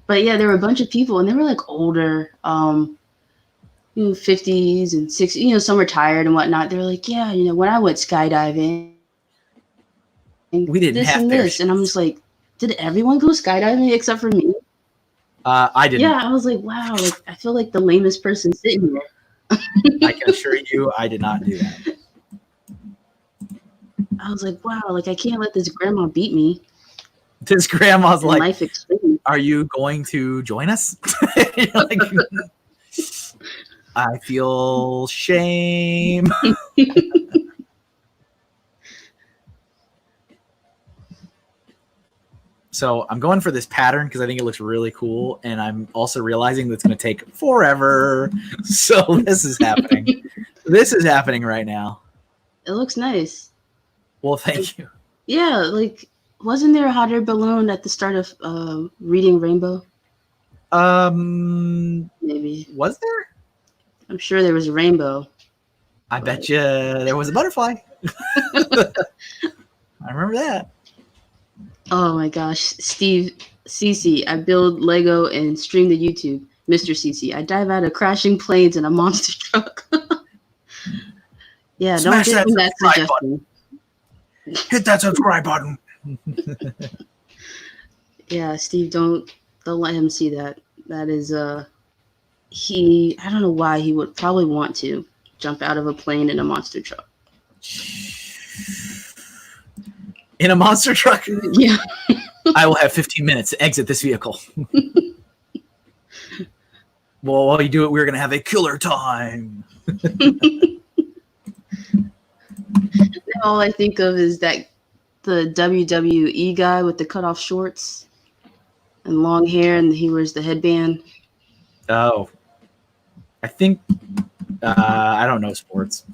But yeah, there were a bunch of people, and they were like older, 50s and 60s. Some retired and whatnot. They were like, yeah, when I went skydiving, we didn't have this, and I'm just like, did everyone go skydiving except for me? I didn't. Yeah, I was like, wow, like I feel like the lamest person sitting there. I can assure you, I did not do that. I was like, wow, like I can't let this grandma beat me. This grandma's like, life extreme. Are you going to join us? Like, I feel shame. So I'm going for this pattern because I think it looks really cool, and I'm also realizing that's going to take forever. So this is happening. This is happening right now. It looks nice. Well, thank you. Yeah, like wasn't there a hot air balloon at the start of Reading Rainbow? Maybe. Was there? I'm sure there was a rainbow. I bet you there was a butterfly. I remember that. Oh my gosh, Steve CC, I build Lego and stream to YouTube. Mr. CC, I dive out of crashing planes in a monster truck. Yeah, Smash don't give him that subscribe suggestion. button. Hit that subscribe button. Yeah, Steve, don't let him see that. That is I don't know why he would probably want to jump out of a plane in a monster truck. In a monster truck? Yeah. I will have 15 minutes to exit this vehicle. Well, while you do it, we're going to have a killer time. All I think of is the WWE guy with the cutoff shorts and long hair, and he wears the headband. Oh. I think I don't know sports.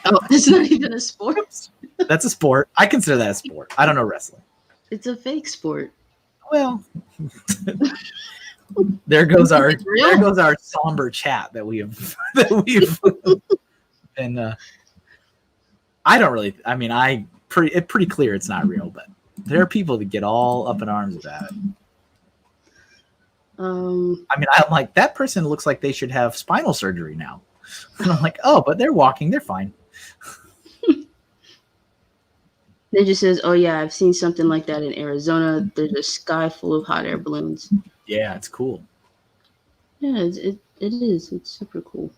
Oh, it's not even a sport? That's a sport. I consider that a sport. I don't know wrestling. It's a fake sport. Well, there goes our somber chat that we've been. I don't really. I mean, it's pretty clear it's not real, but there are people that get all up in arms about it. I mean, I'm like, that person looks like they should have spinal surgery now. And I'm like, oh, but they're walking, they're fine. It just says, oh yeah, I've seen something like that in Arizona. There's a sky full of hot air balloons. Yeah, it's cool. Yeah, it is. It's super cool.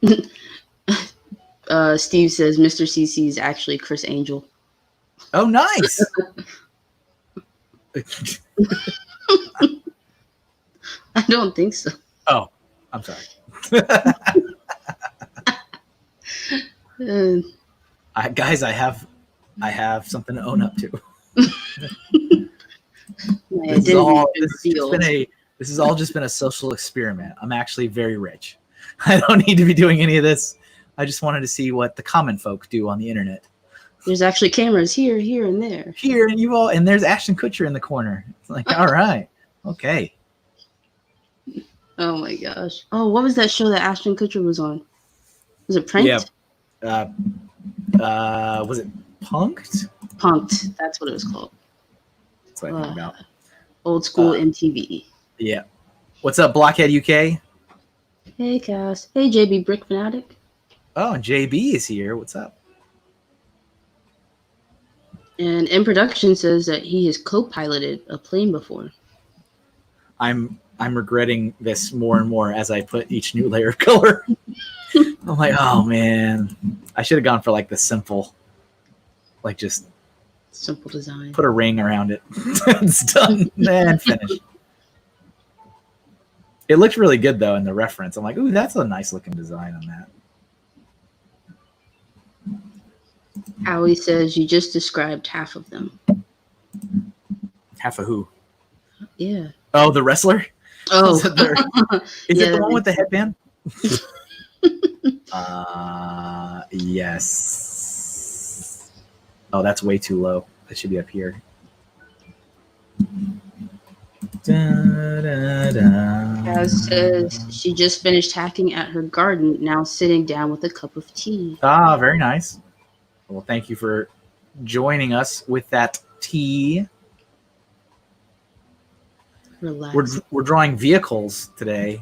Steve says Mr. CC is actually Chris Angel. Oh, nice. I don't think so. Oh, I'm sorry. Guys, I have something to own up to. This has all just been a social experiment. I'm actually very rich. I don't need to be doing any of this. I just wanted to see what the common folk do on the internet. There's actually cameras here, and there. Here, and there's Ashton Kutcher in the corner. It's like, all right, okay. Oh my gosh. Oh, what was that show that Ashton Kutcher was on? Was it Pranked? Yeah. Was it Punked? Punked. That's what it was called. That's what I think about. Old school MTV. Yeah. What's up, Blockhead UK? Hey, Cass. Hey, JB Brick Fanatic. Oh, and JB is here. What's up? And In Production says that he has co-piloted a plane before. I'm regretting this more and more as I put each new layer of color. I'm like, oh man, I should have gone for like the simple, like just simple design. Put a ring around it. It's done and finished. It looked really good though in the reference. I'm like, ooh, that's a nice looking design on that. Howie says you just described half of them. Half of who? Yeah. Oh, the wrestler? Oh. Is it the one with the headband? Yes. Oh, that's way too low. That should be up here. Kaz says she just finished hacking at her garden, now sitting down with a cup of tea. Ah, very nice. Well, thank you for joining us with that tea. Relax. We're drawing vehicles today.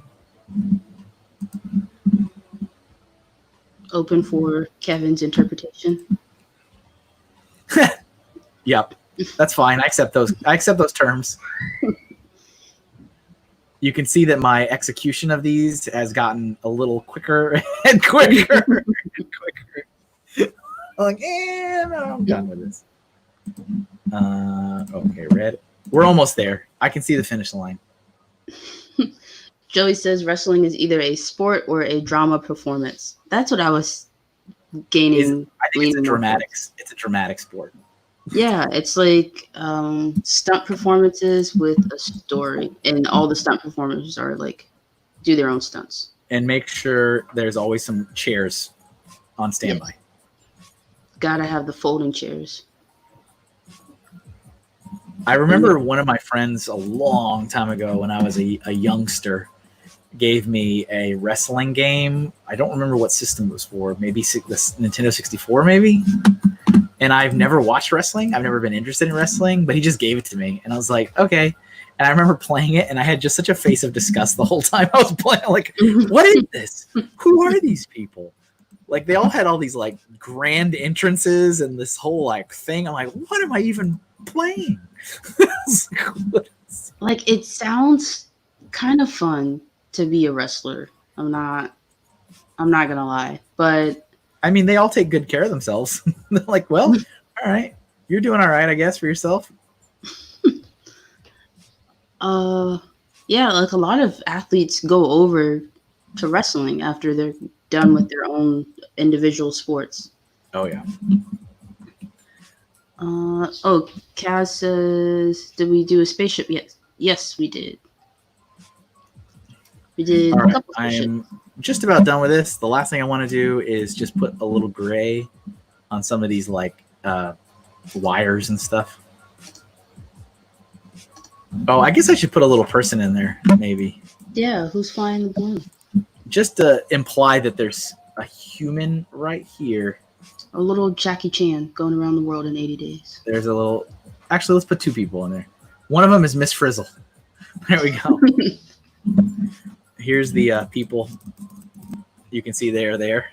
Open for Kevin's interpretation. Yep, that's fine. I accept those. I accept those terms. You can see that my execution of these has gotten a little quicker and quicker and quicker. I'm like, no, I'm done with this. Okay, red. We're almost there. I can see the finish line. Joey says wrestling is either a sport or a drama performance. That's what I was gaining. I think it's a dramatic sport. Yeah, it's like stunt performances with a story, and all the stunt performers are like do their own stunts. And make sure there's always some chairs on standby. Yeah. Gotta have the folding chairs. I remember one of my friends a long time ago when I was a youngster gave me a wrestling game. I don't remember what system it was for. Maybe the Nintendo 64, maybe. And I've never watched wrestling. I've never been interested in wrestling, but he just gave it to me. And I was like, okay. And I remember playing it, and I had just such a face of disgust the whole time I was playing. Like, what is this? Who are these people? Like, they all had all these, like, grand entrances and this whole, like, thing. I'm like, what am I even playing? Like, it sounds kind of fun to be a wrestler. I'm not gonna lie, but I mean, they all take good care of themselves. They're like, well, all right, you're doing all right, I guess, for yourself. Yeah, like a lot of athletes go over to wrestling after they're done with their own individual sports. Oh yeah. Kaz says, did we do a spaceship yet? Yes, we did. We did all a right, couple spaceships. I'm just about done with this. The last thing I want to do is just put a little gray on some of these like wires and stuff. Oh, I guess I should put a little person in there, maybe. Yeah, who's flying the balloon? Just to imply that there's a human right here. A little Jackie Chan going around the world in 80 days. There's a little... Actually, let's put two people in there. One of them is Miss Frizzle. There we go. Here's the people. You can see they're there.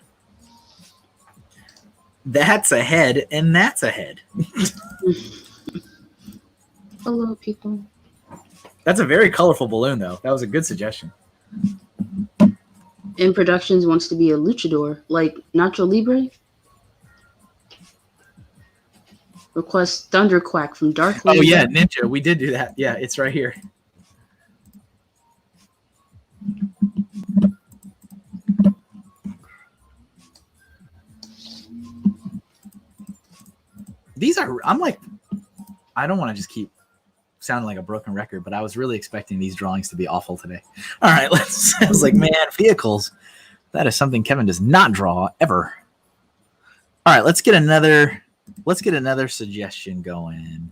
That's a head, and that's a head. Hello, people. That's a very colorful balloon, though. That was a good suggestion. In Productions wants to be a luchador, like Nacho Libre. Request Thunderquack from Dark Lane. Oh, yeah, Ninja. We did do that. Yeah, it's right here. These are, I'm like, I don't want to just keep sounding like a broken record, but I was really expecting these drawings to be awful today. All right, I was like, man, vehicles. That is something Kevin does not draw ever. All right, let's get another suggestion going.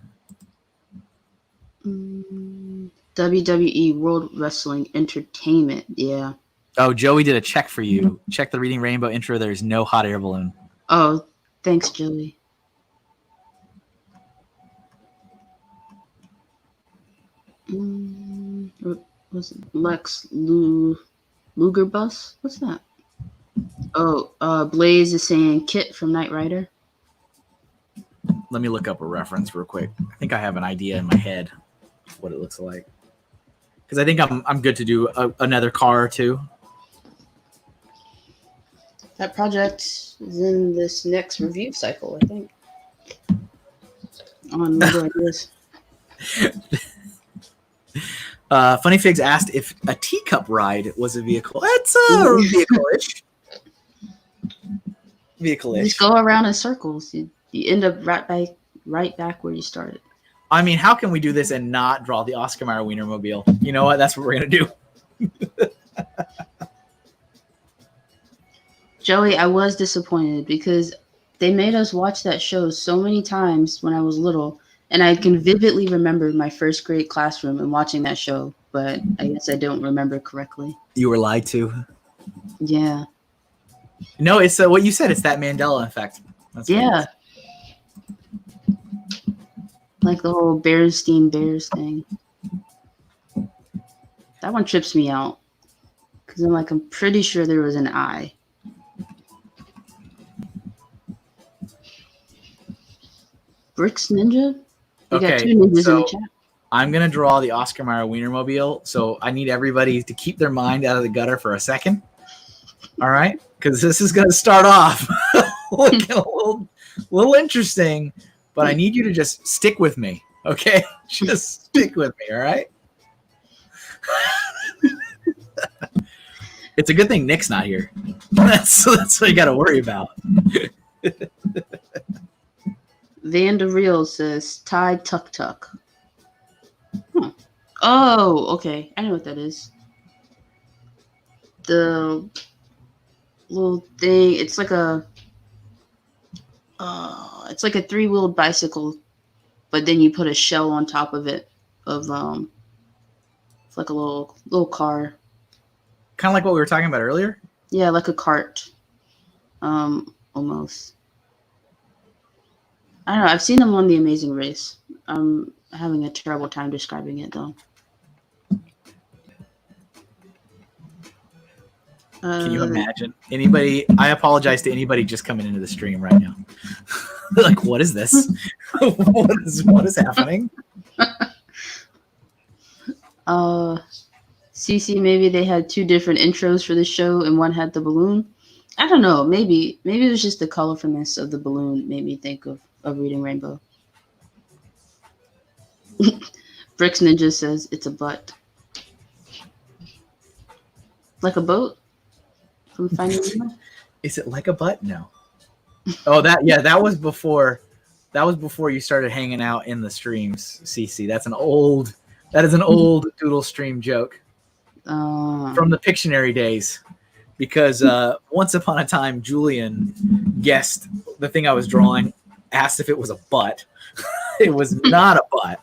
WWE World Wrestling Entertainment. Yeah. Oh, Joey did a check for you. Check the Reading Rainbow intro. There's no hot air balloon. Oh, thanks, Joey. What was it? Lex Luger Bus? What's that? Oh, Blaze is saying Kit from Knight Rider. Let me look up a reference real quick. I think I have an idea in my head of what it looks like. Because I think I'm good to do another car or two. That project is in this next review cycle, I think. On Lego Ideas. Funny Figs asked if a teacup ride was a vehicle. That's a vehicle-ish. Vehicle-ish. Just go around in circles. You end up right back where you started. I mean, how can we do this and not draw the Oscar Mayer Wienermobile? You know what? That's what we're going to do. Joey, I was disappointed because they made us watch that show so many times when I was little, and I can vividly remember my first grade classroom and watching that show, but I guess I don't remember correctly. You were lied to. Yeah. No, it's what you said. It's that Mandela effect. That's yeah. Like the whole Berenstein Bears thing. That one trips me out because I'm pretty sure there was an eye. Bricks Ninja? We got 2 ninjas in the chat. I'm going to draw the Oscar Mayer Wienermobile, so I need everybody to keep their mind out of the gutter for a second. All right? Because this is going to start off looking a little interesting, but I need you to just stick with me, okay? Just stick with me, all right? It's a good thing Nick's not here. That's what you got to worry about. Vanda Real says Tide Tuk Tuk. Oh, okay. I know what that is. The little thing. It's like a 3-wheeled bicycle, but then you put a shell on top of it. It's like a little car. Kind of like what we were talking about earlier. Yeah, like a cart. Almost. I don't know. I've seen them on The Amazing Race. I'm having a terrible time describing it, though. Can you imagine? Anybody? I apologize to anybody just coming into the stream right now. Like, what is this? what is happening? CC, maybe they had 2 different intros for the show, and one had the balloon. I don't know. Maybe it was just the colorfulness of the balloon made me think of Reading Rainbow. Bricks Ninja says it's a butt. Like a boat? From Finding Nemo? Is it like a butt? No. Oh, that was before you started hanging out in the streams, CC. That is an old Doodle stream joke. From the Pictionary days. Because once upon a time, Julian guessed the thing I was drawing, asked if it was a butt. It was not a butt.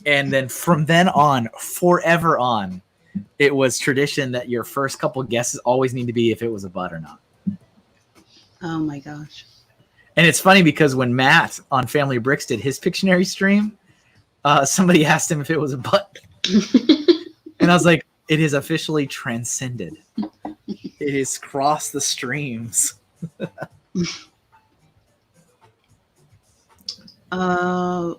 And then from then on, forever on, it was tradition that your first couple guesses always need to be if it was a butt or not. Oh my gosh. And it's funny because when Matt on Family Bricks did his Pictionary stream, somebody asked him if it was a butt. And I was like, it is officially transcended. It is crossed the streams. Howie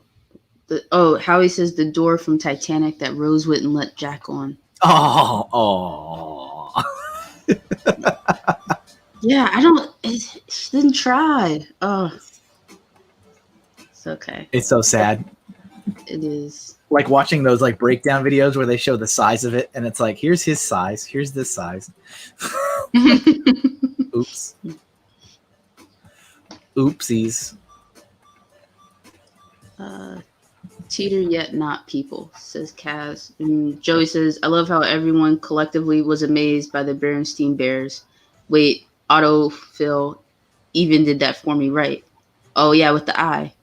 says the door from Titanic that Rose wouldn't let Jack on. Oh. Yeah, she didn't try. Oh. It's okay. It's so sad. It is. Like watching those like breakdown videos where they show the size of it, and it's like, here's his size, here's this size. Oops. Oopsies. Teeter yet not people, says Kaz. And Joey says, I love how everyone collectively was amazed by the Berenstein Bears. Wait, autofill even did that for me right. Oh, yeah, with the eye.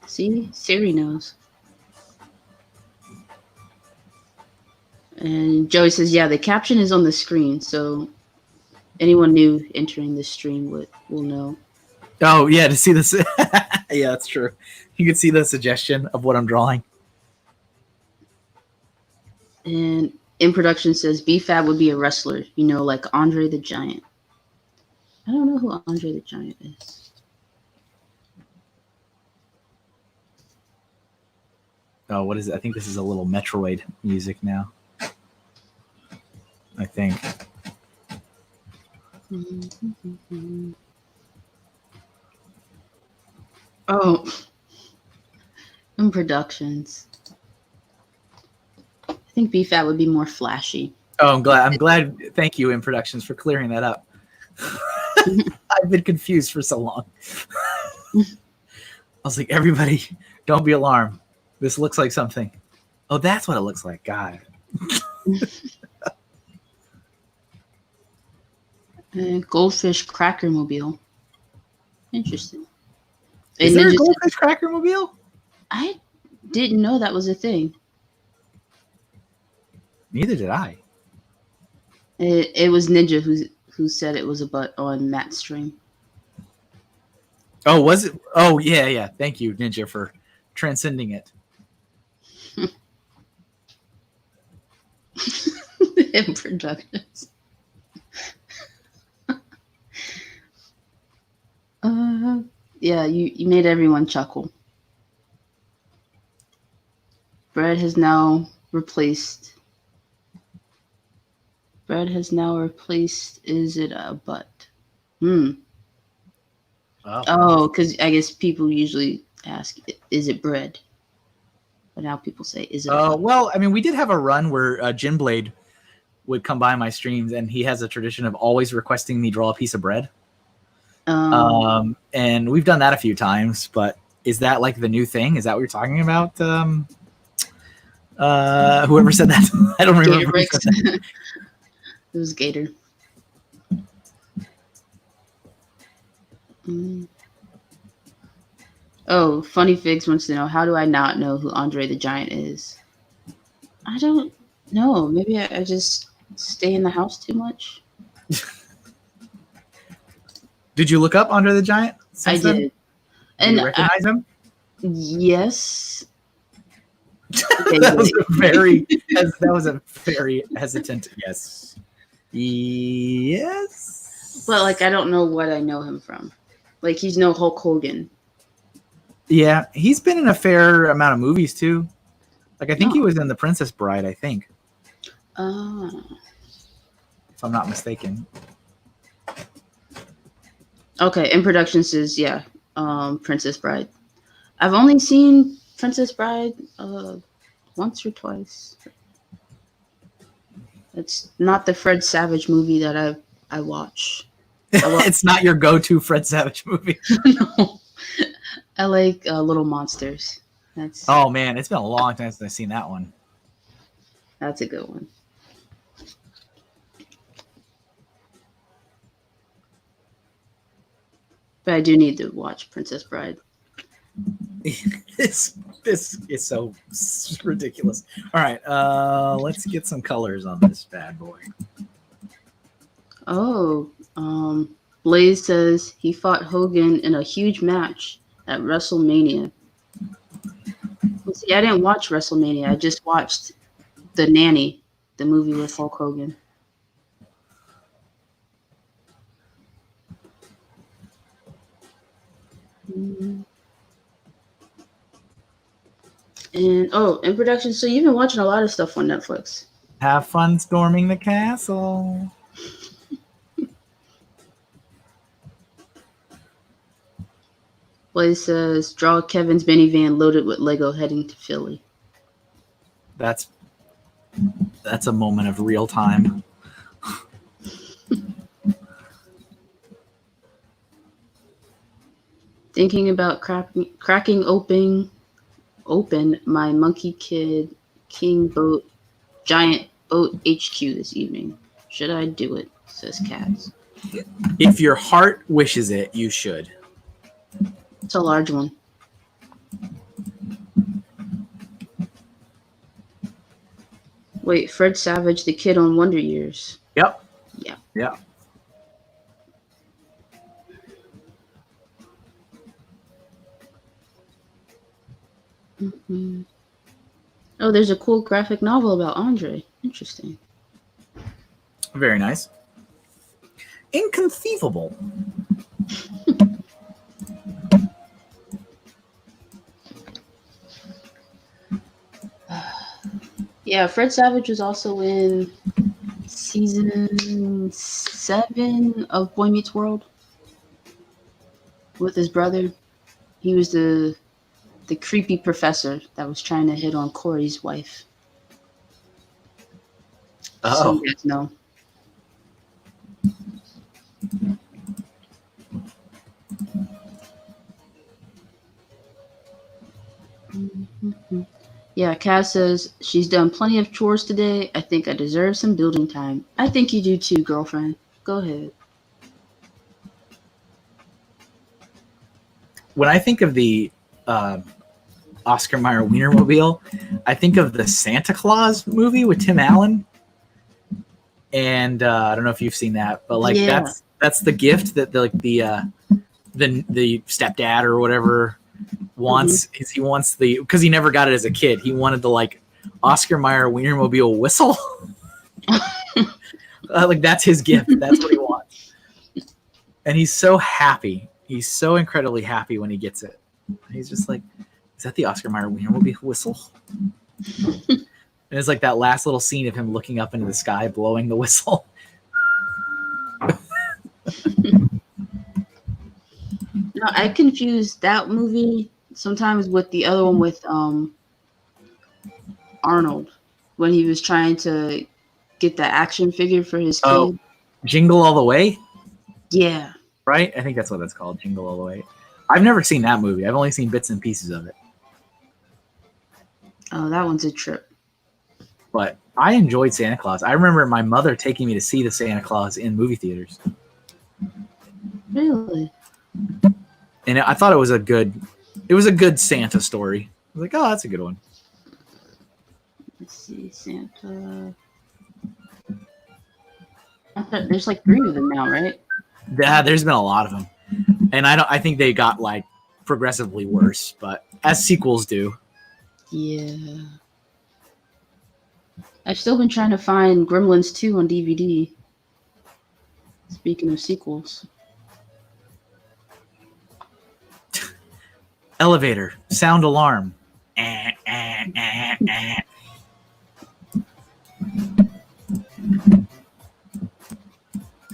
See? Siri knows. And Joey says, yeah, the caption is on the screen, so anyone new entering the stream will know. Oh, yeah, to see this. Yeah, that's true. You can see the suggestion of what I'm drawing. And in production says, B-Fab would be a wrestler, like Andre the Giant. I don't know who Andre the Giant is. Oh, what is it? I think this is a little Metroid music now. I think. Oh, in productions. I think B-Fab would be more flashy. Oh, I'm glad. Thank you, In Productions, for clearing that up. I've been confused for so long. I was like, everybody, don't be alarmed. This looks like something. Oh, that's what it looks like. God. And Goldfish Cracker Mobile. Interesting. Is there a Goldfish Cracker Mobile? I didn't know that was a thing. Neither did I. It was Ninja who said it was a butt on Matt's stream. Oh, was it? Oh, yeah. Thank you, Ninja, for transcending it. In productions. Yeah, you made everyone chuckle. Bread has now replaced. Is it a butt? Oh, because I guess people usually ask, is it bread? But now people say, is it a butt? Well, I mean, we did have a run where Jinblade would come by my streams, and he has a tradition of always requesting me draw a piece of bread. And we've done that a few times, but is that like the new thing? Is that what you're talking about? Whoever said that, I don't remember. Who said that. It was Gator. Oh, Funny Figs wants to know, how do I not know who Andre the Giant is? I don't know. Maybe I just stay in the house too much. Did you look up Andre the Giant? I did. And you recognize him? Yes. That was a very hesitant yes. Yes. But like, I don't know what I know him from. Like, he's no Hulk Hogan. Yeah, he's been in a fair amount of movies too. Like, I think he was in The Princess Bride, I think. Oh. If I'm not mistaken. Okay, In Production says, yeah, Princess Bride. I've only seen Princess Bride once or twice. It's not the Fred Savage movie that I watch. It's not your go-to Fred Savage movie. No. I like Little Monsters. Oh, man, it's been a long time since I've seen that one. That's a good one. But I do need to watch Princess Bride. This is so ridiculous. All right, let's get some colors on this bad boy. Oh, Blaze says he fought Hogan in a huge match at WrestleMania. Well, see, I didn't watch WrestleMania. I just watched The Nanny, the movie with Hulk Hogan. And In Production. So you've been watching a lot of stuff on Netflix. Have fun storming the castle. Blaze says, draw Kevin's minivan loaded with Lego heading to Philly. That's a moment of real time. Thinking about cracking open open my Monkey Kid King Boat Giant Boat HQ this evening. Should I do it? Says Kaz. If your heart wishes it, you should. It's a large one. Wait, Fred Savage, the kid on Wonder Years. Yep. Yeah. Yeah. Mm-hmm. Oh, there's a cool graphic novel about Andre. Interesting. Very nice. Inconceivable. Yeah, Fred Savage was also in season 7 of Boy Meets World with his brother. He was the creepy professor that was trying to hit on Corey's wife. Oh. So you guys know. Mm-hmm. Yeah, Kaz says she's done plenty of chores today. I think I deserve some building time. I think you do too, girlfriend. Go ahead. When I think of the Oscar Mayer Wienermobile, I think of the Santa Claus movie with Tim Allen. And I don't know if you've seen that, but like that's the gift that the stepdad or whatever wants. Is he wants because he never got it as a kid. He wanted the like Oscar Mayer Wienermobile whistle. Like that's his gift. That's what he wants. And he's so happy. He's so incredibly happy when he gets it. He's just like, is that the Oscar Mayer Wienermobile whistle? And it's like that last little scene of him looking up into the sky, blowing the whistle. No, I confuse that movie sometimes with the other one with Arnold when he was trying to get the action figure for his kid. Oh, Jingle All the Way? Yeah. Right? I think that's what that's called, Jingle All the Way. I've never seen that movie. I've only seen bits and pieces of it. Oh, that one's a trip. But I enjoyed Santa Claus. I remember my mother taking me to see the Santa Claus in movie theaters. Really? And I thought it was a good Santa story. I was like, oh, that's a good one. Let's see, Santa. There's like 3 of them now, right? Yeah, there's been a lot of them. And I think they got like progressively worse, but as sequels do. Yeah. I've still been trying to find Gremlins 2 on DVD. Speaking of sequels. Elevator, sound alarm.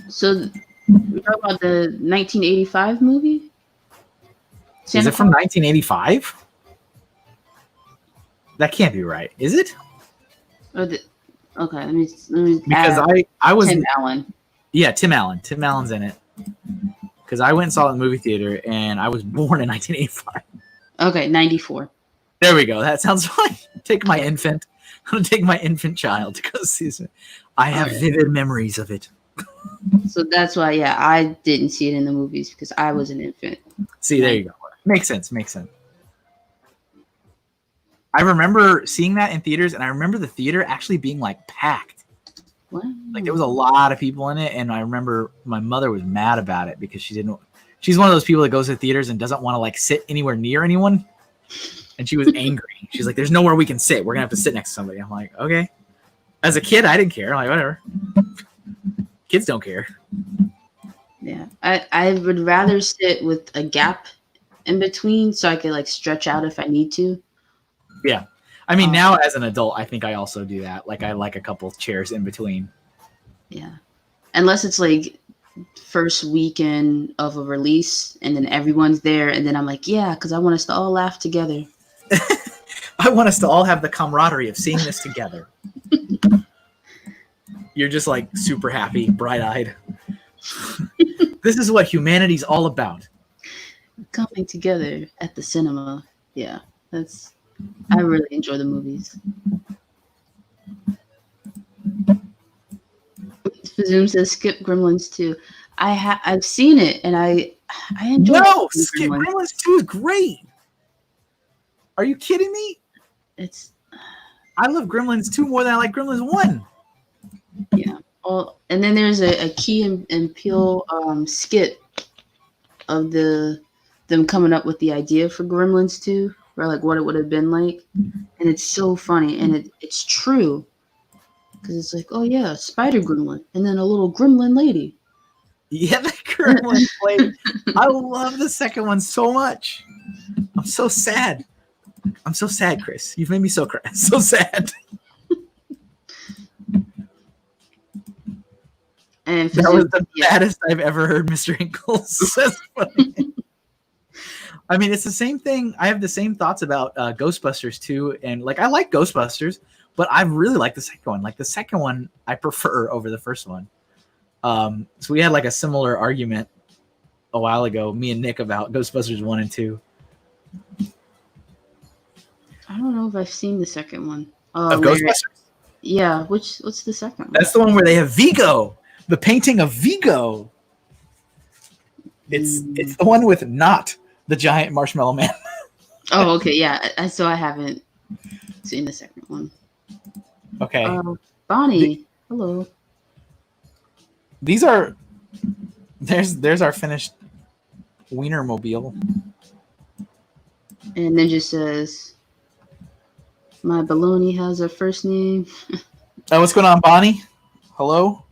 So we're talking about the 1985 movie? Is it from 1985? That can't be right, is it? Okay, let me because I was Tim Allen. Yeah, Tim Allen. Tim Allen's in it. Because I went and saw it in the movie theater, and I was born in 1985. Okay, 94. There we go. That sounds fine. Take my infant. I'm gonna take my infant child to go see it. I have vivid memories of it. So that's why, yeah, I didn't see it in the movies because I was an infant. See, there you go. Makes sense. I remember seeing that in theaters, and I remember the theater actually being like packed. What? Like there was a lot of people in it, and I remember my mother was mad about it because she's one of those people that goes to theaters and doesn't want to like sit anywhere near anyone. And she was angry. She's like, there's nowhere we can sit. We're gonna have to sit next to somebody. I'm like, okay. As a kid, I didn't care. I'm like, whatever. Kids don't care. Yeah. I would rather sit with a gap in between so I could like stretch out if I need to. Yeah. I mean, now as an adult, I think I also do that. Like I like a couple of chairs in between. Yeah. Unless it's like first weekend of a release and then everyone's there and then I'm like, yeah, because I want us to all laugh together. I want us to all have the camaraderie of seeing this together. You're just like super happy, bright-eyed. This is what humanity's all about. Coming together at the cinema. Yeah, that's I really enjoy the movies. Zoom says skip Gremlins 2. I've seen it and I enjoy No, Skip Gremlins. Gremlins 2 is great. Are you kidding me? It's I love Gremlins 2 more than I like Gremlins 1. yeah. Oh, and then there's a Key and Peele skit of them coming up with the idea for Gremlins 2, or like what it would have been like, and it's so funny and it's true because it's like, oh yeah, spider gremlin and then a little gremlin lady. Yeah, the Gremlins play. I love the second one so much. I'm so sad. I'm so sad, Chris. You've made me so so sad. And That was the baddest I've ever heard Mr. Hinkle's. That's funny. I mean, it's the same thing. I have the same thoughts about Ghostbusters too, and like I like Ghostbusters, but I really like the second one. Like the second one, I prefer over the first one. So we had like a similar argument a while ago, me and Nick, about Ghostbusters 1 and 2. I don't know if I've seen the second one. Of Ghostbusters? Yeah, what's the second one? That's the one where they have Vigo, the painting of Vigo. It's the one with not the giant marshmallow man. Oh, okay, yeah. So I haven't seen the second one. Okay. Bonnie, hello. These are there's our finished Wienermobile. And then just says, my baloney has a first name. What's going on, Bonnie? Hello?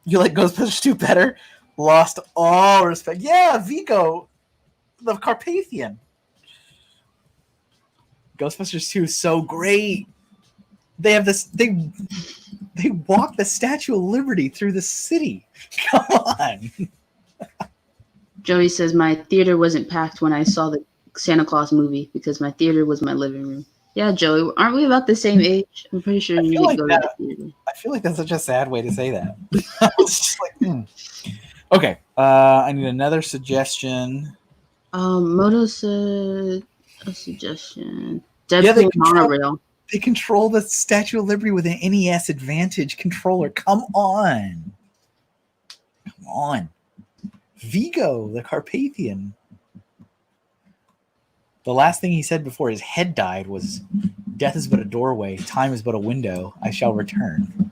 You like Ghostbusters 2 better? Lost all respect. Yeah, Vigo, the Carpathian. Ghostbusters 2 is so great. They have this. They walk the Statue of Liberty through the city. Come on. Joey says, my theater wasn't packed when I saw the Santa Claus movie because my theater was my living room. Yeah, Joey, aren't we about the same age? I'm pretty sure you didn't go to the theater. I feel like that's such a sad way to say that. It's just like, Okay, I need another suggestion. Moto said a suggestion. Deadpool monorail. They control the Statue of Liberty with an NES Advantage controller. Come on. Come on. Vigo, the Carpathian. The last thing he said before his head died was, death is but a doorway, time is but a window, I shall return.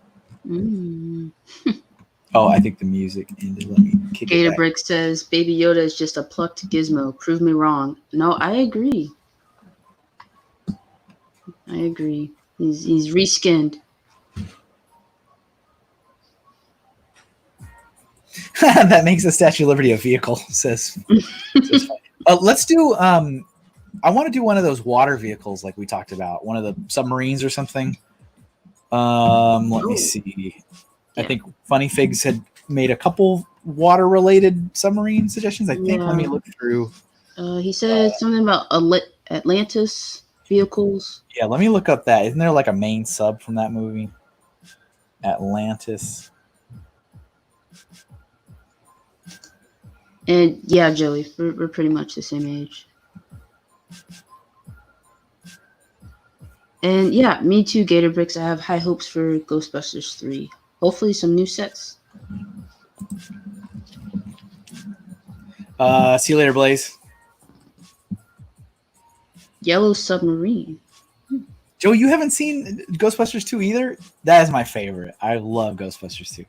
Oh, I think the music ended. Let me kick it back. Gatorbrick says, Baby Yoda is just a plucked gizmo. Prove me wrong. No, I agree. I agree. He's reskinned. That makes the Statue of Liberty a vehicle, says let's do I want to do one of those water vehicles like we talked about, one of the submarines or something. Let me see. I think Funny Figs had made a couple water related submarine suggestions. I think let me look through. He said something about Atlantis vehicles. Yeah, let me look up that. Isn't there like a main sub from that movie? Atlantis. And yeah, Joey, we're pretty much the same age. And yeah, me too, Gatorbricks. I have high hopes for Ghostbusters 3. Hopefully some new sets. See you later, Blaze. Yellow Submarine. Joe, you haven't seen Ghostbusters 2 either? That is my favorite. I love Ghostbusters 2.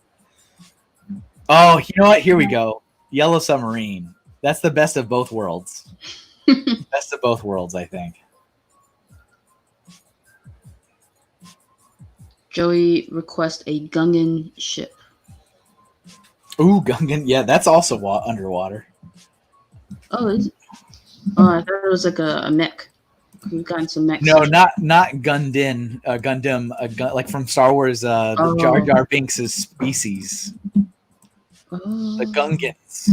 Oh, you know what? Here we go. Yellow Submarine. That's the best of both worlds. Best of both worlds, I think. Joey requests a Gungan ship. Ooh, Gungan. Yeah, that's also underwater. Oh, is it? Oh, I thought it was like a mech. We've gotten some mechs. No, not Gundam. Gundam, like from Star Wars. The Jar Jar Binks' species. The Gungans.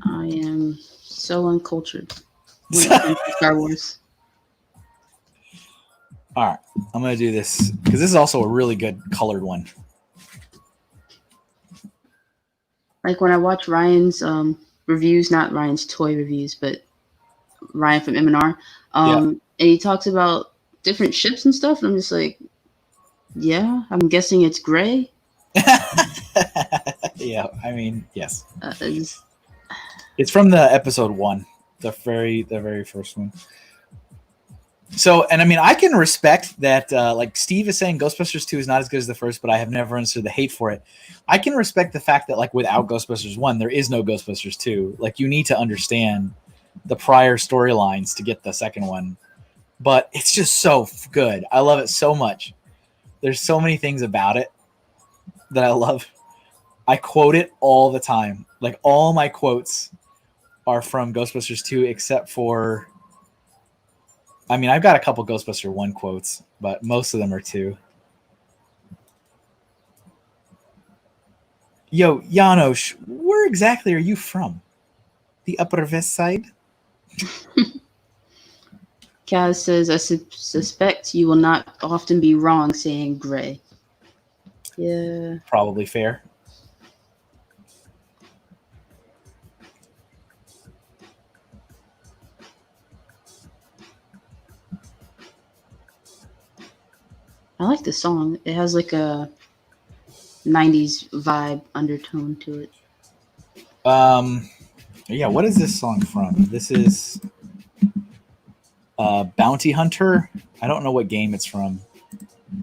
I am so uncultured when it comes to Star Wars. All right, I'm gonna do this because this is also a really good colored one. Like when I watch Ryan's reviews, not Ryan's toy reviews, but Ryan from M&R. And he talks about different ships and stuff. And I'm just like, yeah, I'm guessing it's gray. Yeah, I mean, yes. It's It's from the episode 1, the very first one. So, and I mean, I can respect that. Like Steve is saying, Ghostbusters 2 is not as good as the first, but I have never understood the hate for it. I can respect the fact that, like, without Ghostbusters 1, there is no Ghostbusters 2. Like, you need to understand the prior storylines to get the second one. But it's just so good. I love it so much. There's so many things about it that I love. I quote it all the time. Like, all my quotes are from Ghostbusters 2, except for, I mean, I've got a couple Ghostbuster 1 quotes, but most of them are 2. Yo, Janosch, where exactly are you from? The Upper West Side? Kaz says, I suspect you will not often be wrong saying gray. Yeah. Probably fair. I like the song. It has like a 90s vibe undertone to it. Yeah, what is this song from? This is Bounty Hunter. I don't know what game it's from.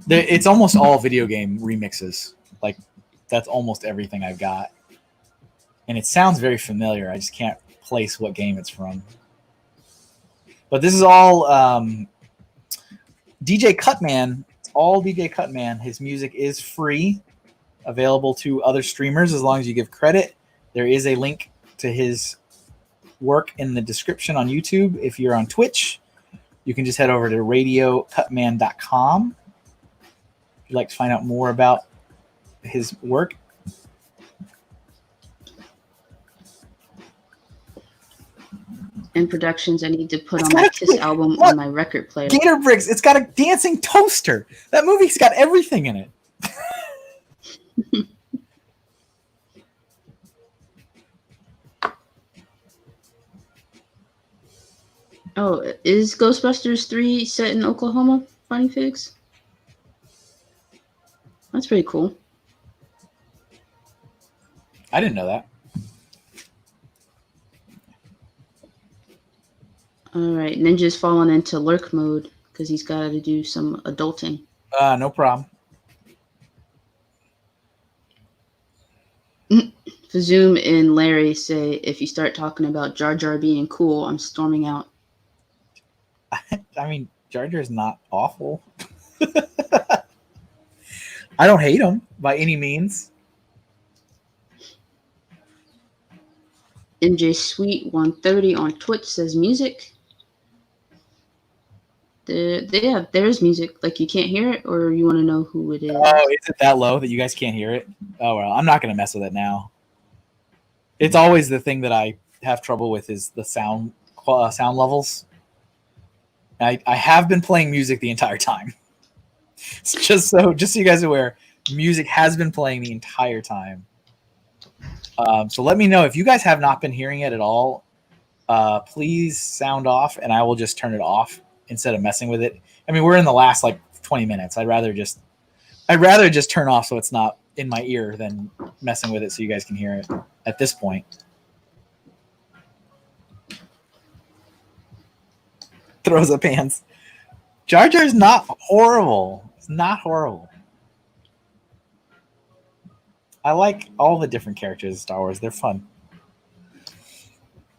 It's almost all video game remixes. Like, that's almost everything I've got. And it sounds very familiar. I just can't place what game it's from. But this is all DJ CUTMAN. It's all DJ CUTMAN. His music is free, available to other streamers as long as you give credit. There is a link to his work in the description on YouTube. If you're on Twitch, you can just head over to radiocutman.com if you'd like to find out more about his work. In productions, I need to put on my Kiss album on my record player. Gator Bricks, it's got a dancing toaster. That movie's got everything in it. Oh, is Ghostbusters 3 set in Oklahoma, Funny Figs? That's pretty cool. I didn't know that. Alright, Ninja's fallen into lurk mode because he's got to do some adulting. No problem. Zoom and Larry say, if you start talking about Jar Jar being cool, I'm storming out. I mean, Jar Jar's not awful. I don't hate him by any means. MJ Sweet 130 on Twitch says music. There is music. Like, you can't hear it, or you want to know who it is? Oh, is it that low that you guys can't hear it? Oh, well, I'm not going to mess with it now. It's always the thing that I have trouble with is the sound levels. I have been playing music the entire time. Just so you guys are aware, music has been playing the entire time. So let me know if you guys have not been hearing it at all. Please sound off, and I will just turn it off instead of messing with it. I mean, we're in the last like 20 minutes. I'd rather just turn off so it's not in my ear than messing with it so you guys can hear it at this point. Throws up hands. Jar Jar's not horrible. It's not horrible. I like all the different characters in Star Wars. They're fun.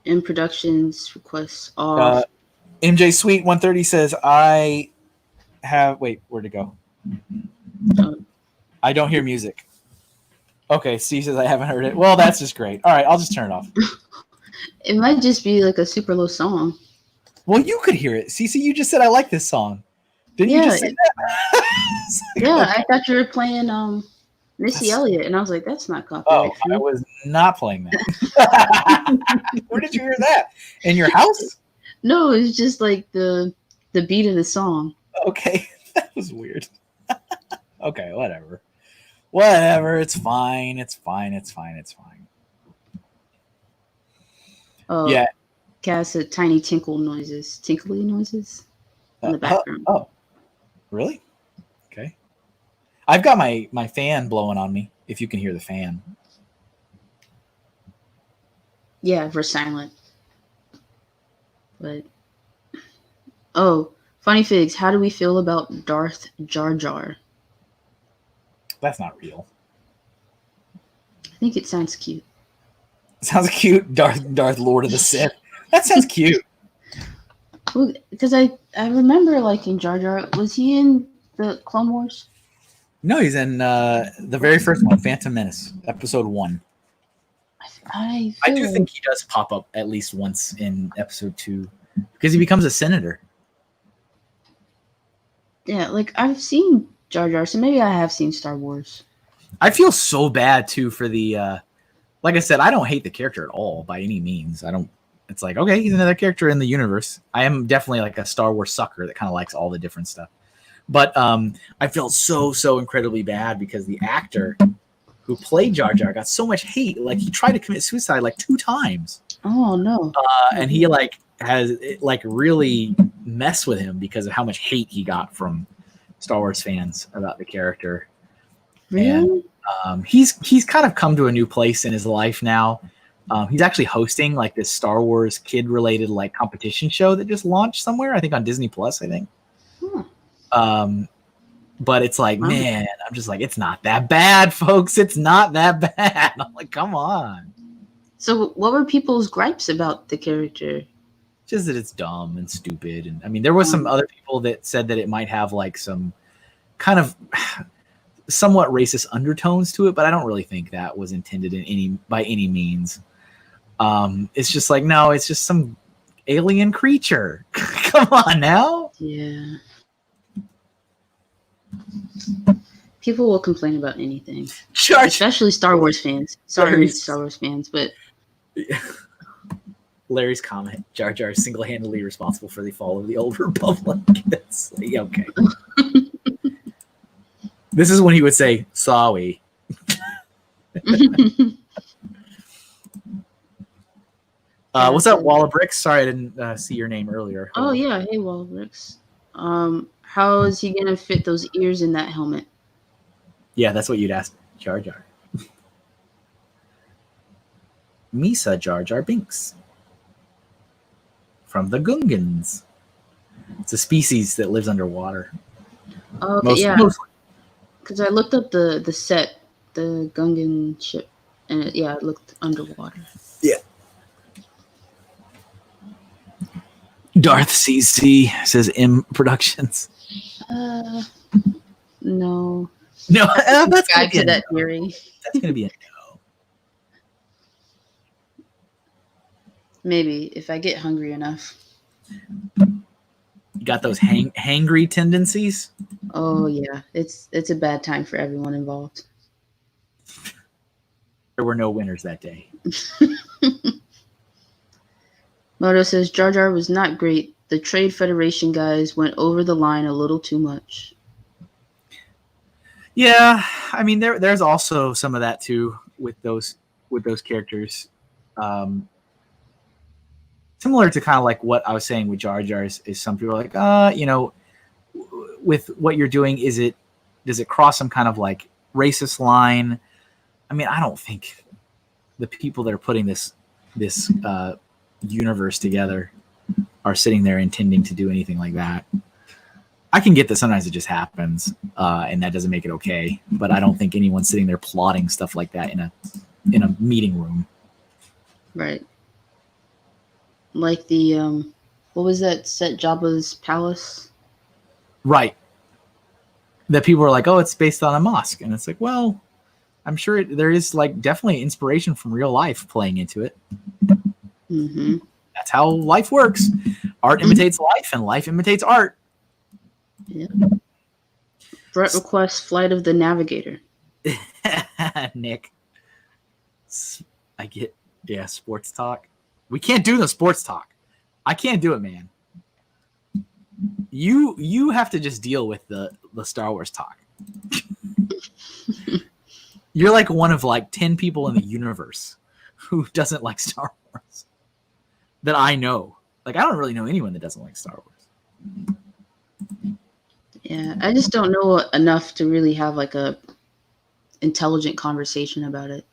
In productions requests off. MJ Sweet 130 says, I have... Wait, where'd it go? I don't hear music. Okay, Steve says I haven't heard it. Well, that's just great. All right, I'll just turn it off. It might just be like a super low song. Well, you could hear it. Cece, you just said I like this song. Didn't you just say that? Yeah, I thought you were playing Missy Elliott, and I was like, that's not copyright. Oh, I was not playing that. Where did you hear that? In your house? No, it was just like the beat of the song. Okay, that was weird. Okay, whatever. Whatever, it's fine. It's fine. Oh, yeah. Cass said tiny tinkly noises in the background. Oh, really? Okay. I've got my fan blowing on me. If you can hear the fan. Yeah, we're silent. But oh, funny figs. How do we feel about Darth Jar Jar? That's not real. I think it sounds cute. Sounds cute. Darth Lord of the Sith. That sounds cute. Well, because I remember liking Jar Jar. Was he in the Clone Wars? No, he's in the very first one, Phantom Menace, episode 1. I do like... think he does pop up at least once in episode 2 because he becomes a senator. Yeah, like I've seen Jar Jar, so maybe I have seen Star Wars. I feel so bad too for the like I said, I don't hate the character at all by any means. I don't. It's like, okay, he's another character in the universe. I am definitely like a Star Wars sucker that kind of likes all the different stuff. But I felt so incredibly bad because the actor who played Jar Jar got so much hate. Like he tried to commit suicide like 2 times. Oh no! And he like has it, like really messed with him because of how much hate he got from Star Wars fans about the character. Really? And he's kind of come to a new place in his life now. He's actually hosting like this Star Wars kid related like competition show that just launched somewhere. I think on Disney Plus. I think. But it's like, man, I'm just like, it's not that bad, folks. It's not that bad. I'm like, come on. So what were people's gripes about the character? Just that it's dumb and stupid. And I mean, there was some other people that said that it might have like some kind of somewhat racist undertones to it, but I don't really think that was intended by any means. It's just like, no, it's just some alien creature. Come on now. Yeah. People will complain about anything, especially Star Wars fans. Sorry, Star Wars fans, but Larry's comment: Jar Jar is single-handedly responsible for the fall of the Old Republic. It's like, okay. This is when he would say, "Sorry." What's up, Wall of Bricks? Sorry, I didn't see your name earlier. Oh yeah, hey Wall of Bricks. How is he gonna fit those ears in that helmet? Yeah, that's what you'd ask Jar Jar. Misa Jar Jar Binks from the Gungans. It's a species that lives underwater. Okay, yeah. Because I looked up the set, the Gungan ship, and it looked underwater. Yeah. Darth CC says M Productions. No. No, that's guide to that theory. That's gonna be a no. Maybe if I get hungry enough. You got those hangry tendencies? Oh yeah, it's a bad time for everyone involved. There were no winners that day. Moto says Jar Jar was not great. The Trade Federation guys went over the line a little too much. Yeah, I mean there's also some of that too with those characters. Similar to kind of like what I was saying with Jar Jar is some people are like, with what you're doing, does it cross some kind of like racist line? I mean, I don't think the people that are putting this universe together are sitting there intending to do anything like that. I can get that sometimes it just happens, and that doesn't make it okay. But I don't think anyone's sitting there plotting stuff like that in a meeting room. Right. Like the what was that set, Jabba's palace? Right. That people are like, oh, it's based on a mosque, and it's like, well, I'm sure there is like definitely inspiration from real life playing into it. Mm-hmm. That's how life works. Art imitates life, and life imitates art. Yeah. Brett requests Flight of the Navigator. Nick. I get, sports talk. We can't do the sports talk. I can't do it, man. You have to just deal with the Star Wars talk. You're like one of like 10 people in the universe who doesn't like Star Wars. that I know. Like, I don't really know anyone that doesn't like Star Wars. Yeah, I just don't know enough to really have like a intelligent conversation about it.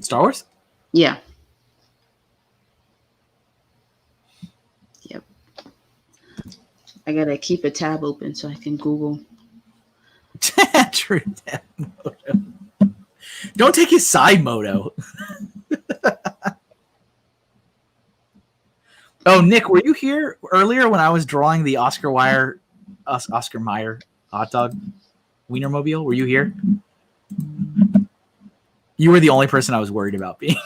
Star Wars? Yeah. Yep. I gotta keep a tab open so I can Google. True that, Moto. Don't take his side, Moto. Oh, Nick, were you here earlier when I was drawing the Oscar Mayer hot dog Wienermobile? Were you here? You were the only person I was worried about being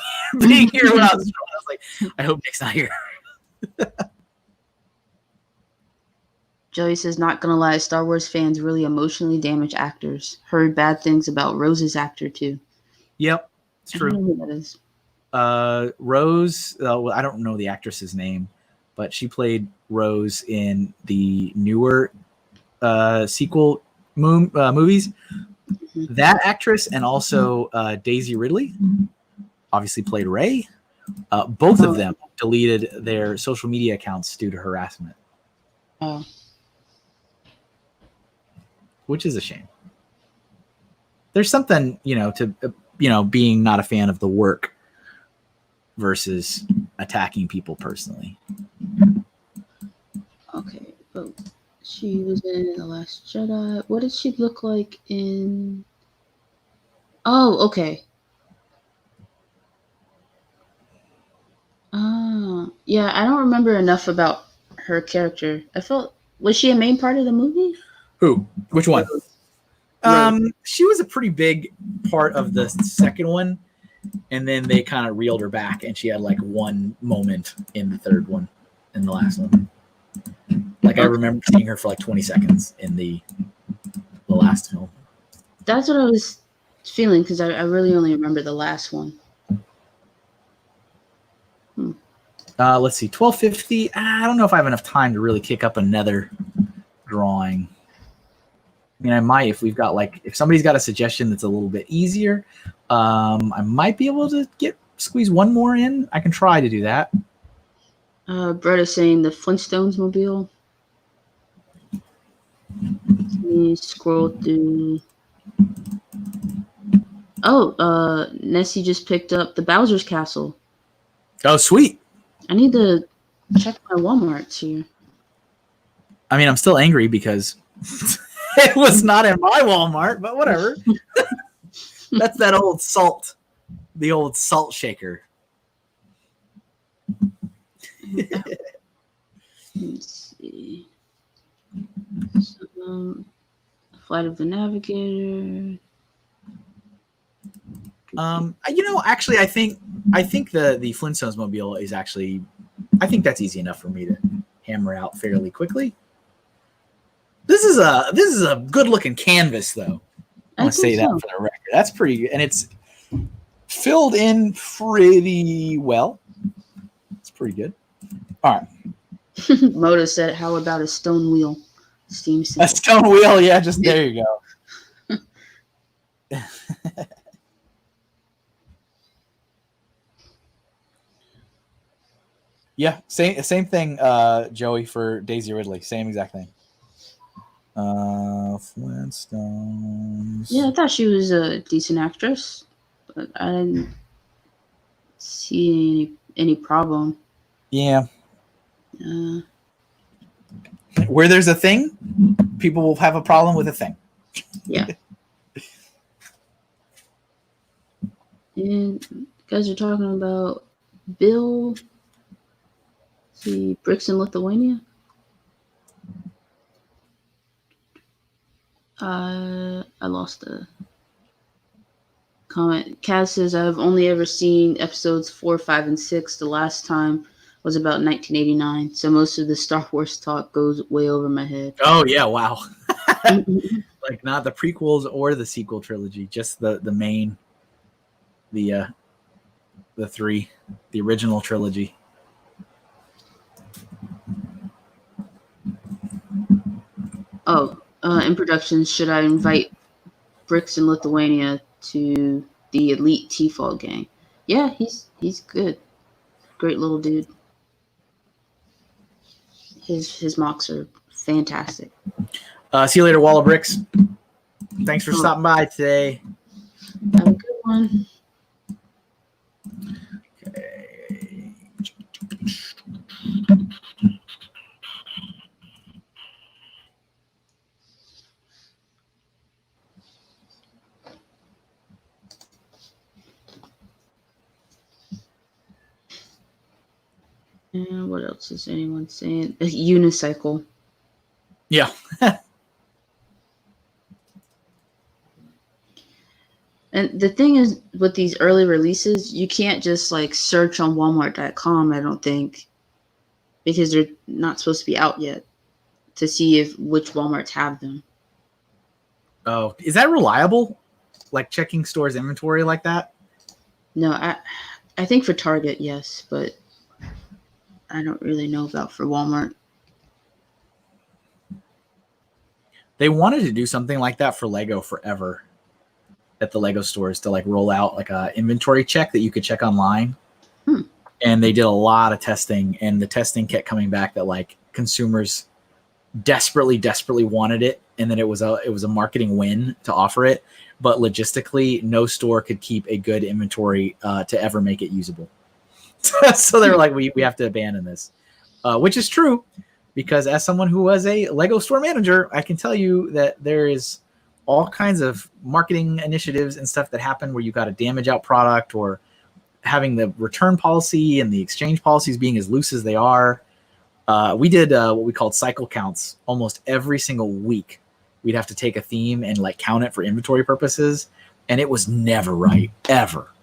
here when I was drawing. I was like, I hope Nick's not here. Joey says, not gonna lie, Star Wars fans really emotionally damage actors. Heard bad things about Rose's actor too. Yep, it's true. I don't know who that is. Rose, well, I don't know the actress's name, but she played Rose in the newer sequel movies. Mm-hmm. That actress and also Daisy Ridley obviously played Rey. Both of them deleted their social media accounts due to harassment. Oh. Which is a shame. There's something, to being not a fan of the work versus attacking people personally. Okay. Oh, she was in The Last Jedi. What did she look like in? Oh, okay. Yeah, I don't remember enough about her character. Was she a main part of the movie? Who? Which one? Rose. She was a pretty big part of the second one, and then they kind of reeled her back, and she had like one moment in the third one, in the last one. Like I remember seeing her for like 20 seconds in the last film. That's what I was feeling because I really only remember the last one. Let's see, 1250. I don't know if I have enough time to really kick up another drawing. I mean, I might if somebody's got a suggestion that's a little bit easier. I might be able to squeeze one more in. I can try to do that. Brett is saying the Flintstones mobile. Let me scroll through. Oh, Nessie just picked up the Bowser's Castle. Oh, sweet. I need to check my Walmarts here. I mean, I'm still angry because it was not in my Walmart, but whatever. That's that old salt, the old salt shaker. Let's see. Flight of the Navigator. Actually, I think the Flintstones mobile is actually, I think that's easy enough for me to hammer out fairly quickly. This is a good looking canvas, though. I want to say that for the record. That's pretty good, and it's filled in pretty well. It's pretty good. All right. Moto said, "How about a stone wheel?" Steam a stone wheel, yeah. Just there you go. Yeah, same thing, Joey, for Daisy Ridley. Same exact thing. Flintstones. Yeah, I thought she was a decent actress, but I didn't see any problem. Yeah. Where there's a thing, people will have a problem with a thing. Yeah. And you guys are talking about Bill. See, Bricks in Lithuania. I lost the comment. Kaz says, I've only ever seen episodes 4, 5, and 6. The last time was about 1989, so most of the Star Wars talk goes way over my head. Oh, yeah, wow. Like, not the prequels or the sequel trilogy, just the main, the three, the original trilogy. Oh, in production, should I invite Bricks in Lithuania to the Elite T-Fall gang? Yeah, he's good. Great little dude. His mocks are fantastic. See you later, Wall of Bricks. Thanks for Oh. stopping by today. Have a good one. Okay. And what else is anyone saying? A unicycle. Yeah. And the thing is, with these early releases, you can't just like search on Walmart.com, I don't think, because they're not supposed to be out yet, to see if which Walmarts have them. Oh, is that reliable? Like checking stores inventory like that? No, I think for Target, yes, but I don't really know about for Walmart. They wanted to do something like that for Lego forever at the Lego stores, to like roll out like a inventory check that you could check online. And they did a lot of testing, and the testing kept coming back that like consumers desperately wanted it, and then it was a marketing win to offer it, but logistically no store could keep a good inventory to ever make it usable. So they were like, we have to abandon this, which is true, because as someone who was a Lego store manager, I can tell you that there is all kinds of marketing initiatives and stuff that happen where you got to damage out product, or having the return policy and the exchange policies being as loose as they are. We did what we called cycle counts almost every single week. We'd have to take a theme and like count it for inventory purposes. And it was never right, ever.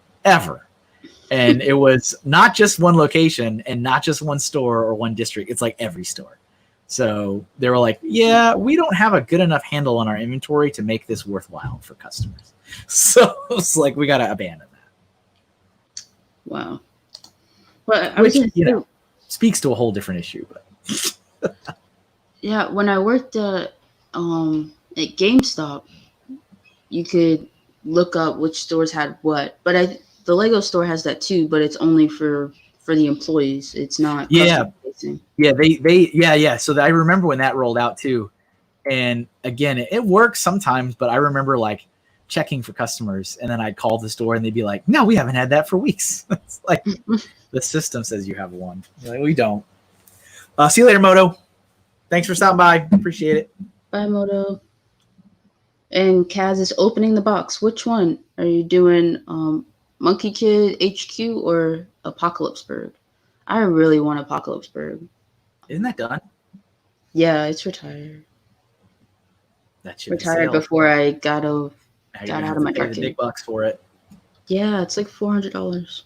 And it was not just one location and not just one store or one district. It's like every store. So they were like, yeah, we don't have a good enough handle on our inventory to make this worthwhile for customers. So it's like, we got to abandon that. Wow. Well, which, speaks to a whole different issue. But yeah, when I worked at GameStop, you could look up which stores had what. But the Lego store has that too, but it's only for the employees. It's not customer facing. Yeah. So I remember when that rolled out too. And again, it works sometimes, but I remember like checking for customers, and then I'd call the store and they'd be like, no, we haven't had that for weeks. It's like, the system says you have one. You're like, we don't. See you later, Moto. Thanks for stopping by. Appreciate it. Bye, Moto. And Kaz is opening the box. Which one? Are you doing Monkey Kid HQ or Apocalypseburg? I really want Apocalypseburg. Isn't that done? Yeah, it's retired. That should retired before I got out of my arcade. The big bucks for it. Yeah, it's like $400.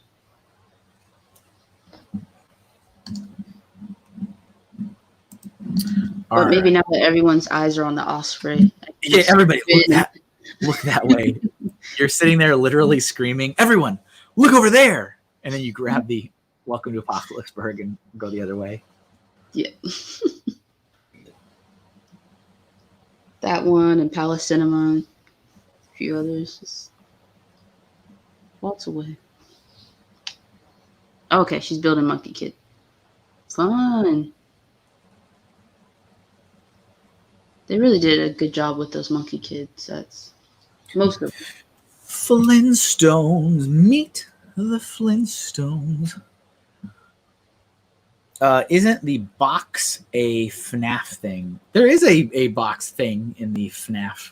But maybe now that everyone's eyes are on the Osprey. Yeah, everybody look that way. You're sitting there literally screaming, everyone, look over there. And then you grab the Welcome to Apocalypseburg and go the other way. Yeah. That one and Palace Cinema and a few others. Just waltz away. Okay, she's building Monkey Kid. Fun. They really did a good job with those Monkey Kid sets. Most of them. Flintstones, meet the Flintstones. Isn't the box a FNAF thing? There is a box thing in the FNAF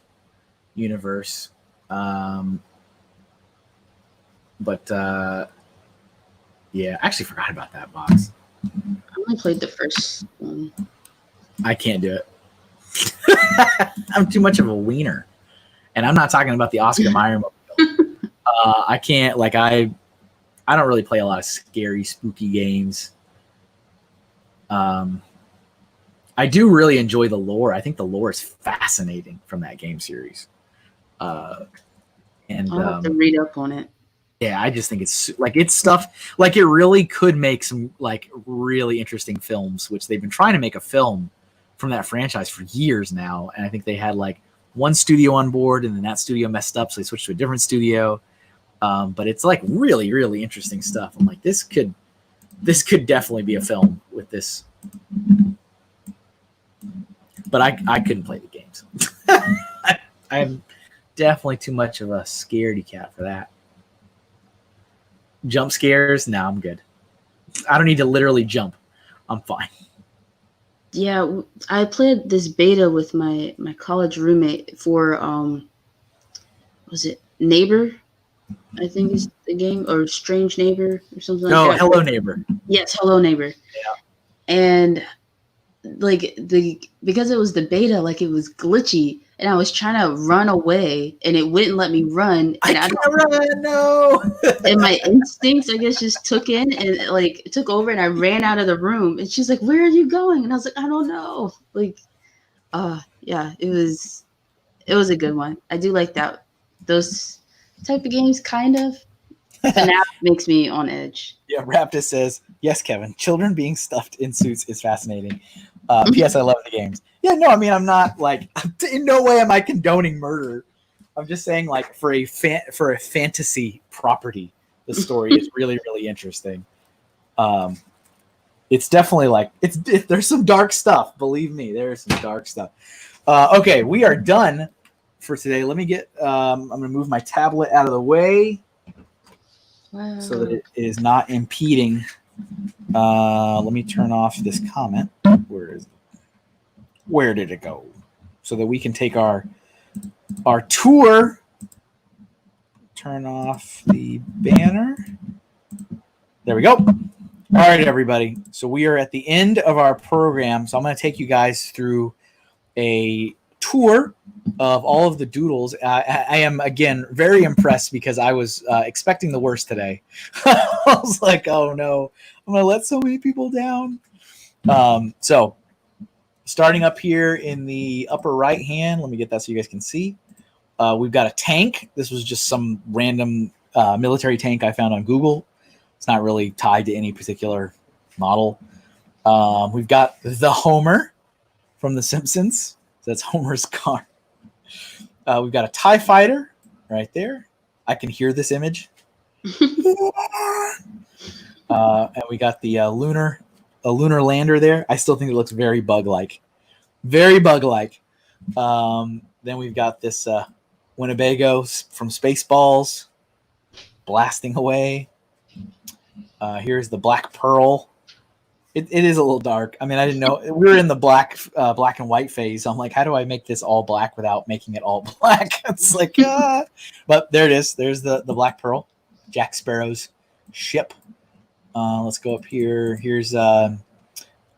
universe. But yeah, I actually forgot about that box. I only played the first one. I can't do it. I'm too much of a wiener. And I'm not talking about the Oscar Mayer mobile. I can't, like, I don't really play a lot of scary, spooky games. I do really enjoy the lore. I think the lore is fascinating from that game series. And I'll have to read up on it. Yeah, I just think it's stuff like it really could make some like really interesting films, which they've been trying to make a film from that franchise for years now. And I think they had like one studio on board, and then that studio messed up, so they switched to a different studio. But it's like really, really interesting stuff. I'm like, this could definitely be a film with this. But I couldn't play the games. I'm definitely too much of a scaredy cat for that. Jump scares? No, I'm good. I don't need to literally jump. I'm fine. Yeah, I played this beta with my college roommate for was it Neighbor? I think is the game, or Strange Neighbor or something like that. Hello Neighbor. Yes, Hello Neighbor. Yeah. And like because it was the beta, like it was glitchy, and I was trying to run away, and it wouldn't let me run. And I can't run, no. And my instincts, I guess, just took in and like took over, and I ran out of the room. And she's like, "Where are you going?" And I was like, "I don't know." Like, yeah, it was a good one. I do like that those type of games, kind of. FNAF makes me on edge. Yeah, Raptus says, yes, Kevin, children being stuffed in suits is fascinating. P.S. I love the games. Yeah, no, I mean, I'm not like, in no way am I condoning murder. I'm just saying, like, for a fantasy property, the story is really, really interesting. It's definitely like, there's some dark stuff. Believe me, there's some dark stuff. Okay, we are done for today. Let me get, I'm going to move my tablet out of the way. Wow. So that it is not impeding. Let me turn off this comment. Where did it go? So that we can take our tour. Turn off the banner. There we go. All right, everybody. So we are at the end of our program. So I'm going to take you guys through a tour of all of the doodles. I am, again, very impressed because I was expecting the worst today. I was like, oh no, I'm going to let so many people down. So starting up here in the upper right hand, let me get that so you guys can see. We've got a tank. This was just some random military tank I found on Google. It's not really tied to any particular model. We've got the Homer from The Simpsons. That's Homer's car. We've got a TIE fighter right there. I can hear this image. And we got the lunar lander there. I still think it looks very bug-like. Very bug-like. Then we've got this Winnebago from Spaceballs blasting away. Here's the Black Pearl. It is a little dark. I mean, I didn't know. We were in the black and white phase. So I'm like, how do I make this all black without making it all black? It's like, but there it is. There's the Black Pearl, Jack Sparrow's ship. Let's go up here. Here's not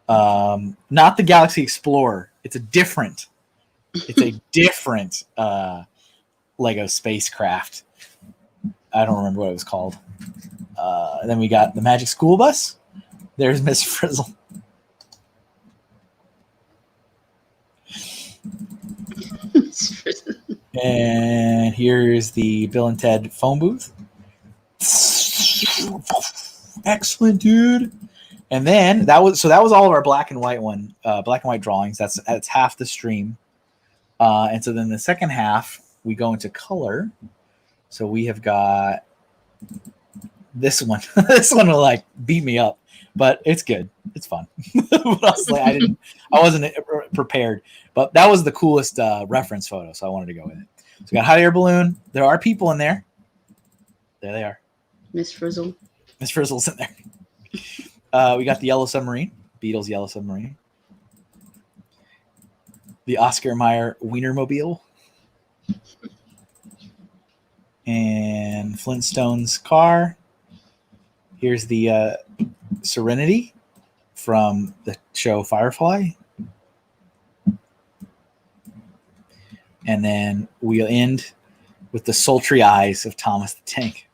the Galaxy Explorer. It's a different Lego spacecraft. I don't remember what it was called. Then we got the Magic School Bus. There's Miss Frizzle. And here's the Bill and Ted phone booth. Excellent, dude. And then that was all of our black and white drawings. That's half the stream. And so then the second half we go into color. So we have got this one. This one will like beat me up, but it's good. It's fun. But honestly, I wasn't prepared, but that was the coolest reference photo, so I wanted to go with it. So we got hot air balloon. There are people in there. There they are. Miss Frizzle. Miss Frizzle's in there. We got the yellow submarine. Beatles yellow submarine. The Oscar Mayer Wienermobile. And Flintstone's car. Here's the Serenity from the show Firefly. And then we'll end with the sultry eyes of Thomas the Tank.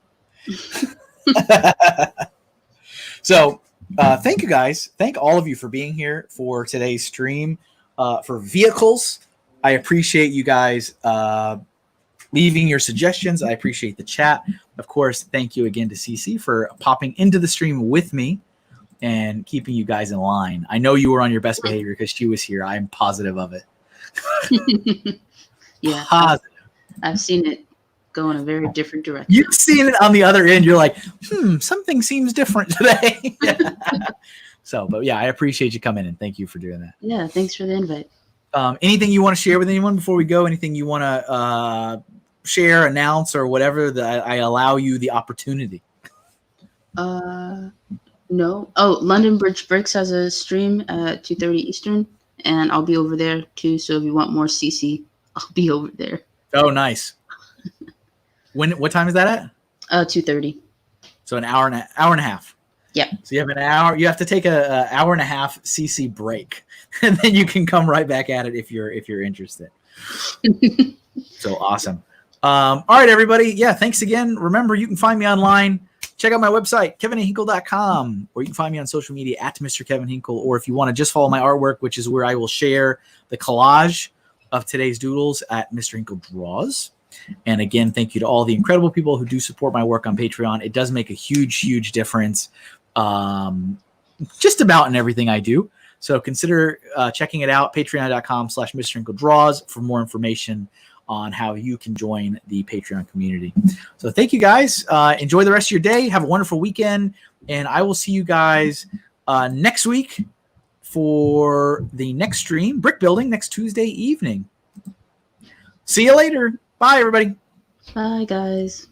So thank you guys. Thank all of you for being here for today's stream. For vehicles, I appreciate you guys leaving your suggestions. I appreciate the chat. Of course, thank you again to CC for popping into the stream with me and keeping you guys in line. I know you were on your best behavior because she was here. I'm positive of it. Yeah, Positive. I've seen it go in a very different direction. You've seen it on the other end. You're like, something seems different today. So, but yeah, I appreciate you coming in. Thank you for doing that. Yeah, thanks for the invite. Anything you want to share with anyone before we go? Anything you want to share, announce, or whatever? That I allow you the opportunity. No. Oh, London Bridge Bricks has a stream at 2:30 Eastern, and I'll be over there too. So if you want more CC, I'll be over there. Oh, nice. What time is that at? 2:30. So an hour and a half. Yeah. So you have an hour. You have to take a hour and a half CC break, and then you can come right back at it if you're interested. So awesome. All right, everybody. Yeah, thanks again. Remember, you can find me online. Check out my website, kevinhinkle.com, or you can find me on social media at Mr. Kevin Hinkle, or if you want to just follow my artwork, which is where I will share the collage of today's doodles at MrHinkleDraws. And again, thank you to all the incredible people who do support my work on Patreon. It does make a huge, huge difference just about in everything I do. So consider checking it out, patreon.com/MrHinkleDraws for more information on how you can join the Patreon community. So thank you guys. Enjoy the rest of your day. Have a wonderful weekend. And I will see you guys next week for the next stream, brick building, next Tuesday evening. See you later. Bye, everybody. Bye, guys.